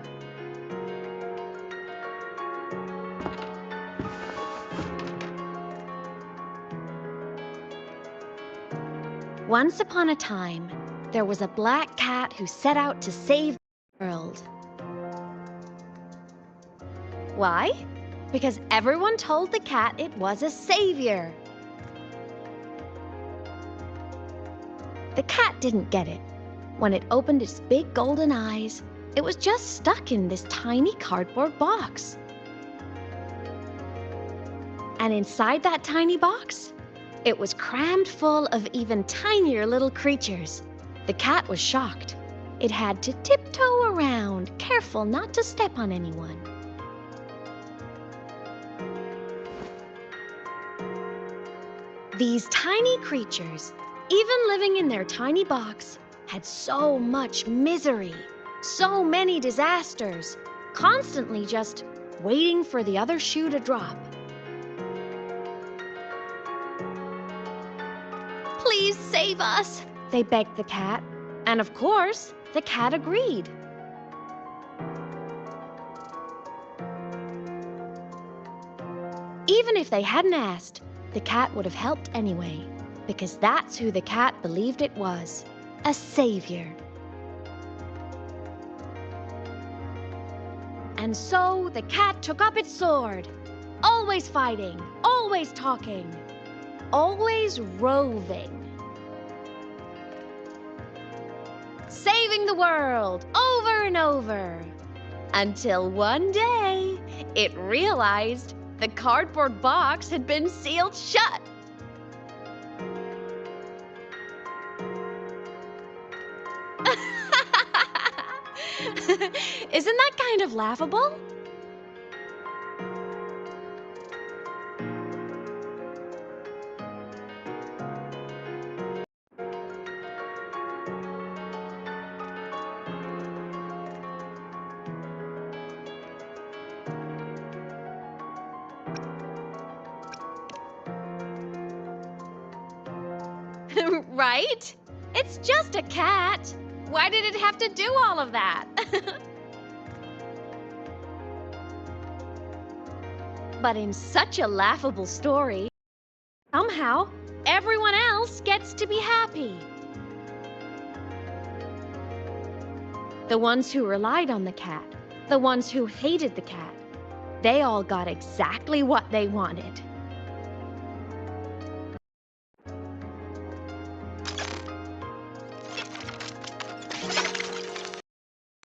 Once upon a time, there was a black cat who set out to save the world. Why? Because everyone told the cat it was a savior. The cat didn't get it. When it opened its big golden eyes, it was just stuck in this tiny cardboard box. And inside that tiny box, it was crammed full of even tinier little creatures. The cat was shocked. It had to tiptoe around, careful not to step on anyone. These tiny creatures, even living in their tiny box, had so much misery, so many disasters, constantly just waiting for the other shoe to drop. Please save us, they begged the cat. And of course, the cat agreed. Even if they hadn't asked, the cat would have helped anyway, because that's who the cat believed it was, a savior. And so the cat took up its sword, always fighting, always talking, always roving. Saving the world over and over. Until one day, it realized the cardboard box had been sealed shut. Isn't that kind of laughable? Right? It's just a cat. Why did it have to do all of that? But in such a laughable story, Somehow, everyone else gets to be happy. The ones who relied on the cat, the ones who hated the cat, they all got exactly what they wanted.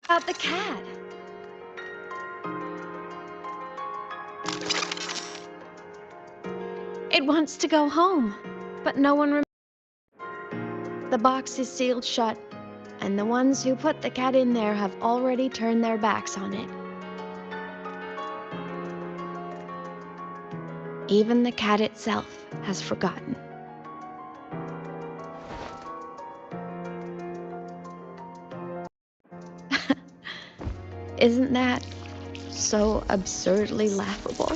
About the cat. It wants to go home, but no one remembers. The box is sealed shut, and the ones who put the cat in there have already turned their backs on it. Even the cat itself has forgotten. Isn't that so absurdly laughable?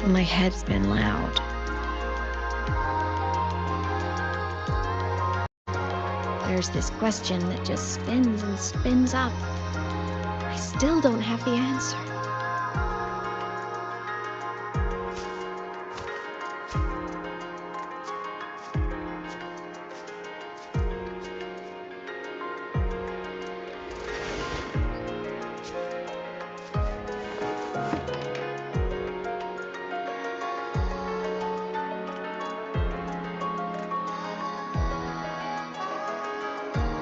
My head's been loud. There's this question that just spins and spins up. I still don't have the answer.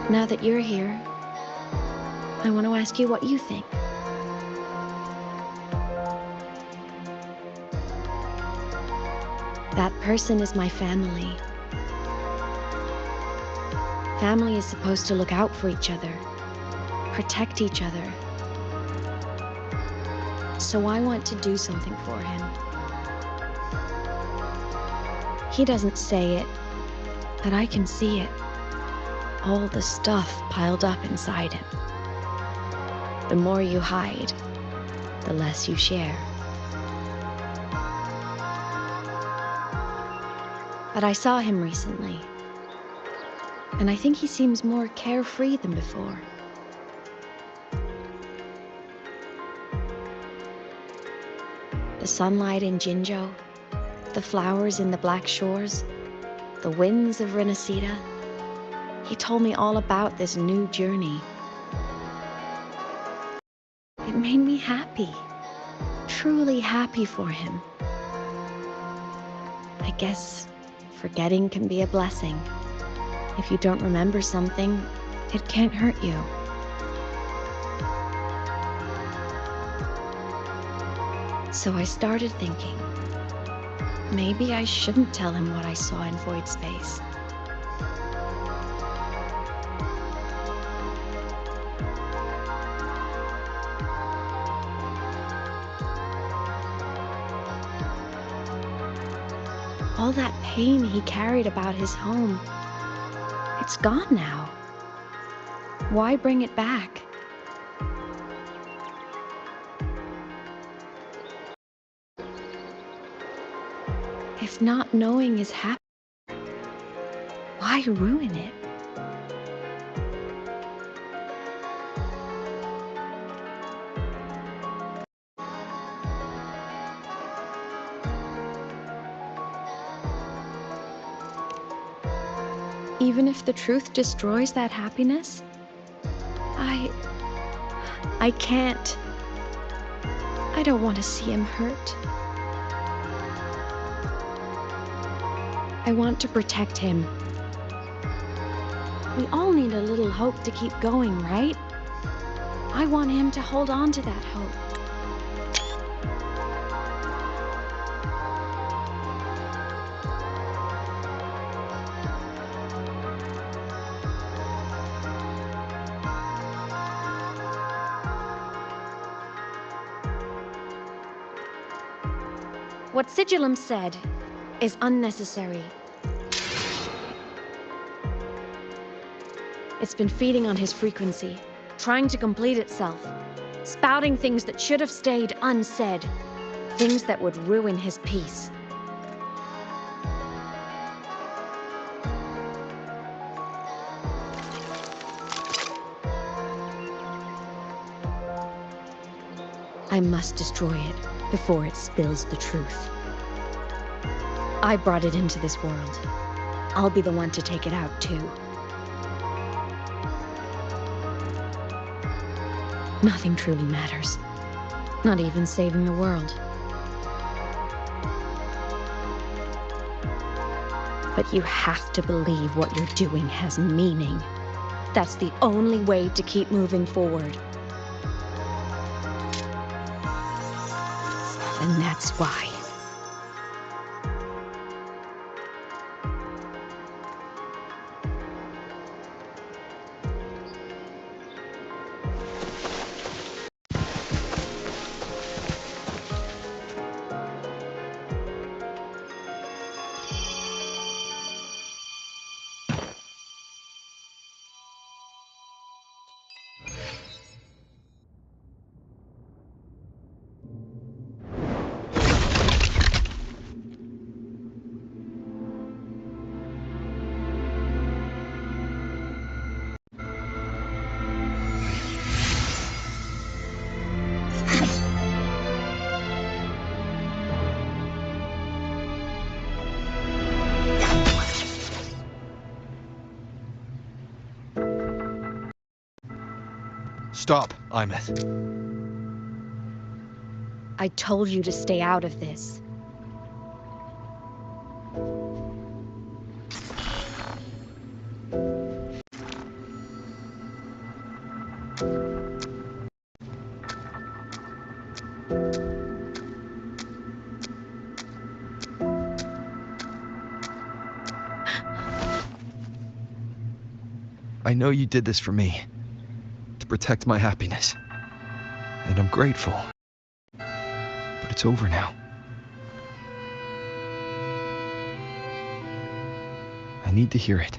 Now that you're here, I want to ask you what you think. That person is my family. Family is supposed to look out for each other, protect each other. So I want to do something for him. He doesn't say it, but I can see it. All the stuff piled up inside him. The more you hide, the less you share. But I saw him recently, and I think he seems more carefree than before. The sunlight in Jinzhou, the flowers in the Black Shores, the winds of Renacida. He told me all about this new journey. It made me happy, truly happy for him. I guess forgetting can be a blessing. If you don't remember something, it can't hurt you. So I started thinking, maybe I shouldn't tell him what I saw in void space. All that pain he carried about his home, it's gone now. Why bring it back? If not knowing is happy, why ruin it? Even if the truth destroys that happiness, I can't. I don't want to see him hurt. I want to protect him. We all need a little hope to keep going, right? I want him to hold on to that hope. What Sigillum said is unnecessary. It's been feeding on his frequency, trying to complete itself, spouting things that should have stayed unsaid, things that would ruin his peace. I must destroy it before it spills the truth. I brought it into this world. I'll be the one to take it out, too. Nothing truly matters. Not even saving the world. But you have to believe what you're doing has meaning. That's the only way to keep moving forward. And that's why. Stop, Imeth. I told you to stay out of this. I know you did this for me, to protect my happiness, and I'm grateful. But it's over now. I need to hear it.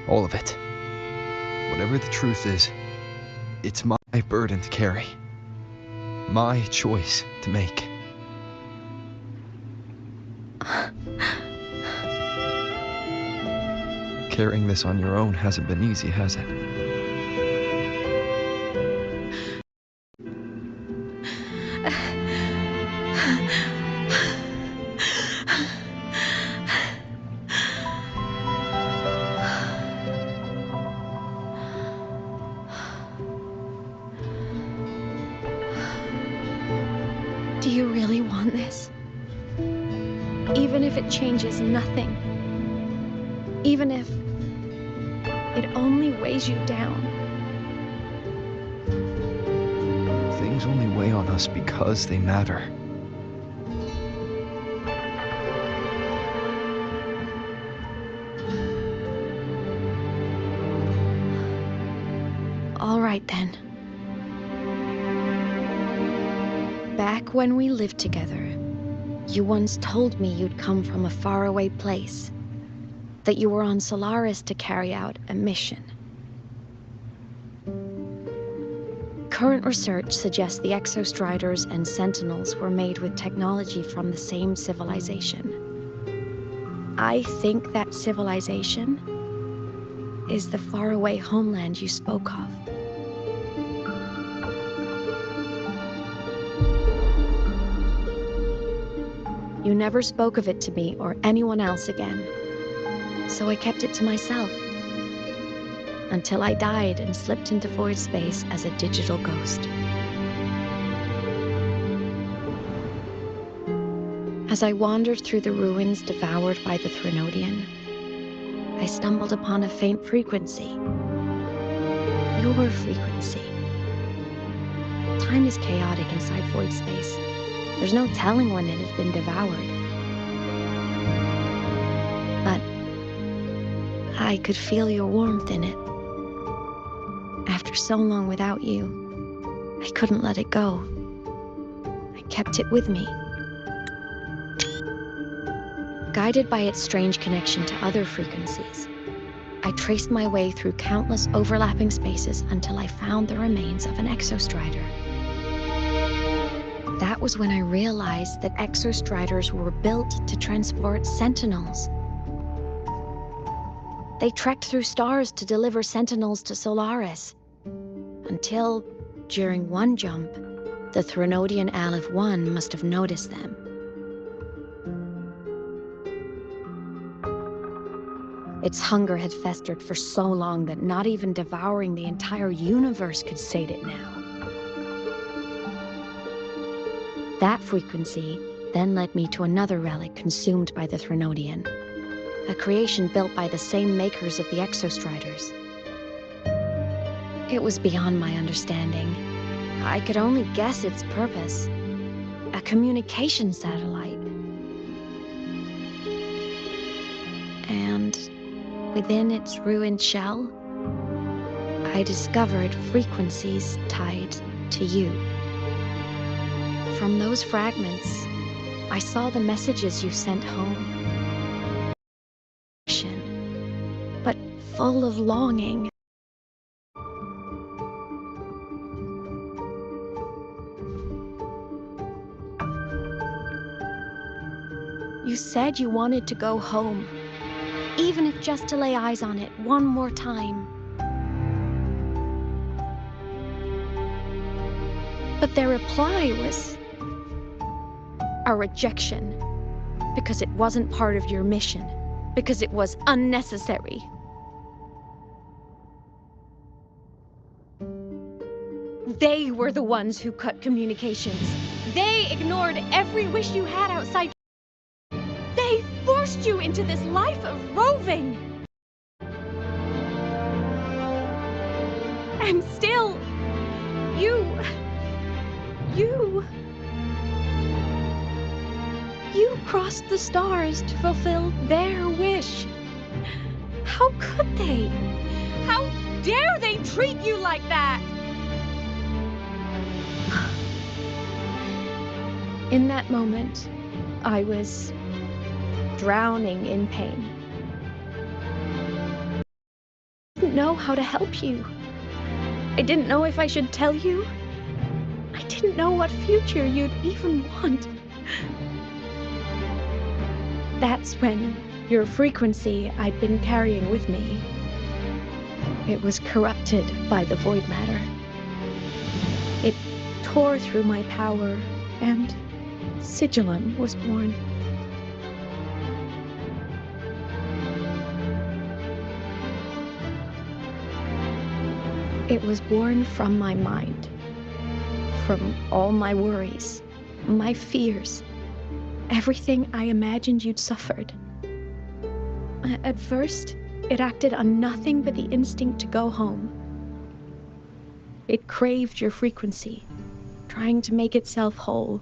All of it. Whatever the truth is, it's my burden to carry. My choice to make. Carrying this on your own hasn't been easy, has it? Do you really want this? Even if it changes nothing? Even if it only weighs you down? Things only weigh on us because they matter. All right then. Back when we lived together, you once told me you'd come from a faraway place, that you were on Solaris to carry out a mission. Current research suggests the Exostriders and Sentinels were made with technology from the same civilization. I think that civilization is the faraway homeland you spoke of. You never spoke of it to me or anyone else again, so I kept it to myself. Until I died and slipped into void space as a digital ghost. As I wandered through the ruins devoured by the Threnodian, I stumbled upon a faint frequency. Your frequency. Time is chaotic inside void space. There's no telling when it has been devoured. But I could feel your warmth in it. After so long without you, I couldn't let it go. I kept it with me. Guided by its strange connection to other frequencies, I traced my way through countless overlapping spaces until I found the remains of an exostrider. That was when I realized that exostriders were built to transport sentinels. They trekked through stars to deliver sentinels to Solaris, until, during one jump, the Threnodian Aleph 1 must have noticed them. Its hunger had festered for so long that not even devouring the entire universe could sate it now. That frequency then led me to another relic consumed by the Threnodian, a creation built by the same makers of the exostriders. It was beyond my understanding. I could only guess its purpose. A communication satellite. And within its ruined shell, I discovered frequencies tied to you. From those fragments, I saw the messages you sent home. But full of longing. You said you wanted to go home, even if just to lay eyes on it one more time. But their reply was a rejection, because it wasn't part of your mission, because it was unnecessary. They were the ones who cut communications. They ignored every wish you had outside. They forced you into this life of roving. And still, you crossed the stars to fulfill their wish. How could they? How dare they treat you like that? In that moment, I was drowning in pain. I didn't know how to help you. I didn't know if I should tell you. I didn't know what future you'd even want. That's when your frequency I'd been carrying with me, it was corrupted by the void matter. It tore through my power, and Sigillum was born. It was born from my mind, from all my worries, my fears, everything I imagined you'd suffered. At first, it acted on nothing but the instinct to go home. It craved your frequency, trying to make itself whole,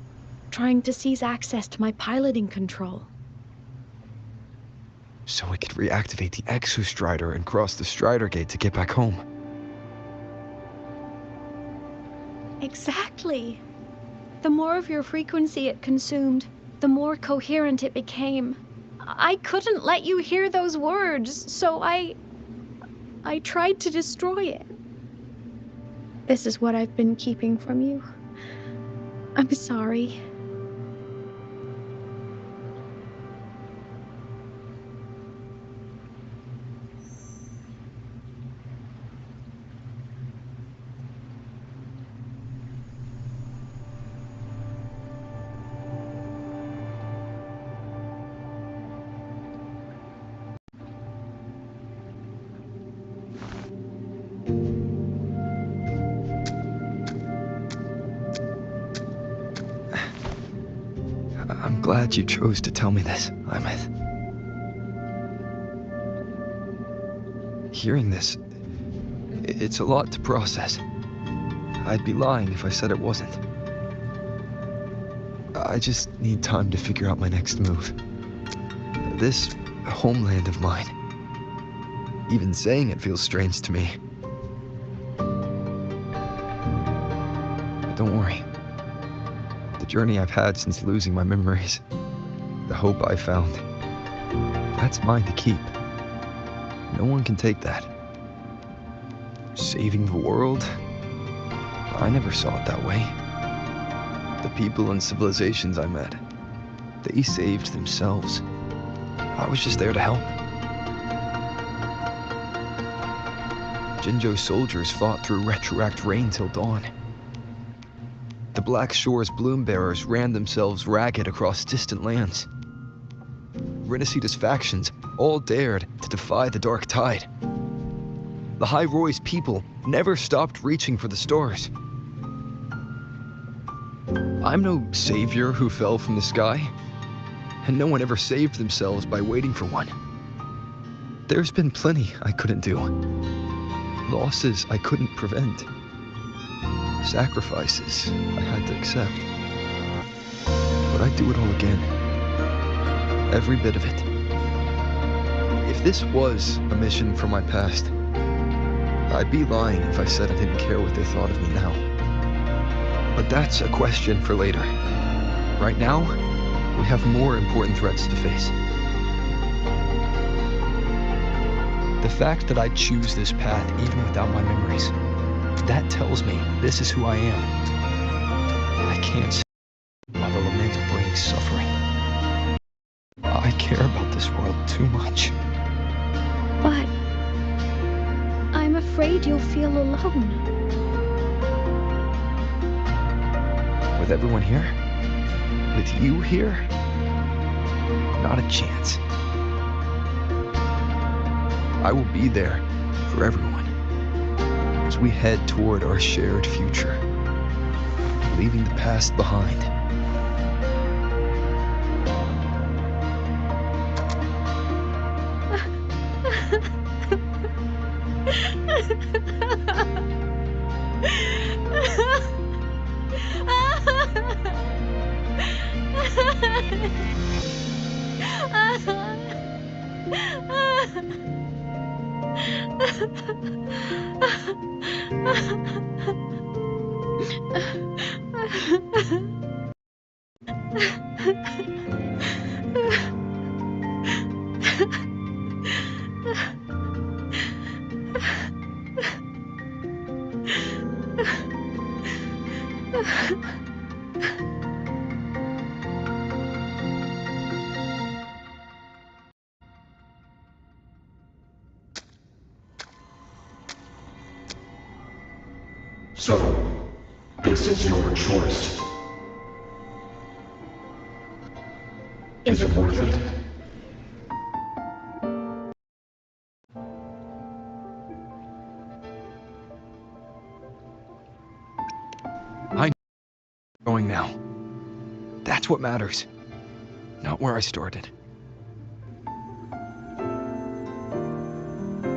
trying to seize access to my piloting control. So we could reactivate the exostrider and cross the Strider Gate to get back home. Exactly. The more of your frequency it consumed, the more coherent it became. I couldn't let you hear those words, so I tried to destroy it. This is what I've been keeping from you. I'm sorry. I'm glad you chose to tell me this, Imeth. Hearing this, it's a lot to process. I'd be lying if I said it wasn't. I just need time to figure out my next move. This homeland of mine, even saying it feels strange to me. But don't worry. The journey I've had since losing my memories, the hope I found, that's mine to keep. No one can take that. Saving the world? I never saw it that way. The people and civilizations I met, they saved themselves. I was just there to help. Jinzhou's soldiers fought through retroact rain till dawn. The Black Shore's bloom bearers ran themselves ragged across distant lands. Rinasita's factions all dared to defy the dark tide. Lahai Roy's people never stopped reaching for the stars. I'm no savior who fell from the sky, and no one ever saved themselves by waiting for one. There's been plenty I couldn't do. Losses I couldn't prevent. Sacrifices I had to accept. But I'd do it all again. Every bit of it. If this was a mission from my past, I'd be lying if I said I didn't care what they thought of me now. But that's a question for later. Right now, we have more important threats to face. The fact that I choose this path even without my memories, that tells me this is who I am. I can't see while the lament brings suffering. I care about this world too much. But I'm afraid you'll feel alone. With everyone here? With you here? Not a chance. I will be there for everyone as we head toward our shared future, leaving the past behind. So, this is your choice. Is it worth it? I'm going now. That's what matters. Not where I started.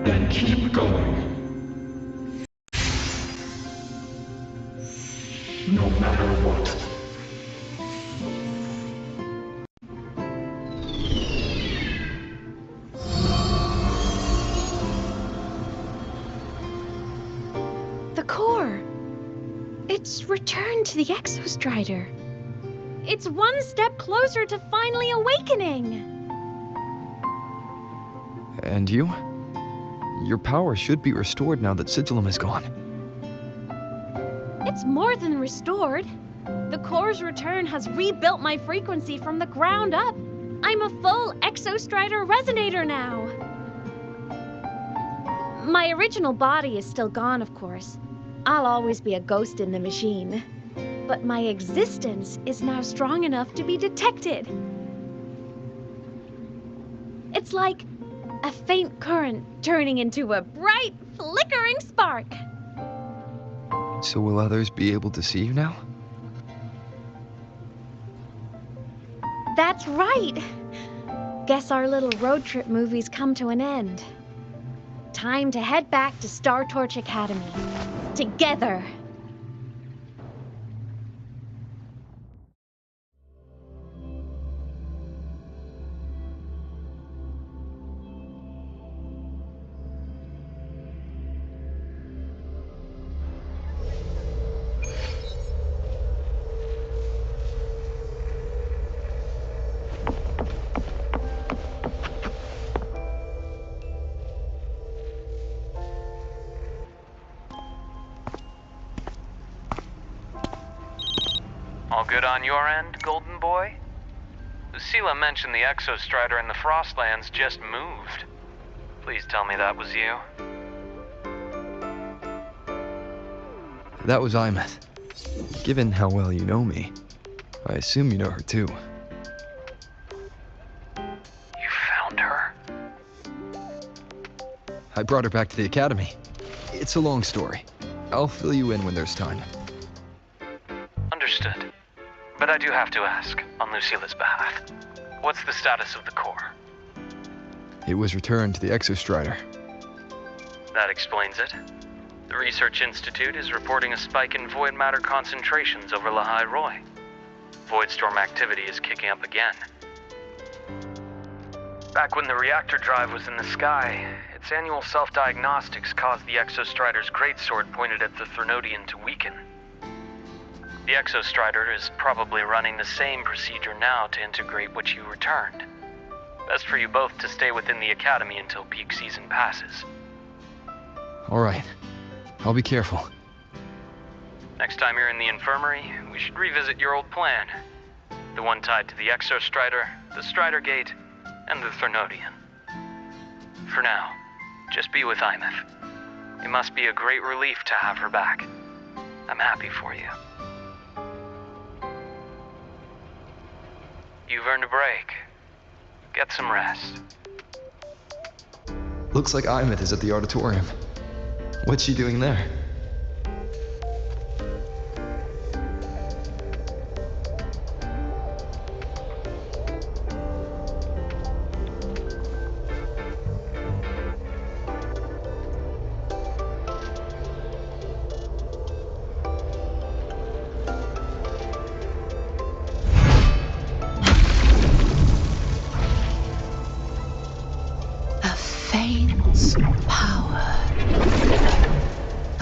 Then keep going. No matter what. The core! It's returned to the Exostrider. It's one step closer to finally awakening. And you? Your power should be restored now that Sigillum is gone. It's more than restored. The core's return has rebuilt my frequency from the ground up. I'm a full Exostrider resonator now. My original body is still gone, of course. I'll always be a ghost in the machine. But my existence is now strong enough to be detected. It's like a faint current turning into a bright, flickering spark. So will others be able to see you now? That's right! Guess our little road trip movie's come to an end. Time to head back to Star Torch Academy. Together! All good on your end, Golden Boy? Lucilla mentioned the Exostrider in the Frostlands just moved. Please tell me that was you. That was Imeth. Given how well you know me, I assume you know her too. You found her? I brought her back to the academy. It's a long story. I'll fill you in when there's time. Understood. But I do have to ask, on Lucilla's behalf, what's the status of the core? It was returned to the Exostrider. That explains it. The Research Institute is reporting a spike in void matter concentrations over Lahai Roy. Voidstorm activity is kicking up again. Back when the reactor drive was in the sky, its annual self-diagnostics caused the Exostrider's greatsword pointed at the Threnodian to weaken. The Exostrider is probably running the same procedure now to integrate what you returned. Best for you both to stay within the academy until peak season passes. All right. I'll be careful. Next time you're in the infirmary, we should revisit your old plan. The one tied to the Exostrider, the Strider Gate, and the Threnodian. For now, just be with Imeth. It must be a great relief to have her back. I'm happy for you. You've earned a break. Get some rest. Looks like Imeth is at the auditorium. What's she doing there?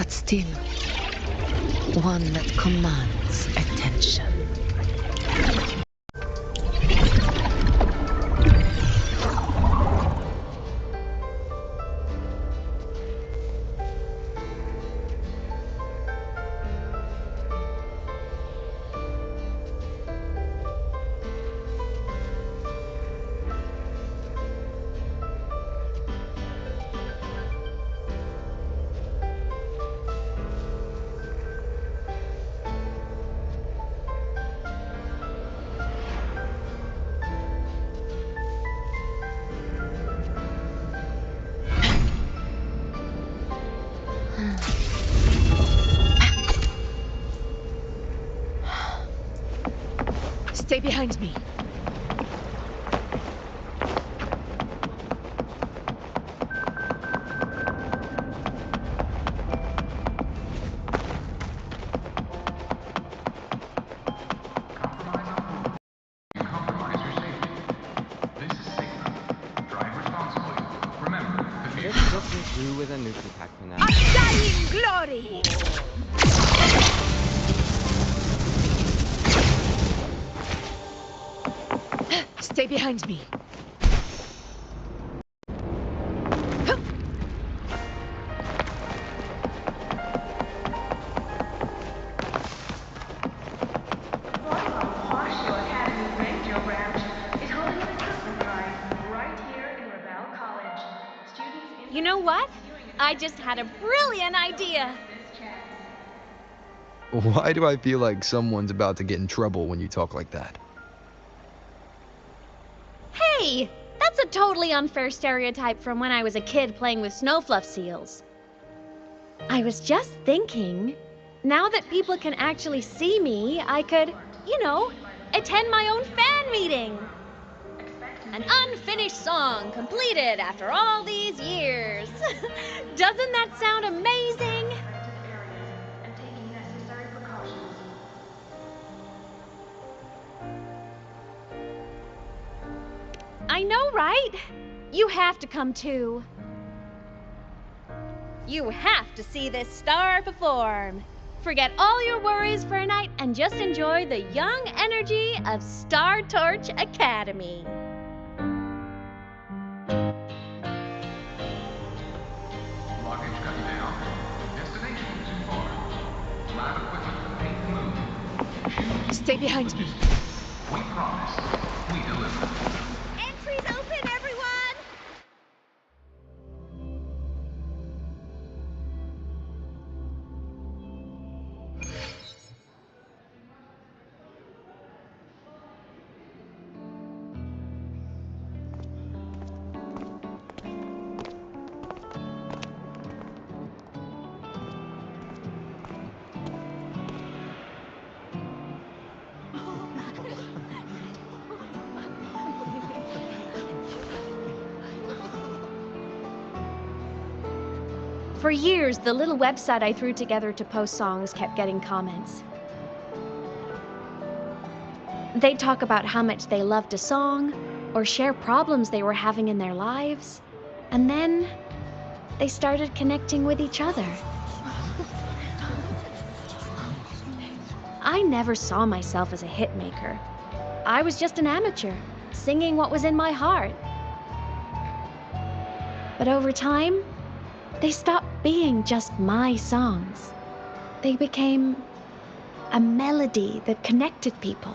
Still, one that commands attention. Stay behind me. With a nuclear for now. Undying glory! Stay behind me. You know what? I just had a brilliant idea! Why do I feel like someone's about to get in trouble when you talk like that? Hey! That's a totally unfair stereotype from when I was a kid playing with snowfluff seals. I was just thinking, now that people can actually see me, I could, you know, attend my own fan meeting. An unfinished song completed after all these years. Doesn't that sound amazing? I know, right? You have to come too. You have to see this star perform. Forget all your worries for a night and just enjoy the young energy of Star Torch Academy. Luggage cut down. Destination too far. Lab equipment for the pink moon. Stay behind me. We promise. We deliver. Entries open, everyone! For years, the little website I threw together to post songs kept getting comments. They'd talk about how much they loved a song, or share problems they were having in their lives, and then they started connecting with each other. I never saw myself as a hitmaker. I was just an amateur, singing what was in my heart. But over time, they stopped being just my songs. They became a melody that connected people.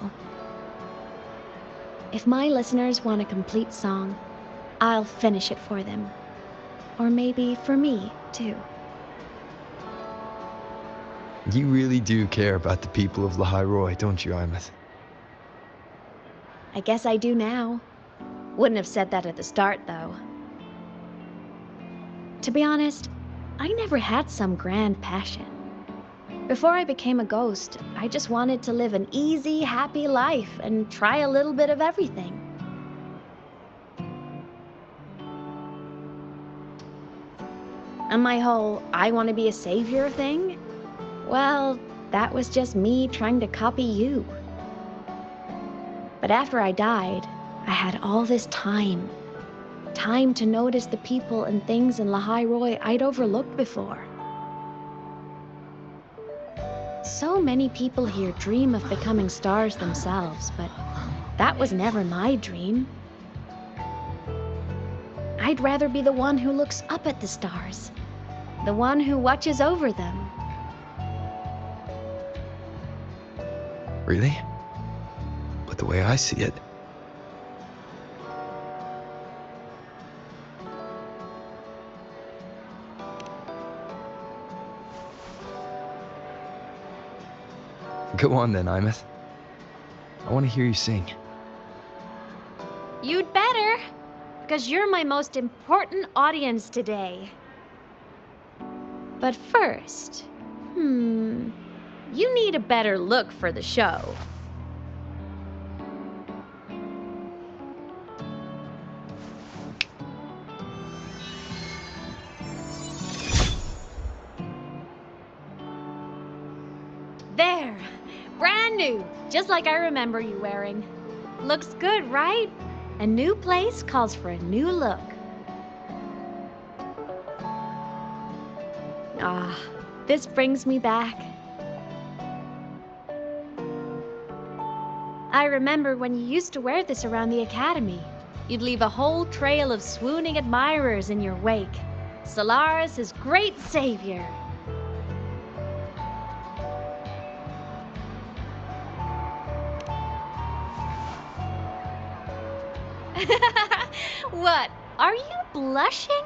If my listeners want a complete song, I'll finish it for them. Or maybe for me, too. You really do care about the people of Lahai, don't you, Imeth? I guess I do now. Wouldn't have said that at the start, though. To be honest, I never had some grand passion. Before I became a ghost, I just wanted to live an easy, happy life and try a little bit of everything. And my whole I want to be a savior thing? Well, that was just me trying to copy you. But after I died, I had all this time to notice the people and things in Lahai I'd overlooked before. So many people here dream of becoming stars themselves, but that was never my dream. I'd rather be the one who looks up at the stars, the one who watches over them. Really? But the way I see it, go on then, Imeth. I want to hear you sing. You'd better, because you're my most important audience today. But first, you need a better look for the show. There! Brand new, just like I remember you wearing. Looks good, right? A new place calls for a new look. Ah, this brings me back. I remember when you used to wear this around the academy. You'd leave a whole trail of swooning admirers in your wake. Solaris is great savior. What? Are you blushing?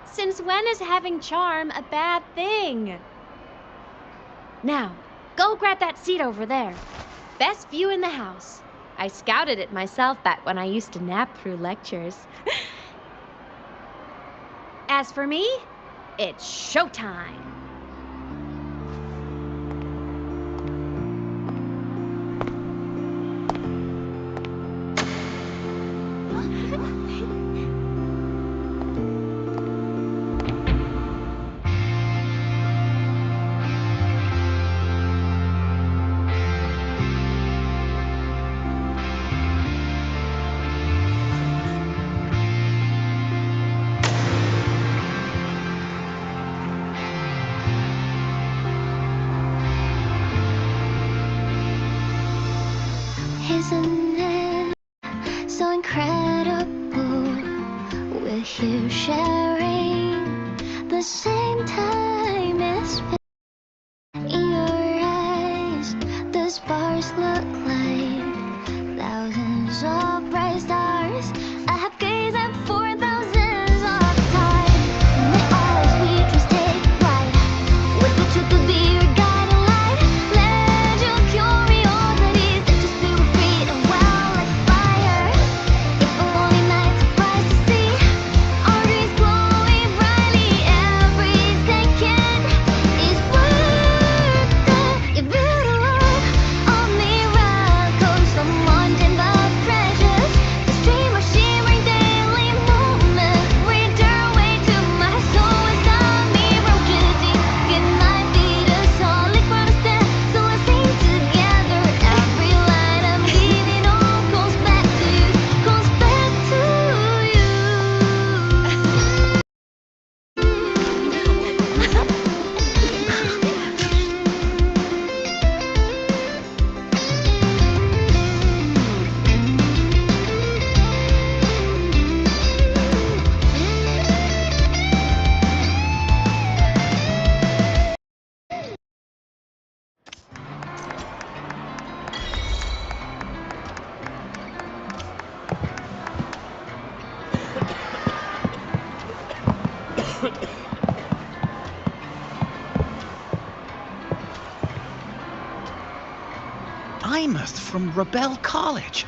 Since when is having charm a bad thing? Now, go grab that seat over there. Best view in the house. I scouted it myself back when I used to nap through lectures. As for me, it's showtime. isn't it so incredible? We're here sharing the same time as in your eyes. The stars look like thousands of bright stars. I have gazed at for thousands of times, and they always we just take flight with the truth to be your guiding light. Let your curiosity set your spirit free and well like fire. If a lonely night's surprised to see our dreams glowing brightly, every second is worth it. You're beautiful, all miracles, someone in the treasures. The stream of shimmering daily moment, return way to my soul inside me, broken deep. Can I be the solid protestant? So let's sing together. Every line I'm giving all goes back to you, goes back to you. Imeth from Rebel College.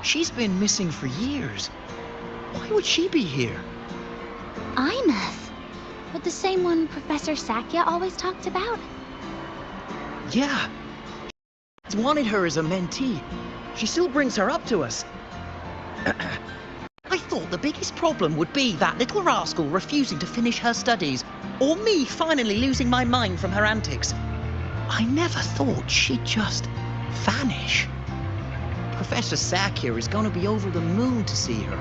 She's been missing for years. Why would she be here? Imeth. But the same one Professor Sakya always talked about? Yeah. He's wanted her as a mentee. She still brings her up to us. I thought the biggest problem would be that little rascal refusing to finish her studies, or me finally losing my mind from her antics. I never thought she'd just vanish. Professor Sakya is going to be over the moon to see her.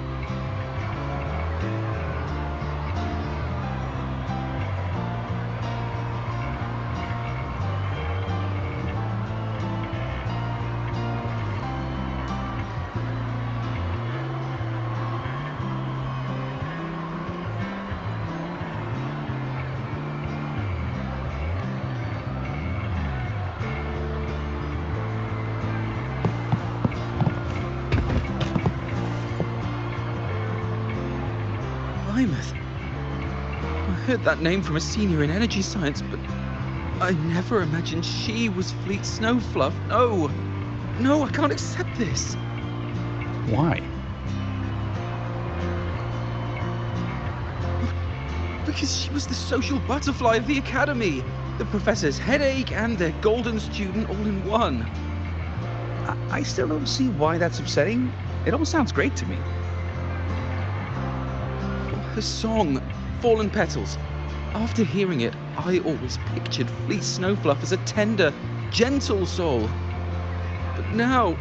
Imeth. I heard that name from a senior in energy science, but I never imagined she was Fleet Snowfluff. No! No, I can't accept this. Why? Because she was the social butterfly of the academy, the professor's headache and their golden student all in one. I still don't see why that's upsetting. It all sounds great to me. Her song, Fallen Petals. After hearing it, I always pictured Fleet Snowfluff as a tender, gentle soul. But now...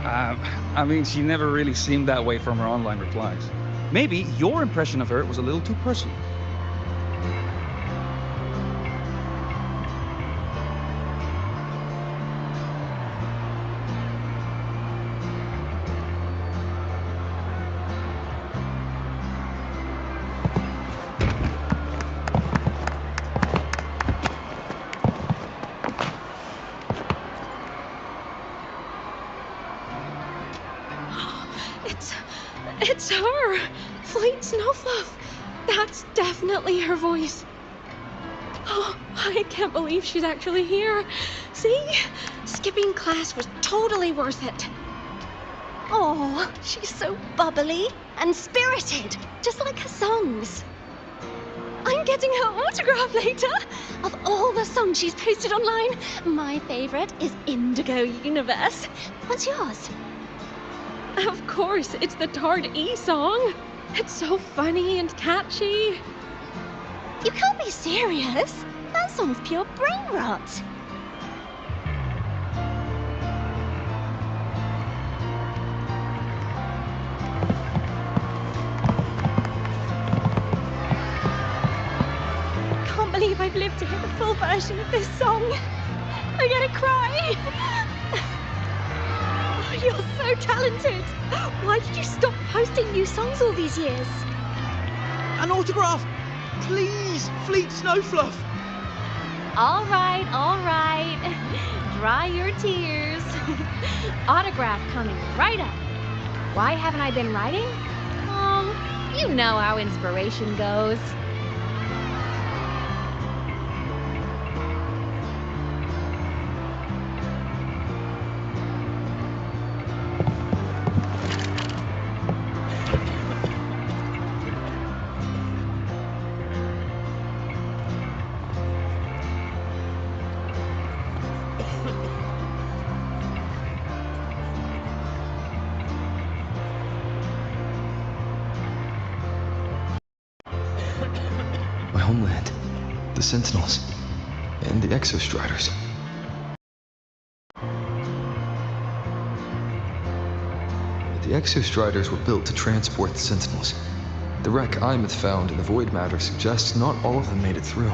I mean, she never really seemed that way from her online replies. Maybe your impression of her was a little too personal. It's her! Fleet Snowfluff! That's definitely her voice. Oh, I can't believe she's actually here. See? Skipping class was totally worth it. Oh, she's so bubbly and spirited, just like her songs. I'm getting her autograph later. Of all the songs she's posted online, my favorite is Indigo Universe. What's yours? Of course, it's the Tard E song. It's so funny and catchy. You can't be serious. That song's pure brain rot. Can't believe I've lived to hear the full version of this song. I'm gonna cry! Oh, you're so talented! Why did you stop posting new songs all these years? An autograph! Please, Fleet Snowfluff! All right, all right. Dry your tears. Autograph coming right up. Why haven't I been writing? You know how inspiration goes. My homeland, the Sentinels, and the Exostriders. The Exostriders were built to transport the Sentinels. The wreck Imeth found in the Void Matter suggests not all of them made it through.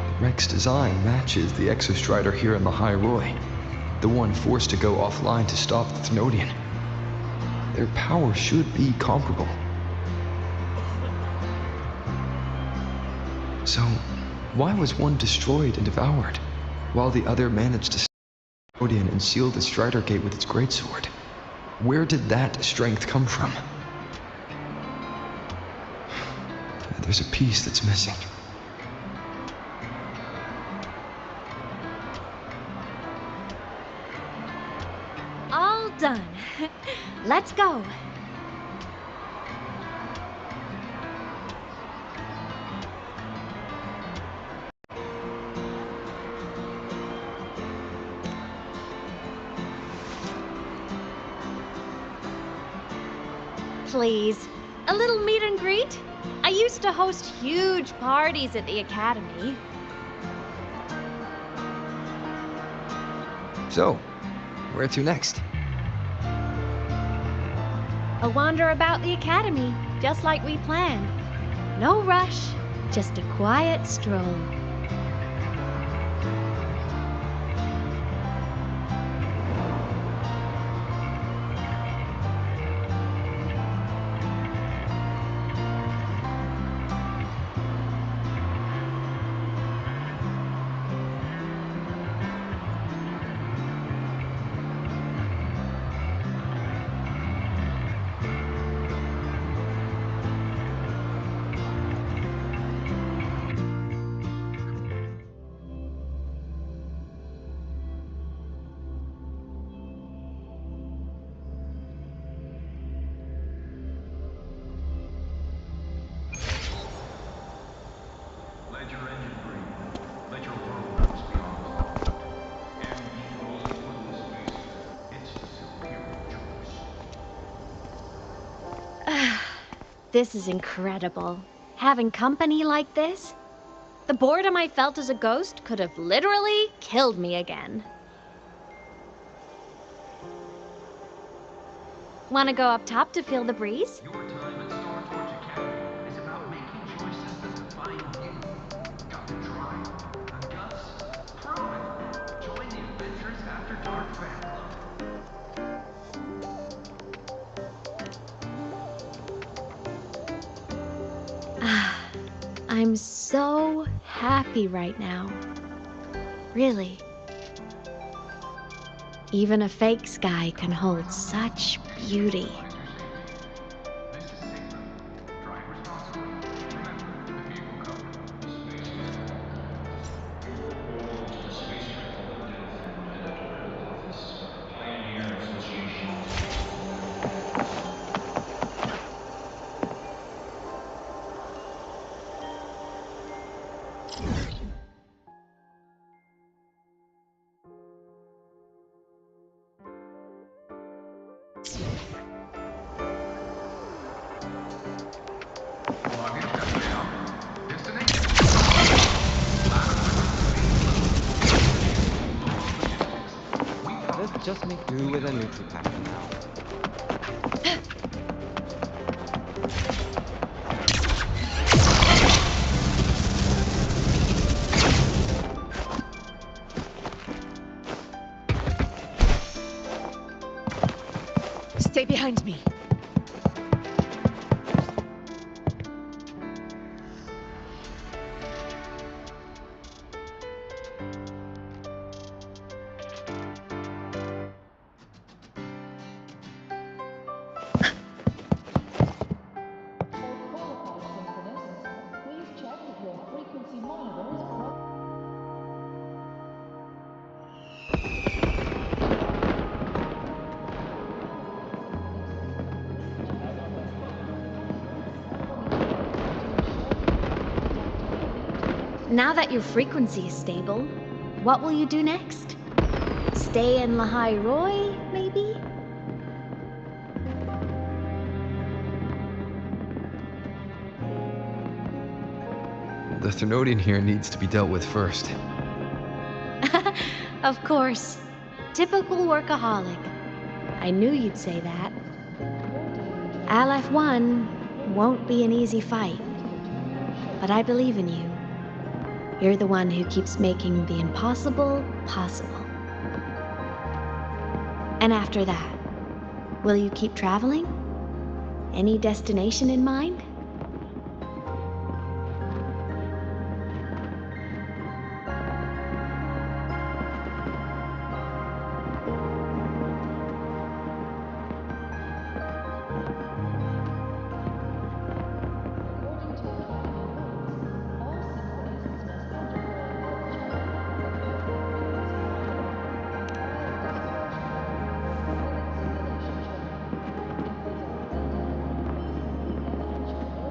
The wreck's design matches the Exostrider here in Lahai Roy, the one forced to go offline to stop the Thenodian. Their power should be comparable. So, why was one destroyed and devoured, while the other managed to stop the Thenodian and seal the Strider Gate with its greatsword? Where did that strength come from? There's a piece that's missing. All done. Let's go. Please, a little meet and greet? I used to host huge parties at the Academy. So, where to next? A wander about the Academy, just like we planned. No rush, just a quiet stroll. This is incredible. Having company like this? The boredom I felt as a ghost could have literally killed me again. Wanna go up top to feel the breeze? Your time at Star Torch Academy is about making choices that define you. Got the drive, the guts, prove it. Join the Adventures After Dark fan club. I'm so happy right now. Really. Even a fake sky can hold such beauty. Let's just make do with a Nutripack for now. Stay behind me. Now that your frequency is stable, what will you do next? Stay in Lahai Roy, maybe? The Thrunodian here needs to be dealt with first. Of course. Typical workaholic. I knew you'd say that. LF1 won't be an easy fight. But I believe in you. You're the one who keeps making the impossible possible. And after that, will you keep traveling? Any destination in mind?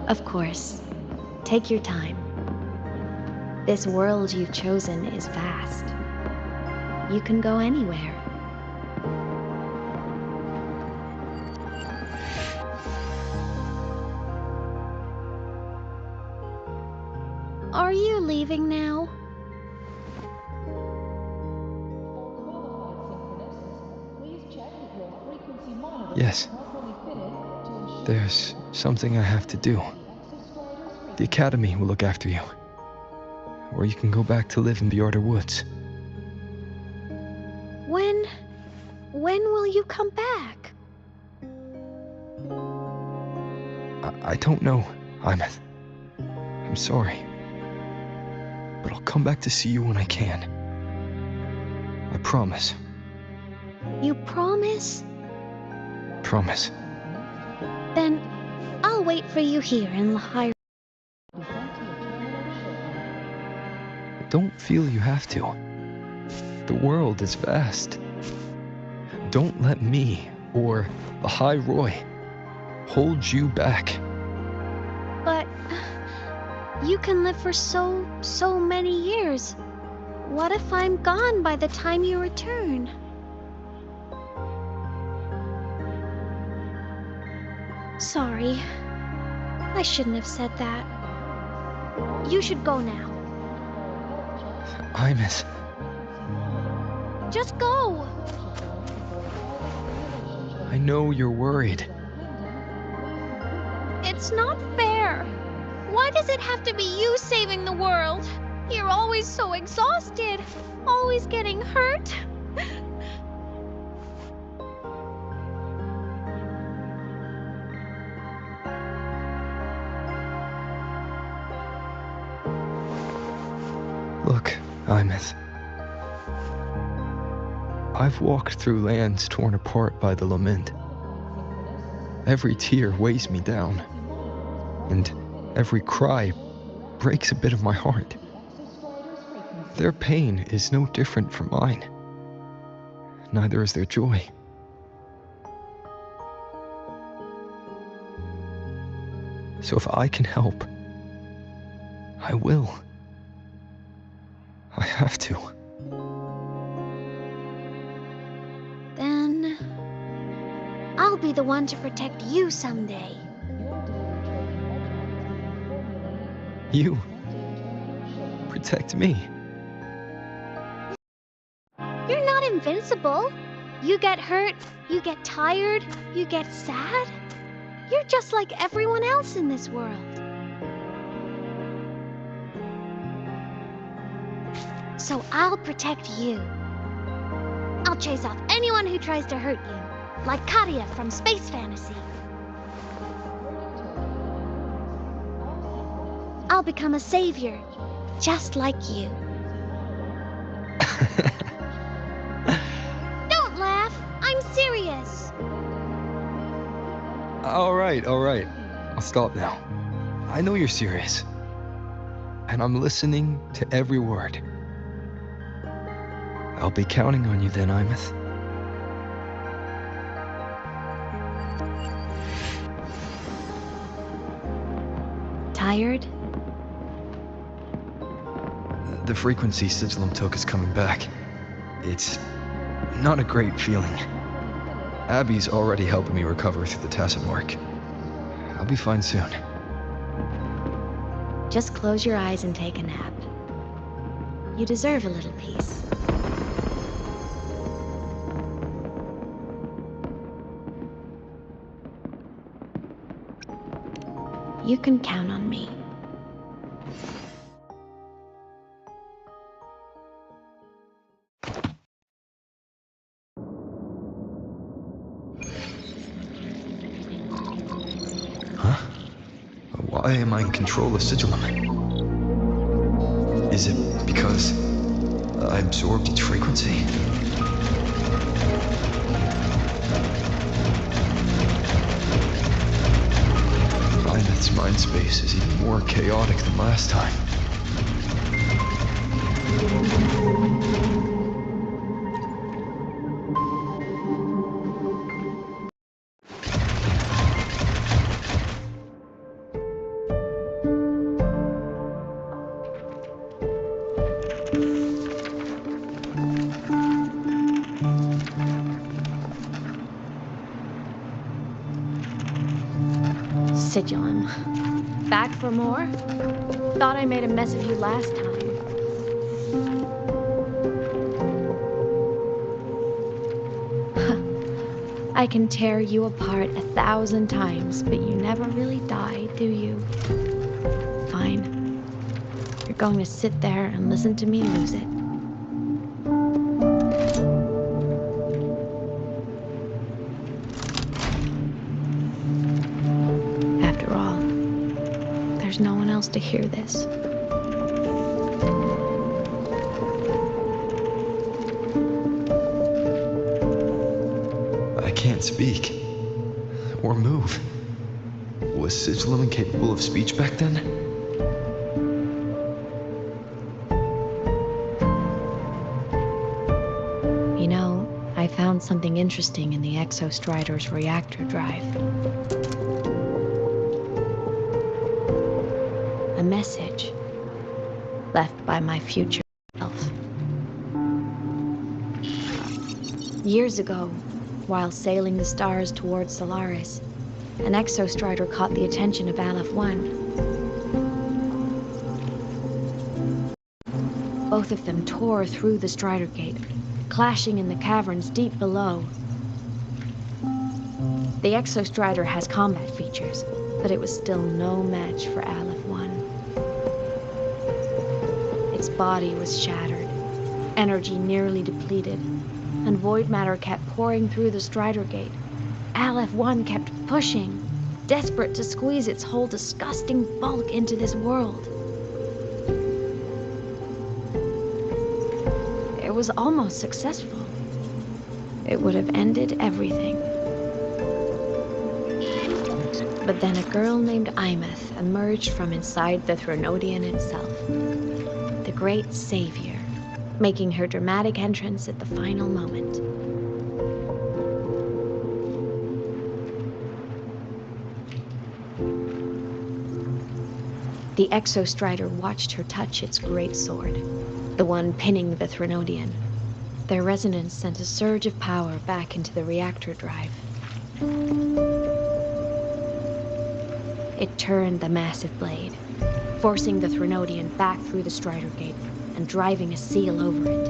Of course. Take your time. This world you've chosen is vast. You can go anywhere. Are you leaving now? Yes. There's something I have to do. The Academy will look after you. Or you can go back to live in the Outer Woods. When will you come back? I don't know, Imeth. I'm sorry. But I'll come back to see you when I can. I promise. You promise? Promise. Then I'll wait for you here in Lahai. Don't feel you have to. The world is vast. Don't let me, or Lahai Roy, hold you back. But you can live for so many years. What if I'm gone by the time you return? Sorry. I shouldn't have said that. You should go now. Imeth. Just go! I know you're worried. It's not fair. Why does it have to be you saving the world? You're always so exhausted. Always getting hurt. Look, Imeth. I've walked through lands torn apart by the lament. Every tear weighs me down, and every cry breaks a bit of my heart. Their pain is no different from mine. Neither is their joy. So if I can help, I will. I have to. Then I'll be the one to protect you someday. You protect me. You're not invincible. You get hurt, you get tired, you get sad. You're just like everyone else in this world. So I'll protect you. I'll chase off anyone who tries to hurt you. like Karia from Space Fantasy. I'll become a savior, just like you. Don't laugh! I'm serious! Alright. I'll stop now. I know you're serious. And I'm listening to every word. I'll be counting on you then, Imeth. Tired? The frequency Sigilum took is coming back. It's not a great feeling. Abby's already helping me recover through the tacit mark. I'll be fine soon. Just close your eyes and take a nap. You deserve a little peace. You can count on me. Why am I in control of Sigilum? Is it because I absorbed its frequency? Imeth's mind space is even more chaotic than last time. Sigilum. Back for more? Thought I made a mess of you last time. I can tear you apart 1,000 times, but you never really die, do you? Fine. You're going to sit there and listen to me lose it. No one else to hear this. I can't speak. Or move. Was Sigilum incapable of speech back then? You know, I found something interesting in the Exostrider's reactor drive. A message left by my future self. Years ago, while sailing the stars towards Solaris, an Exostrider caught the attention of Aleph 1. Both of them tore through the Strider Gate, clashing in the caverns deep below. The Exostrider has combat features, but it was still no match for Aleph 1. Its body was shattered, energy nearly depleted, and void matter kept pouring through the Strider Gate. Aleph 1 kept pushing, desperate to squeeze its whole disgusting bulk into this world. It was almost successful. It would have ended everything. But then a girl named Imeth emerged from inside the Threnodian itself. The great savior, making her dramatic entrance at the final moment. The Exostrider watched her touch its great sword, the one pinning the Threnodian. Their resonance sent a surge of power back into the reactor drive. It turned the massive blade, forcing the Threnodian back through the Strider Gate and driving a seal over it.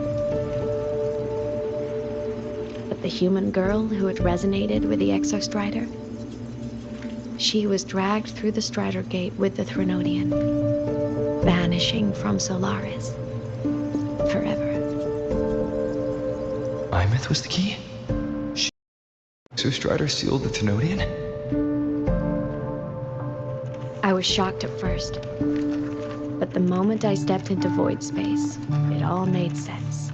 But the human girl who had resonated with the Exostrider, she was dragged through the Strider Gate with the Threnodian, vanishing from Solaris forever. Imeth was the key? She Exostrider sealed the Thenodian? I was shocked at first, but the moment I stepped into void space, it all made sense.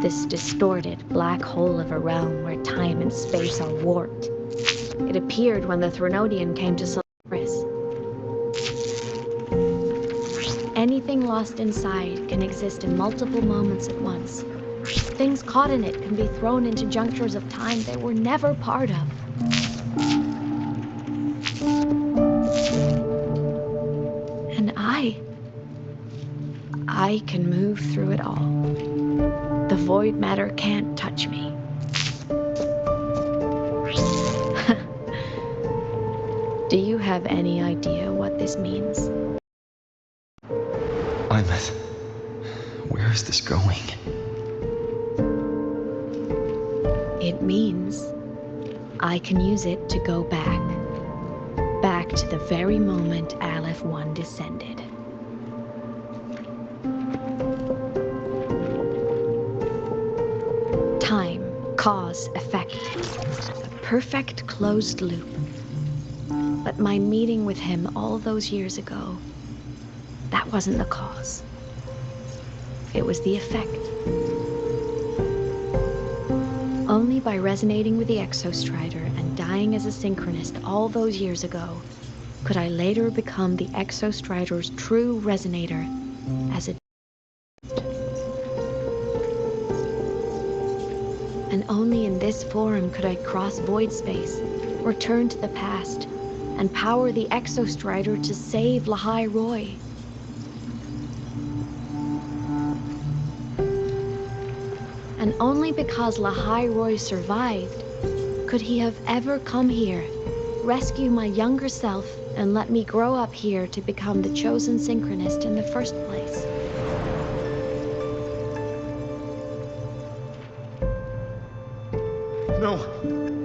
This distorted black hole of a realm where time and space are warped. It appeared when the Thenodian came to Solaris. Anything lost inside can exist in multiple moments at once. Things caught in it can be thrown into junctures of time they were never part of. And I can move through it all. The void matter can't touch me. Do you have any idea what this means? Imeth, where is this going? It means I can use it to go back to the very moment Aleph 1 descended. Time, cause, effect. A perfect closed loop. But my meeting with him all those years ago, that wasn't the cause. It was the effect. Only by resonating with the Exostrider and dying as a synchronist all those years ago could I later become the Exostrider's true resonator as a... And only in this form could I cross void space, return to the past, and power the Exostrider to save Lahai Roy. And only because Lahai Roy survived could he have ever come here, rescue my younger self, and let me grow up here to become the chosen synchronist in the first place. No,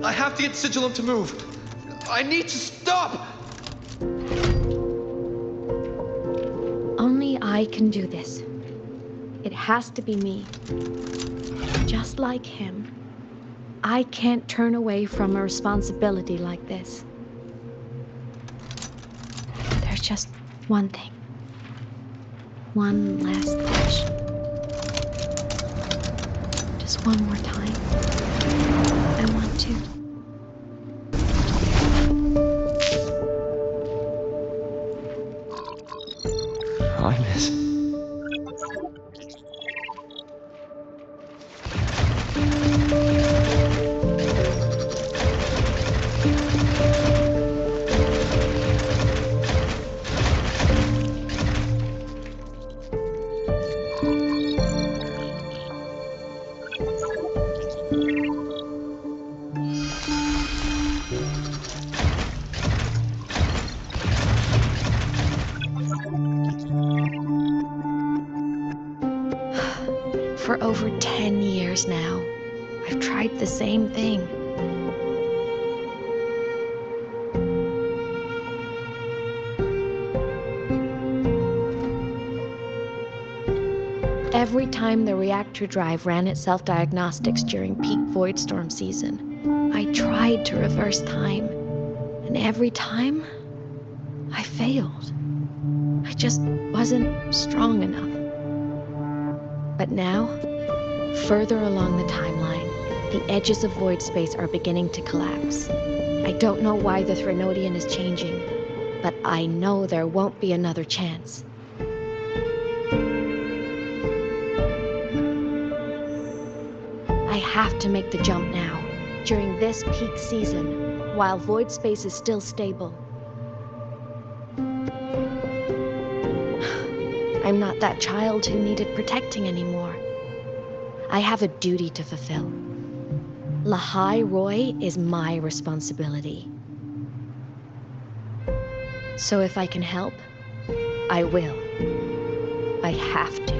I have to get Sigilum to move. I need to stop! Only I can do this. It has to be me. Just like him, I can't turn away from a responsibility like this. There's just one thing. One last push. Just one more time. I want to. Highness. For over 10 years now, I've tried the same thing. Every time the reactor drive ran its self-diagnostics during peak Voidstorm season, I tried to reverse time. And every time, I failed. I just wasn't strong enough. But now, further along the timeline, the edges of void space are beginning to collapse. I don't know why the Thenodian is changing, but I know there won't be another chance. I have to make the jump now, during this peak season, while void space is still stable. I'm not that child who needed protecting anymore. I have a duty to fulfill. Lahai Roy is my responsibility. So if I can help, I will. I have to.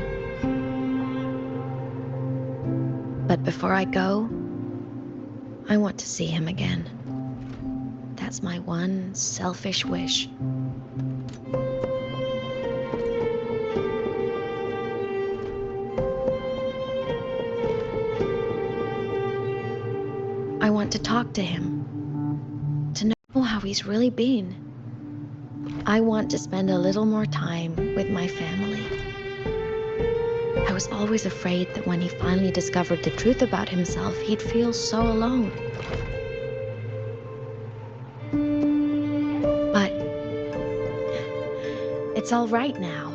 But before I go, I want to see him again. That's my one selfish wish. want to talk to him, to know how he's really been. I want to spend a little more time with my family. I was always afraid that when he finally discovered the truth about himself, he'd feel so alone. But it's all right now.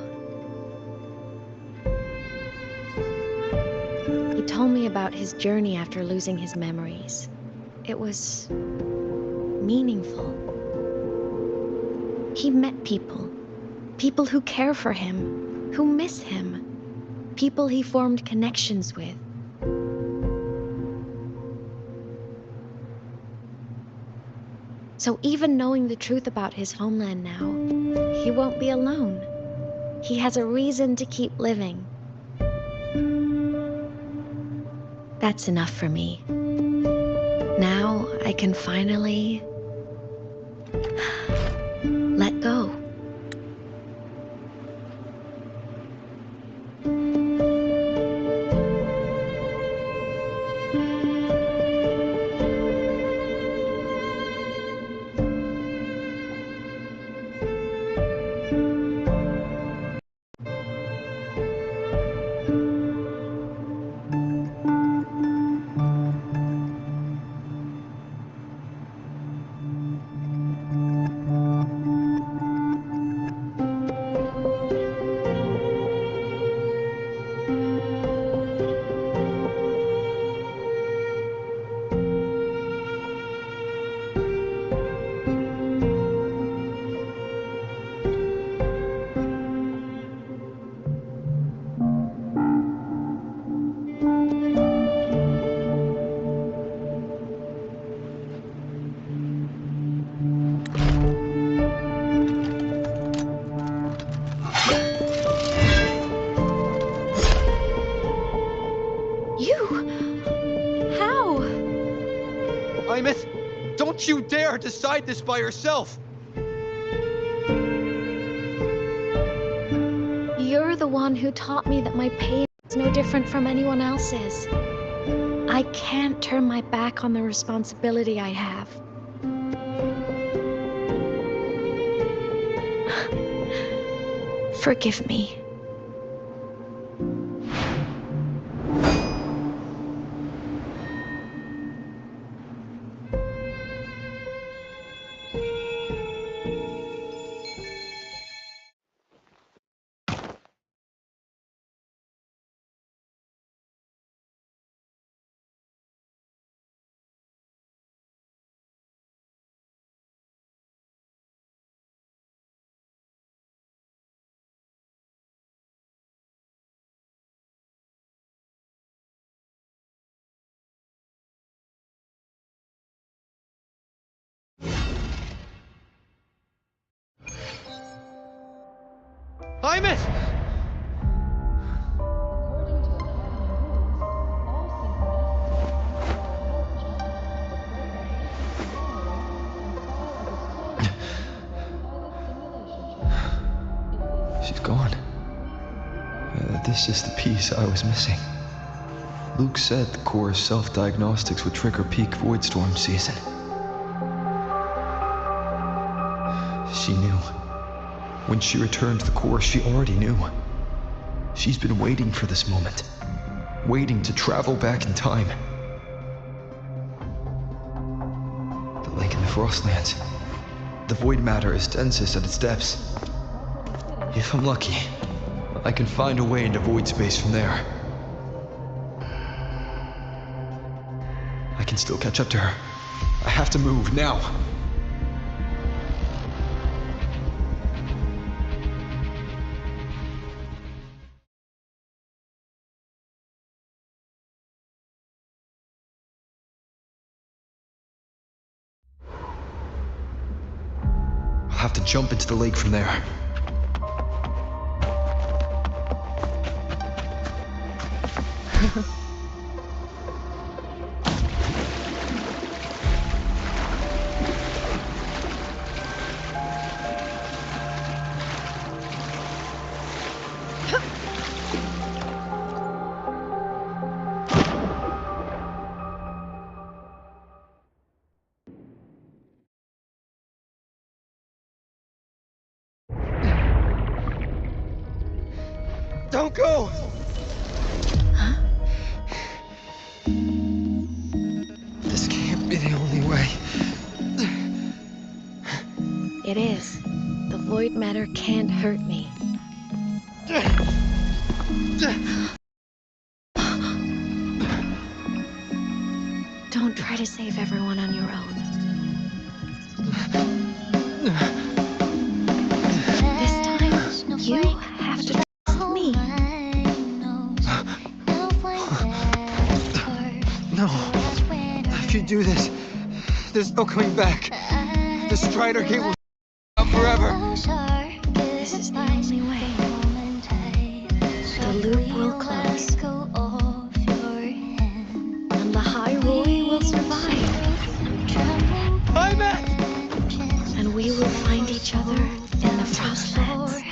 He told me about his journey after losing his memories. It was meaningful. He met people who care for him, who miss him, people he formed connections with. So even knowing the truth about his homeland now, he won't be alone. He has a reason to keep living. That's enough for me. Now I can finally let go. Don't you dare decide this by yourself! You're the one who taught me that my pain is no different from anyone else's. I can't turn my back on the responsibility I have. Forgive me. Hymus! She's gone. This is the piece I was missing. Luke said the Kuro's self-diagnostics would trigger peak void storm season. She knew. When she returned to the Kuro, she already knew. She's been waiting for this moment. Waiting to travel back in time. The lake in the Frostlands. The void matter is densest at its depths. If I'm lucky, I can find a way into void space from there. I can still catch up to her. I have to move, now! I'll have to jump into the lake from there. Don't go! This can't be the only way. It is. The void matter can't hurt me. Don't try to save everyone on your own. This time, you have to trust me. No. If you do this, there's no coming back. The Strider Gate will up forever. This is the only way. The loop will close. And Lahai will survive. Hi, Matt! And we will find each other in the Frostlands.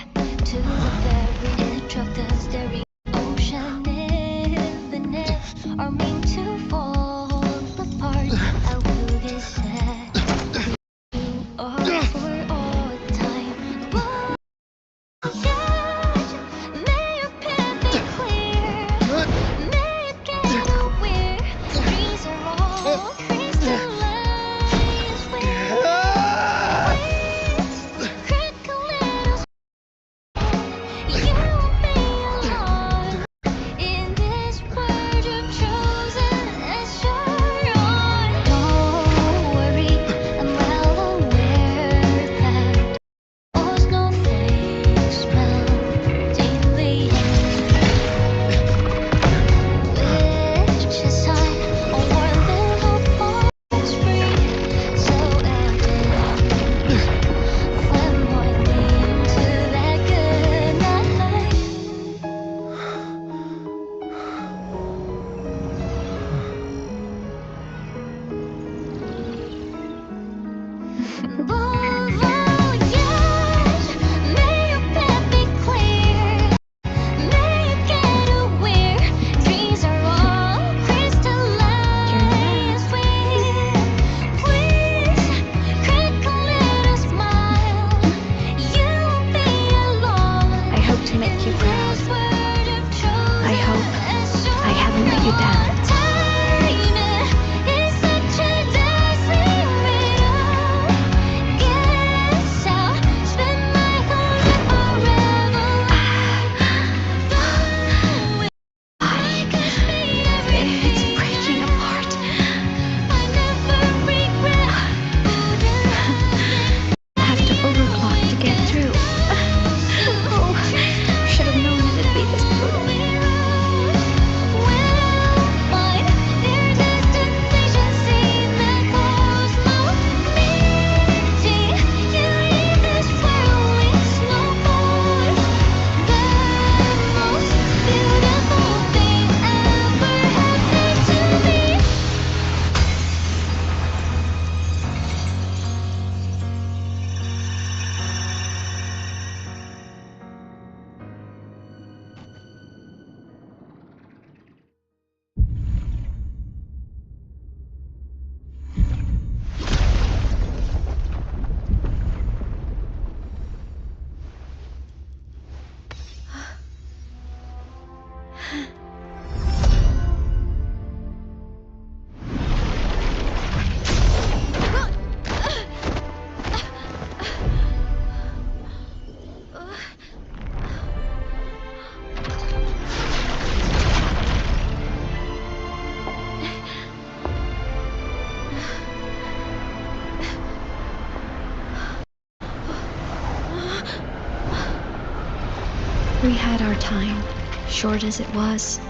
We had our time, short as it was,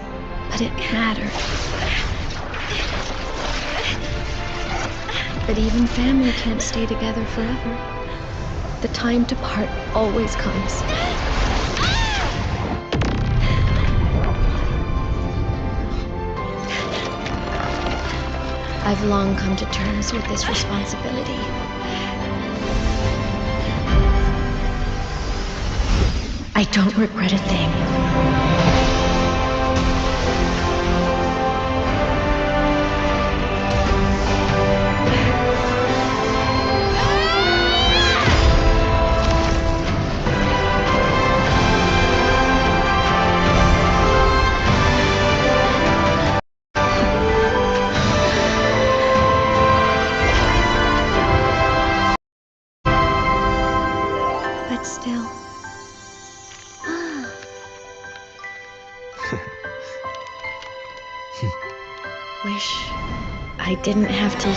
but it mattered. But even family can't stay together forever. The time to part always comes. I've long come to terms with this responsibility. I don't regret a thing. Wish I didn't have to leave.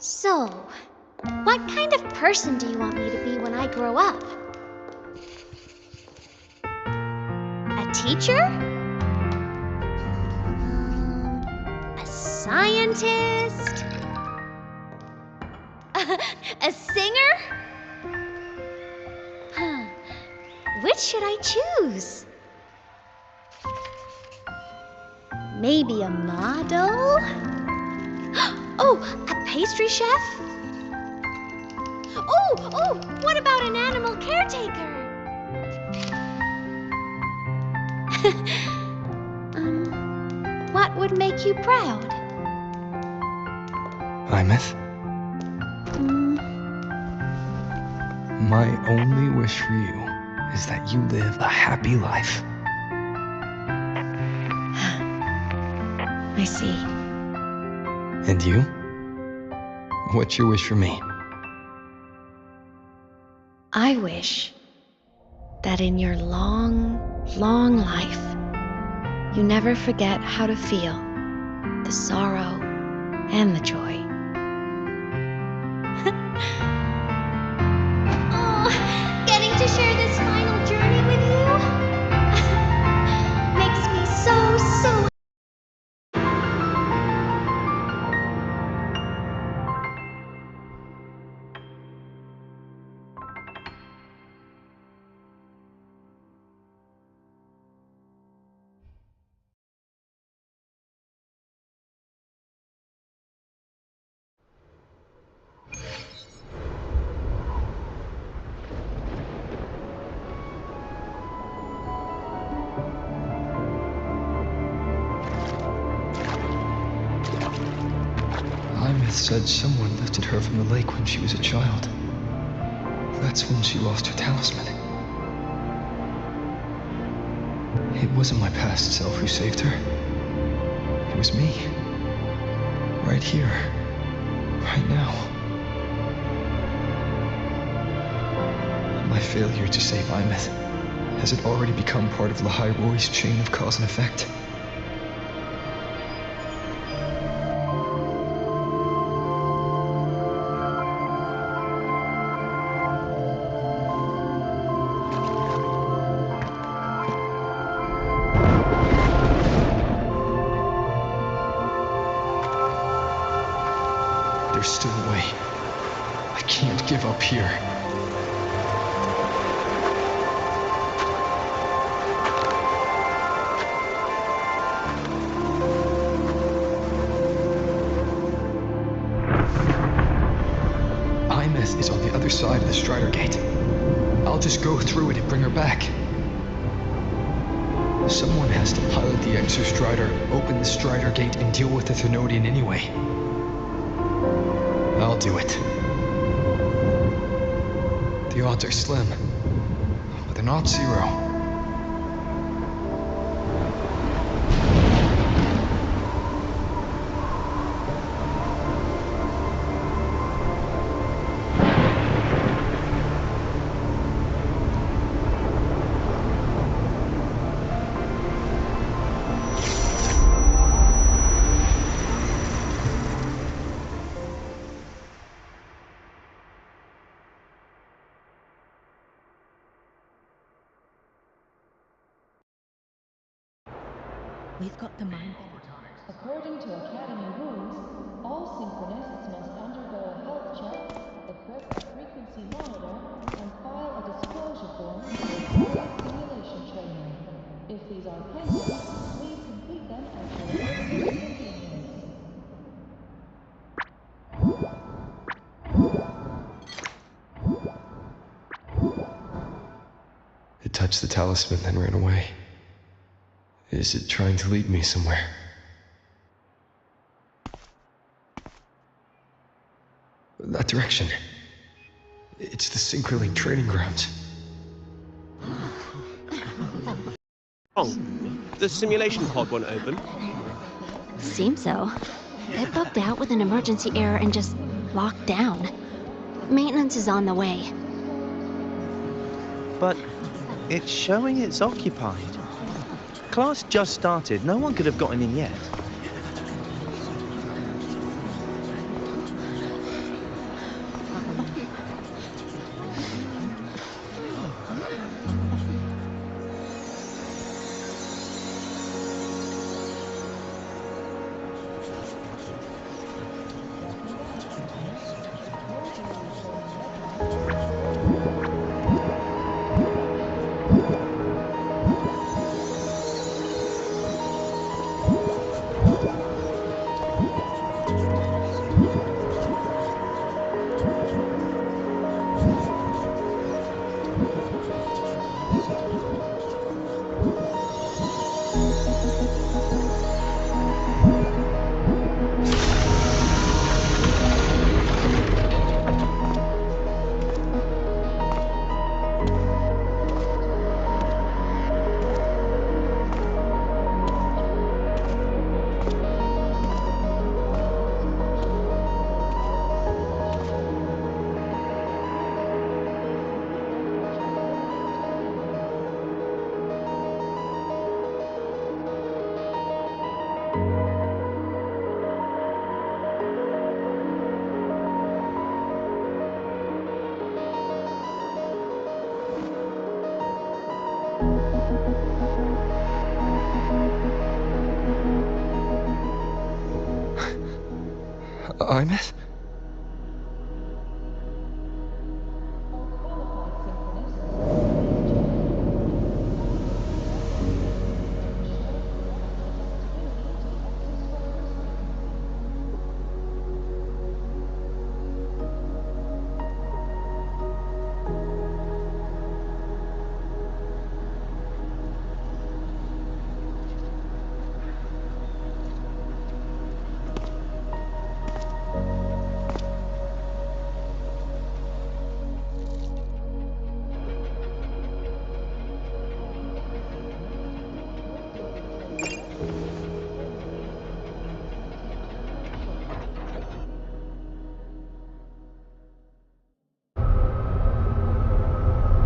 So, what kind of person do you want me to be when I grow up? A teacher? A scientist? A singer? Huh. Which should I choose? Maybe a model? Oh, a pastry chef? Oh, what about an animal caretaker? What would make you proud? Imeth? My only wish for you is that you live a happy life. I see. And you? What's your wish for me? I wish that in your long, long life, you never forget how to feel the sorrow and the joy. Oh, getting to share this final journey with you makes me so Imeth said someone lifted her from the lake when she was a child. That's when she lost her talisman. It wasn't my past self who saved her. It was me. Right here. Right now. My failure to save Imeth. Has it already become part of Lahai Roy's chain of cause and effect? There's still a way. I can't give up here. Imeth is on the other side of the Strider Gate. I'll just go through it and bring her back. Someone has to pilot the Exostrider, open the Strider Gate, and deal with the Thenodian anyway. I'll do it. The odds are slim, but they're not zero. We've got the mind. According to Academy rules, all synchronists must undergo a health check, equip a frequency monitor, and file a disclosure form for various simulation training. If these are pending, please complete them at your earliest convenience. It touched the talisman, then ran away. Is it trying to lead me somewhere? That direction. It's the Synchrolink training grounds. Oh, the simulation pod won't open. Seems so. It bugged out with an emergency error and just locked down. Maintenance is on the way. But it's showing it's occupied. Class just started. No one could have gotten in yet. Ines?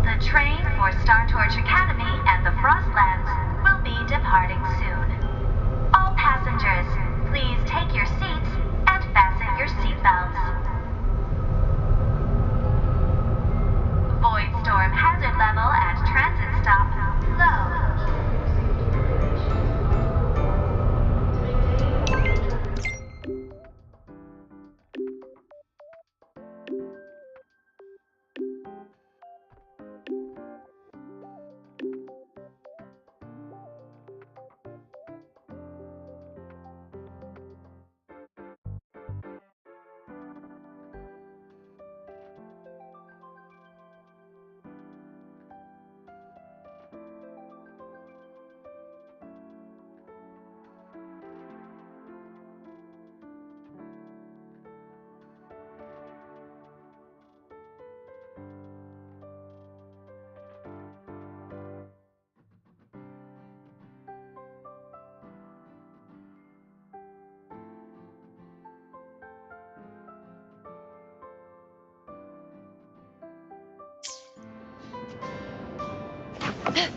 The train for Star Torch Academy and the Frostlands will be departing soon. All passengers, please take your seats and fasten your seatbelts. Void storm hazard level at transit stop low.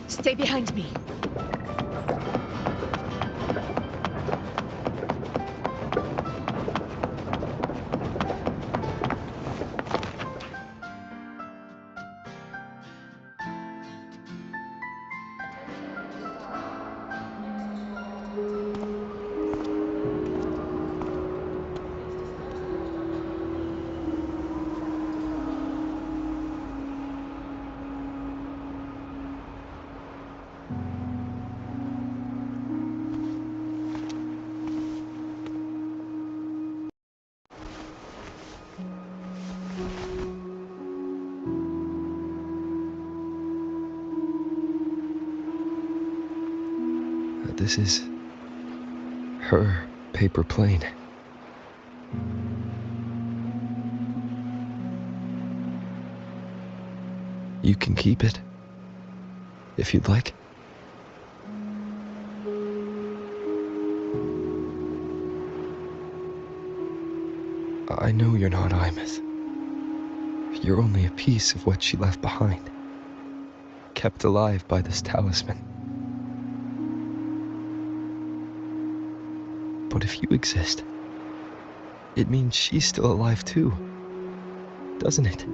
Stay behind me. This is her paper plane. You can keep it, if you'd like. I know you're not Imeth. You're only a piece of what she left behind, kept alive by this talisman. But if you exist, it means she's still alive too, doesn't it?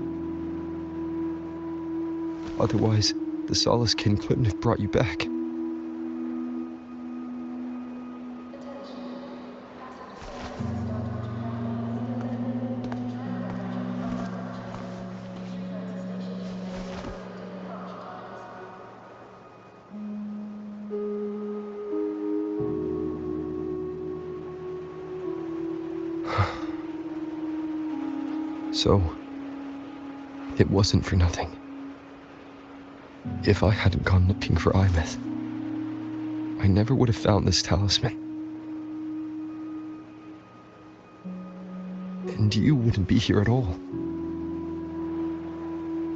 Otherwise, the Solace Kin couldn't have brought you back. So, it wasn't for nothing. If I hadn't gone looking for Imeth, I never would have found this talisman. And you wouldn't be here at all.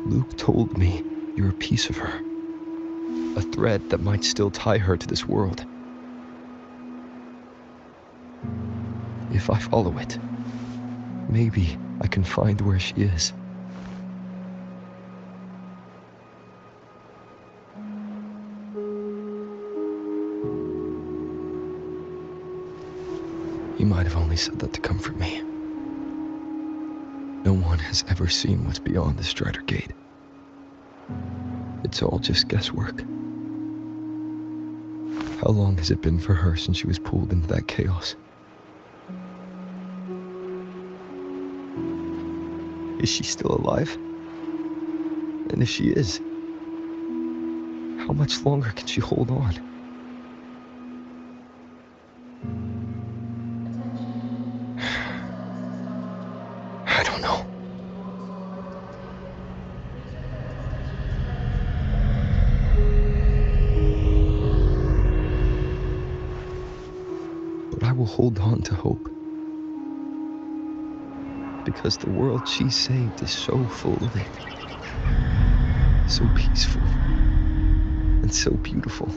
Luke told me you're a piece of her. A thread that might still tie her to this world. If I follow it, maybe I can find where she is. You might have only said that to comfort me. No one has ever seen what's beyond the Strider Gate. It's all just guesswork. How long has it been for her since she was pulled into that chaos? Is she still alive? And if she is, how much longer can she hold on? I don't know. But I will hold on to hope. Because the world she saved is so full of it. So peaceful. And so beautiful.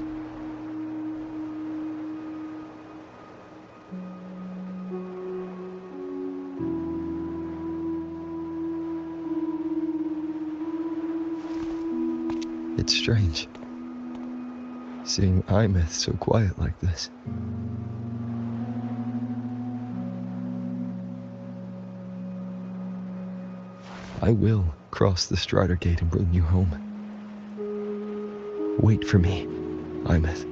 It's strange, seeing Imeth so quiet like this. I will cross the Strider Gate and bring you home. Wait for me, Imeth.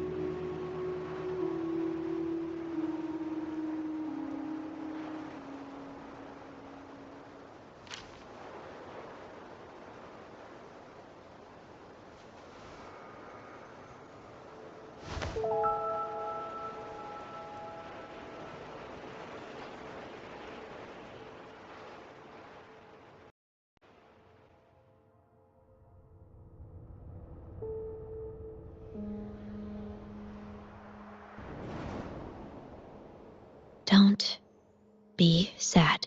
Don't be sad.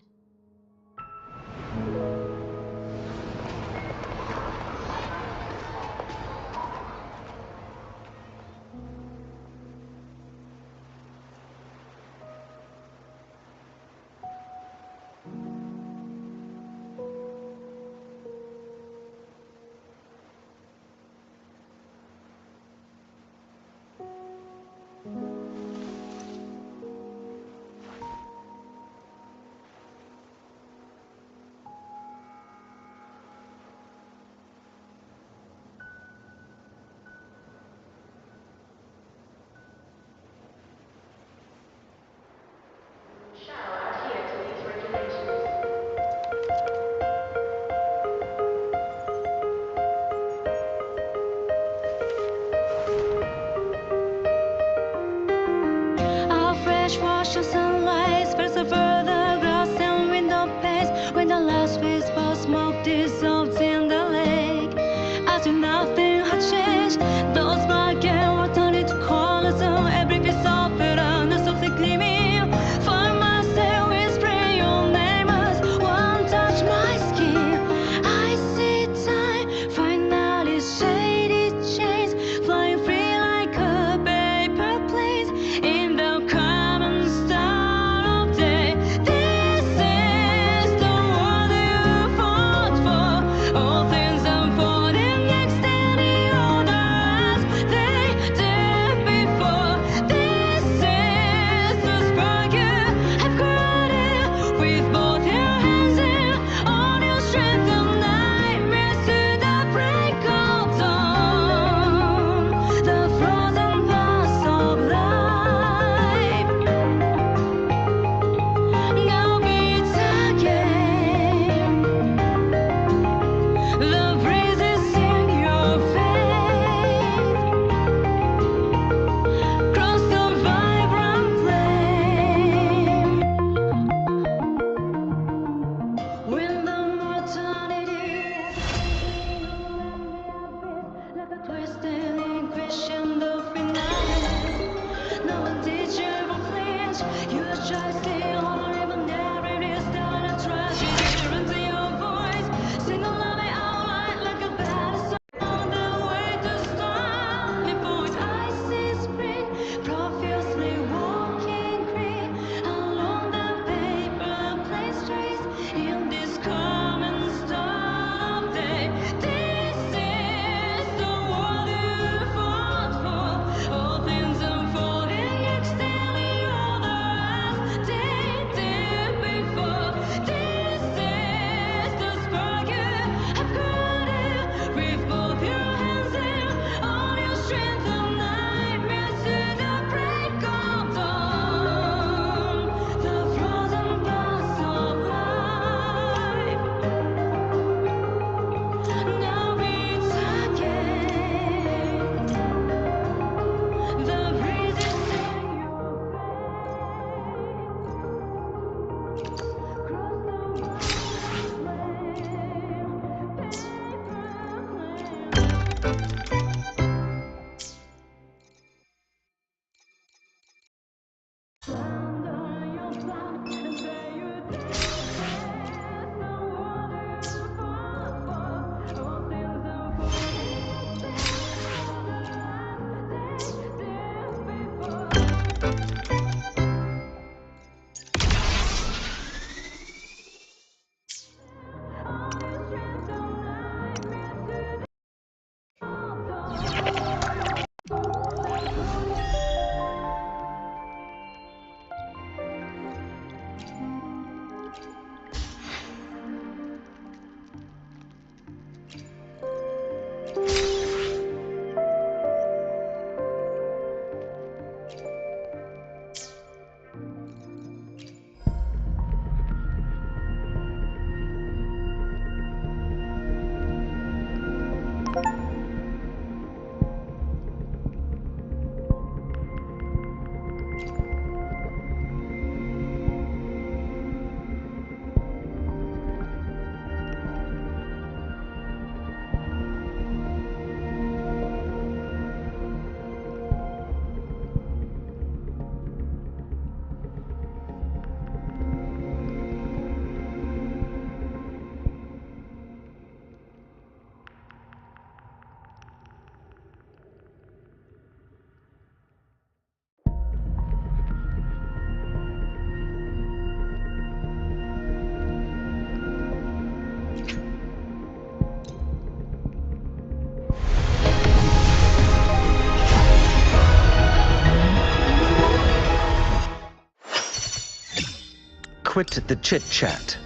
quit the chit-chat.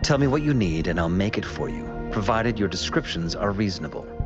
Tell me what you need and I'll make it for you, provided your descriptions are reasonable.